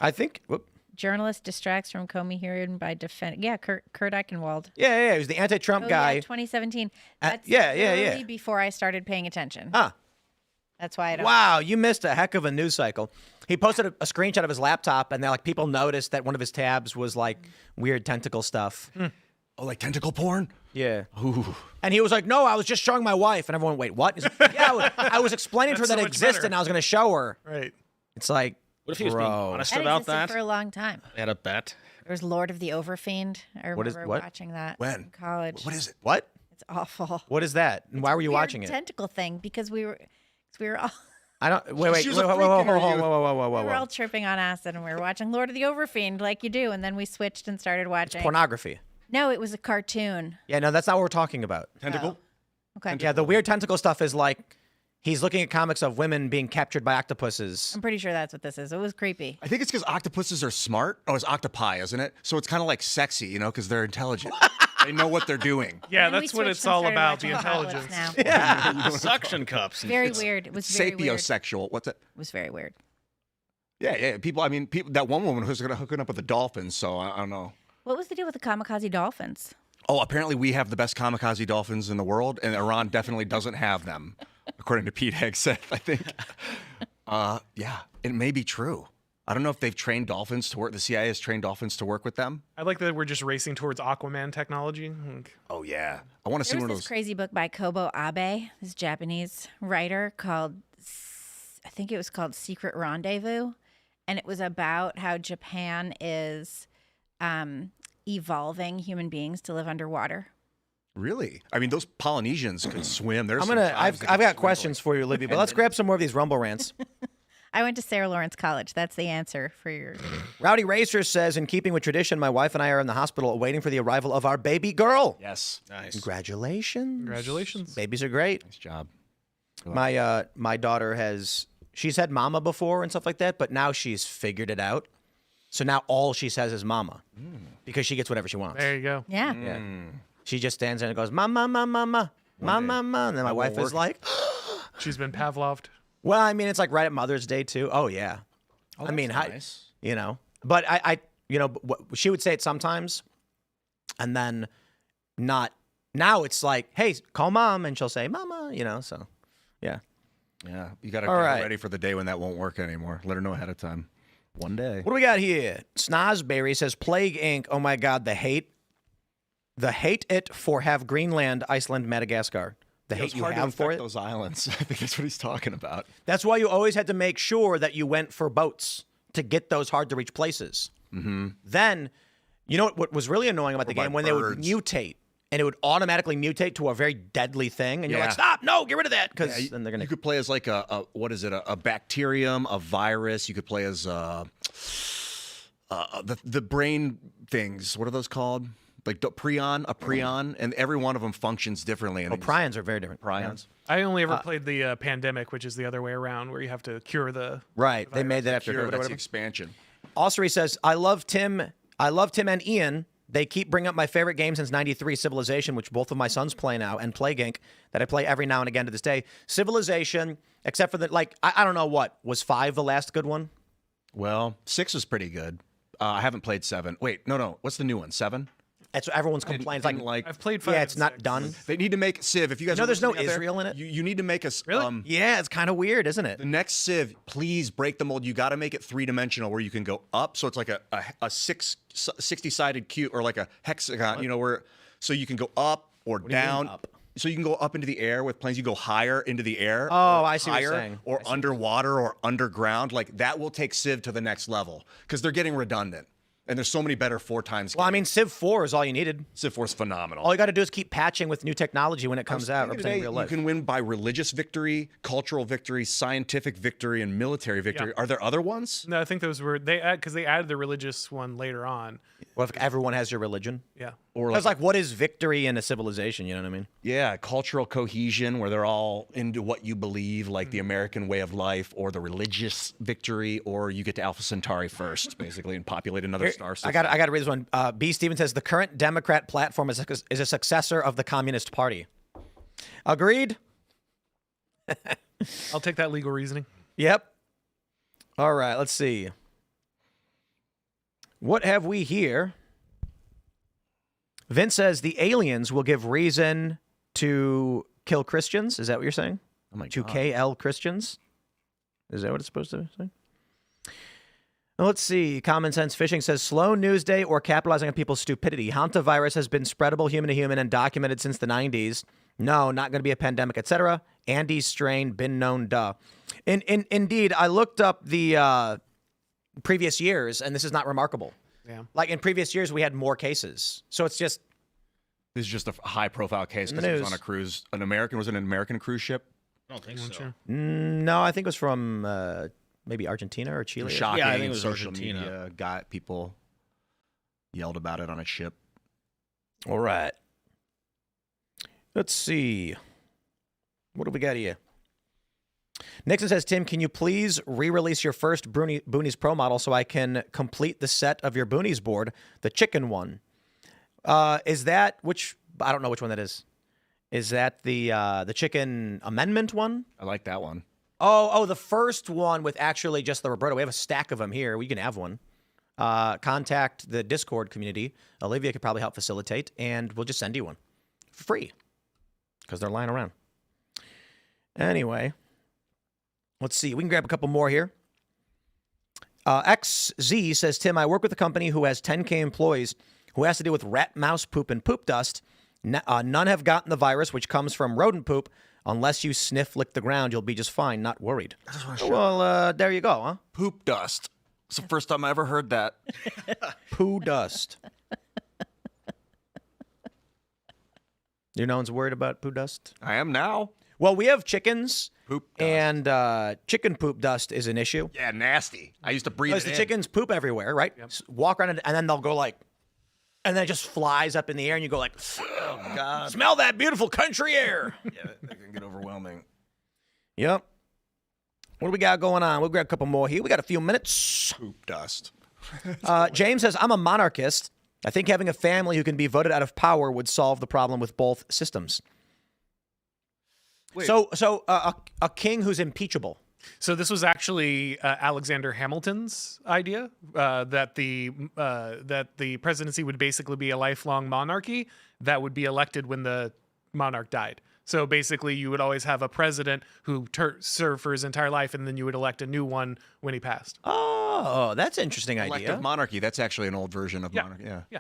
I think. Whoop. Journalist distracts from Comey hearing by defend. Yeah, Kurt Eichenwald. Yeah, he was the anti-Trump Oh, guy. yeah, 2017. That's yeah. literally before I started paying attention. Huh. That's why I don't. Wow, you missed a heck of a news cycle. He posted a screenshot of his laptop, and then like people noticed that one of his tabs was like weird tentacle stuff. Oh, like tentacle porn? Yeah. Ooh. And he was like, "No, I was just showing my wife." And everyone, "Wait, what?" He's like, "Yeah, I was explaining to her That's that so it much existed, better. and I was going to show her." Right. It's like, What if he was being bro. honest That about existed that? for a long time. They had a bet. There was Lord of the Overfiend. I remember is- what? watching that When? in college. What is it? What? It's awful. What is that? And why were you Weird watching it? Tentacle thing because we were all I don't. Wait. She was a Whoa, freak in her youth. we were all tripping on acid and we were watching Lord of the Overfiend like you do, and then we switched and started watching. Pornography. No, it was a cartoon. Yeah, no, that's not what we're talking about. Tentacle? Okay. Yeah, the weird tentacle stuff is like he's looking at comics of women being captured by octopuses. I'm pretty sure that's what this is. It was creepy. I think it's because octopuses are smart. Oh, it's octopi, isn't it? So it's kind of like sexy, because they're intelligent. They know what they're doing. Yeah, And then we that's what switched it's and all started about, the watching Apocalypse intelligence. Now. Suction cups. Very weird. It was very weird. It Sapiosexual. What's it? was very weird. Yeah. People. That one woman who's hooking up with the dolphins. So I don't know. What was the deal with the kamikaze dolphins? Oh, apparently we have the best kamikaze dolphins in the world, and Iran definitely doesn't have them, according to Pete Hegseth, I think. Yeah, it may be true. I don't know if they've trained dolphins to work. The CIA has trained dolphins to work with them. I like that we're just racing towards Aquaman technology. Like, Oh yeah, I want to see There was one of this those. crazy book by Kobo Abe, this Japanese writer, called, I think it was called Secret Rendezvous. And it was about how Japan is evolving human beings to live underwater. Really? Those Polynesians could swim. There's I've got questions for you, Libby, but let's grab some more of these Rumble rants. I went to Sarah Lawrence College. That's the answer for your. Rowdy Racer says, in keeping with tradition, my wife and I are in the hospital waiting for the arrival of our baby girl. Yes. Nice. Congratulations. Congratulations. Babies are great. Nice job. My daughter she's had mama before and stuff like that, but now she's figured it out. So now all she says is mama because she gets whatever she wants. There you go. Yeah. Yeah. She just stands there and goes, mama, mama, mama, mama, mama. And then my wife is like, She's been Pavloved. well, it's like right at Mother's Day too. Oh yeah. Nice. But I she would say it sometimes and then not. Now it's like, hey, call mom. And she'll say, mama, so yeah. Yeah, you got to All get right. ready for the day when that won't work anymore. Let her know ahead of time. One day. What do we got here? Snozberry says, Plague Inc. Oh my God, the hate it for have Greenland, Iceland, Madagascar. The hate It's you hard to have for infect it. those islands. I think that's what he's talking about. That's why you always had to make sure that you went for boats to get those hard to reach places. Mm-hmm. Then, you know what was really annoying about the by game? When they would birds. mutate. And it would automatically mutate to a very deadly thing. And you're like, Yeah. stop, no, get rid of that. Because Yeah, then they're going You to. could play as like a bacterium, a virus. You could play as the brain things. What are those called? Like a prion, and every one of them functions differently. And Oh, prions are very different. prions. I only ever played the pandemic, which is the other way around, where you have to cure the. Right. They made that after Cure, COVID or that's the whatever. expansion. Ossery says, I love Tim and Ian. They keep bringing up my favorite game since '93, Civilization, which both of my sons play now, and Plague Inc. that I play every now and again to this day. Civilization, except for I don't know what was 5 the last good one. Well, 6 is pretty good. I haven't played 7. Wait, no. What's the new one? 7? That's what everyone's complaining. It's like, I've played 5. yeah, and it's not 6. done. They need to make Civ. If you guys No, are there's no listening out there, Israel in it? You need to make a Really? Yeah, it's kind of weird, isn't it? the next Civ. Please break the mold. You got to make it 3-dimensional where you can go up. So it's like a 60-sided cube or like a hexagon. So you can go up or down. up? So you can go up into the air with planes. You go higher into the air. Oh, or I see what you're higher, saying. Or underwater or underground. Like that will take Civ to the next level because they're getting redundant. And there's so many better 4 times. Well, Civ 4 is all you needed. Civ 4 is phenomenal. All you got to do is keep patching with new technology when it comes out, Thinking representing today, real you life. can win by religious victory, cultural victory, scientific victory, and military victory. Yeah. Are there other ones? No, I think those were because they added the religious one later on. Well, if everyone has your religion. Yeah. Or Because, what is victory in a civilization? You know what I mean? yeah, cultural cohesion, where they're all into what you believe, like the American way of life, or the religious victory, or you get to Alpha Centauri first, basically, and populate another star system. I got to read this one. B. Stevens says the current Democrat platform is a successor of the Communist Party. Agreed? I'll take that legal reasoning. Yep. All right, let's see. What have we here? Vince says the aliens will give reason to kill Christians. Is that what you're saying? Oh my to God. KL Christians? Is that what it's supposed to say? Well, let's see. Common Sense Fishing says slow news day or capitalizing on people's stupidity. Hantavirus has been spreadable human to human and documented since the 90s. No, not going to be a pandemic, etc. Andy's strain, been known, duh. Indeed, I looked up the previous years, and this is not remarkable. Yeah. Like in previous years, we had more cases. So it's just... This is just a high-profile case because it was on a cruise. Was it an American cruise ship? I don't think so. No, I think it was from maybe Argentina or Chile. Shocking. Yeah, I think it was social Argentina. Media got people yelled about it on a ship. All right. Let's see. What do we got here? Nixon says, Tim, can you please re-release your first Boonies Pro model so I can complete the set of your Boonies board, the chicken one? Is that which? I don't know which one that is. Is that the chicken amendment one? I like that one. Oh, the first one with actually just the Roberto. We have a stack of them here. We can have one. Contact the Discord community. Olivia could probably help facilitate, and we'll just send you one for free because they're lying around. Anyway, let's see. We can grab a couple more here. XZ says, Tim, I work with a company who has 10K employees who has to deal with rat, mouse poop, and poop dust. None have gotten the virus, which comes from rodent poop. Unless you sniff, lick the ground, you'll be just fine. Not worried. Well, there you go, huh? Poop dust. It's the first time I ever heard that. Poo dust. You no one's worried about poo dust? I am now. Well, we have chickens. Poop dust. And chicken poop dust is an issue. Yeah, nasty. I used to breathe Because it the in. chickens poop everywhere, right? Yep. Walk around and then they'll go like, and then it just flies up in the air and you go like, Oh, God. smell that beautiful country air. Yeah, that can get overwhelming. Yep. What do we got going on? We'll grab a couple more here. We got a few minutes. Poop dust. James says, I'm a monarchist. I think having a family who can be voted out of power would solve the problem with both systems. Wait. So a king who's impeachable. So this was actually Alexander Hamilton's idea that the presidency would basically be a lifelong monarchy that would be elected when the monarch died. So basically, you would always have a president who served for his entire life, and then you would elect a new one when he passed. Oh, that's an interesting idea. Elective monarchy. That's actually an old version of monarchy. Yeah. Yeah.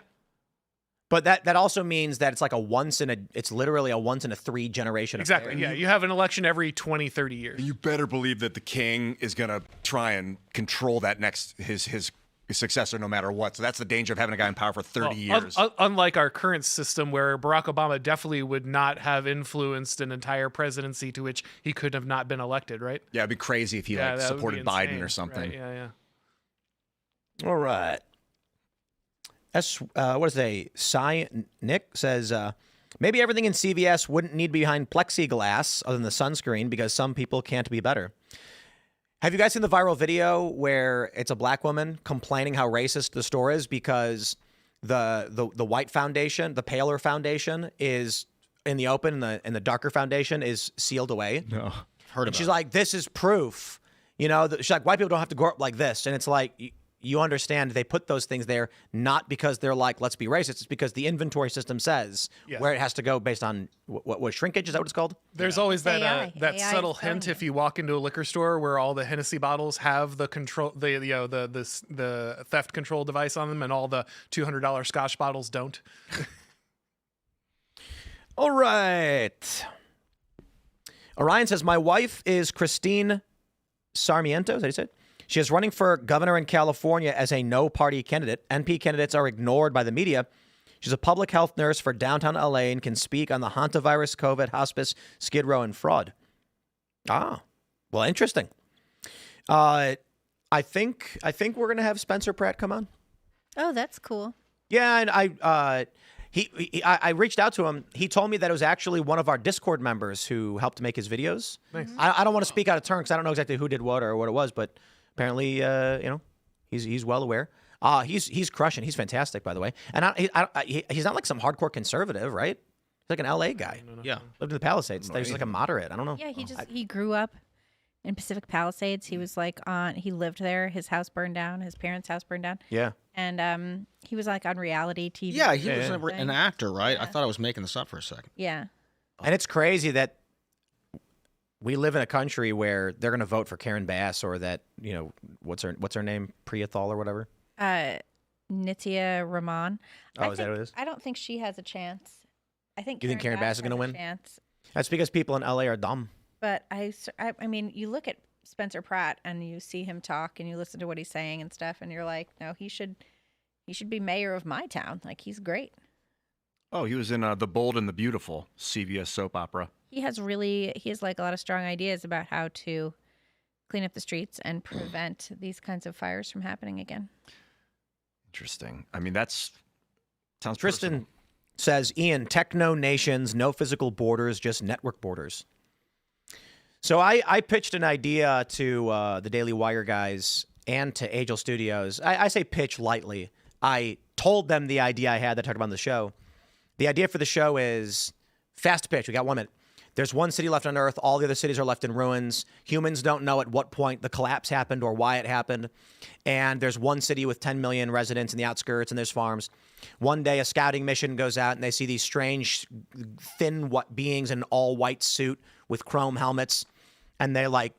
But that also means that it's like it's literally a once in a 3 generation Exactly. affair. Yeah. You have an election every 20, 30 years. You better believe that the king is going to try and control that his successor no matter what. So that's the danger of having a guy in power for 30 years. Unlike our current system where Barack Obama definitely would not have influenced an entire presidency to which he could have not been elected, right? Yeah, it'd be crazy if he that would be supported Biden insane. or something. Right, yeah. All right. What is it? Nick says, maybe everything in CVS wouldn't need to be behind plexiglass other than the sunscreen because some people can't be better. Have you guys seen the viral video where it's a black woman complaining how racist the store is because the white foundation, the paler foundation, is in the open and the darker foundation is sealed away? No. Heard And about she's it. like, this is proof. You know, she's like, white people don't have to grow up like this. And it's like, you understand they put those things there not because they're like, let's be racist. It's because the inventory system says where it has to go based on what shrinkage. Is that what it's called? There's always that AI. that AI subtle is telling hint you. if you walk into a liquor store where all the Hennessy bottles have the the theft control device on them, and all the $200 Scotch bottles don't. All right. Orion says, my wife is Christine Sarmiento. Is that what he said? She is running for governor in California as a no-party candidate. NP candidates are ignored by the media. She's a public health nurse for downtown LA and can speak on the hantavirus, COVID, hospice, Skid Row, and fraud. Ah, well, interesting. I think we're gonna have Spencer Pratt come on. Oh, that's cool. Yeah, and I reached out to him. He told me that it was actually one of our Discord members who helped make his videos. Nice. I don't want to speak out of turn because I don't know exactly who did what or what it was, but apparently, he's well aware. He's crushing. He's fantastic, by the way. And he's not like some hardcore conservative, right? He's like an LA guy. Yeah. Lived in the Palisades. He's like a moderate. I don't know. Yeah, he grew up in Pacific Palisades. He was like he lived there. His house burned down. His parents' house burned down. Yeah. And he was like on reality TV. Yeah, he was an actor, right? I thought I was making this up for a second. Yeah. And it's crazy that we live in a country where they're going to vote for Karen Bass or that, what's her name? Priyathal or whatever? Nitya Raman. Oh, is that what it is? I don't think she has a chance. I think You think Karen Bass is going to win? Chance. That's because people in LA are dumb. But I mean, you look at Spencer Pratt and you see him talk and you listen to what he's saying and stuff, and you're like, no, he should be mayor of my town. Like, he's great. Oh, he was in The Bold and the Beautiful, CBS soap opera. He has like a lot of strong ideas about how to clean up the streets and prevent these kinds of fires from happening again. Interesting. I mean, sounds Tristan personal. says, Ian, techno nations, no physical borders, just network borders. So I pitched an idea to the Daily Wire guys and to Angel Studios. I say pitch lightly. I told them the idea I had that I talked about on the show. The idea for the show is fast pitch. We got 1 minute. There's one city left on Earth. All the other cities are left in ruins. Humans don't know at what point the collapse happened or why it happened. And there's one city with 10 million residents in the outskirts, and there's farms. One day, a scouting mission goes out, and they see these strange, thin beings in an all-white suit with chrome helmets. And they're like,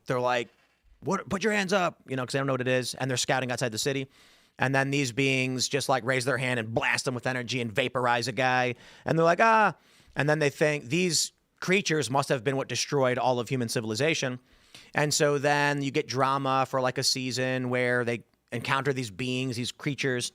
"What? Put your hands up," because they don't know what it is. And they're scouting outside the city. And then these beings just like raise their hand and blast them with energy and vaporize a guy. And they're like, ah. And then they think these creatures must have been what destroyed all of human civilization. And so then you get drama for like a season where they encounter these beings, these creatures.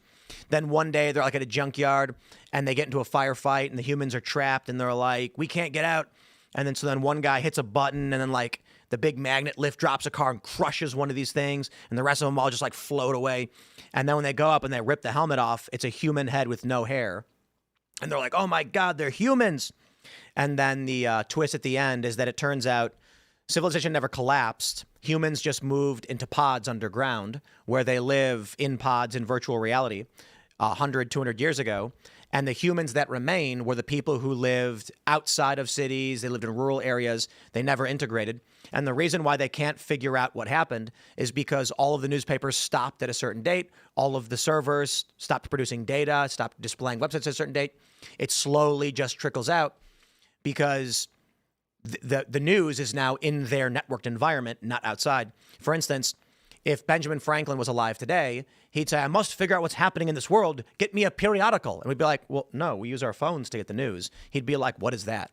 Then one day they're like at a junkyard and they get into a firefight and the humans are trapped and they're like, we can't get out. And then so then one guy hits a button and then like the big magnet lift drops a car and crushes one of these things, and the rest of them all just like float away. And then when they go up and they rip the helmet off, it's a human head with no hair. And they're like, oh my God, they're humans. And then the twist at the end is that it turns out civilization never collapsed. Humans just moved into pods underground where they live in pods in virtual reality 100, 200 years ago. And the humans that remain were the people who lived outside of cities. They lived in rural areas. They never integrated. And the reason why they can't figure out what happened is because all of the newspapers stopped at a certain date. All of the servers stopped producing data, stopped displaying websites at a certain date. It slowly just trickles out because the news is now in their networked environment, not outside. For instance, if Benjamin Franklin was alive today, he'd say, I must figure out what's happening in this world. Get me a periodical. And we'd be like, well, no, we use our phones to get the news. He'd be like, what is that?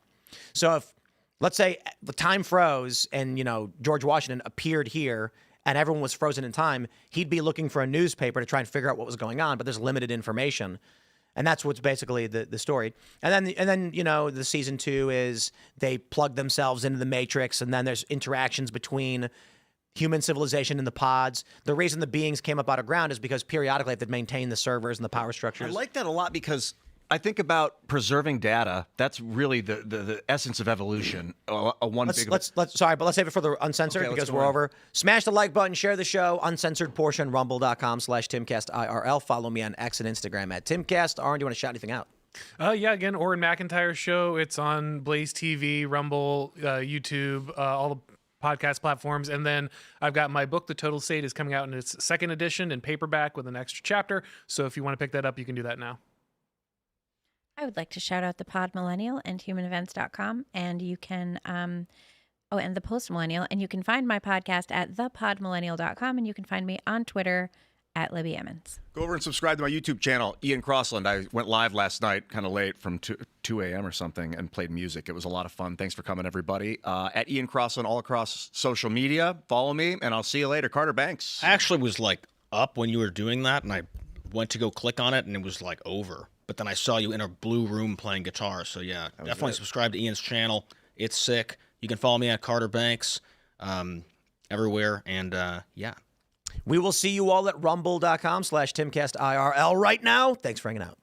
So if, let's say, the time froze and, George Washington appeared here and everyone was frozen in time, he'd be looking for a newspaper to try and figure out what was going on, but there's limited information. And that's what's basically the story. And then the season 2 is they plug themselves into the Matrix, and then there's interactions between human civilization in the pods. The reason the beings came up out of ground is because periodically they have to maintain the servers and the power structures. I like that a lot because I think about preserving data. That's really the essence of evolution. Let's save it for the uncensored because we're over. Smash the like button, share the show, uncensored portion, rumble.com/Timcast IRL. Follow me on X and Instagram at Timcast. Auron, do you want to shout anything out? Again, Auron McIntyre show. It's on Blaze TV, Rumble, YouTube, all the podcast platforms. And then I've got my book, The Total State, is coming out in its 2nd edition in paperback with an extra chapter. So if you want to pick that up, you can do that now. I would like to shout out the Pod Millennial and humanevents.com. And you can, and the Post Millennial. And you can find my podcast at thepodmillennial.com. And you can find me on Twitter at Libby Emmons. Go over and subscribe to my YouTube channel, Ian Crossland. I went live last night, kind of late, from 2 a.m. or something, and played music. It was a lot of fun. Thanks for coming, everybody. At Ian Crossland all across social media. Follow me, and I'll see you later. Carter Banks. I actually was up when you were doing that, and I went to go click on it, and it was over. But then I saw you in a blue room playing guitar. So yeah, definitely subscribe to Ian's channel. It's sick. You can follow me at Carter Banks everywhere, and yeah. We will see you all at rumble.com/Timcast IRL right now. Thanks for hanging out.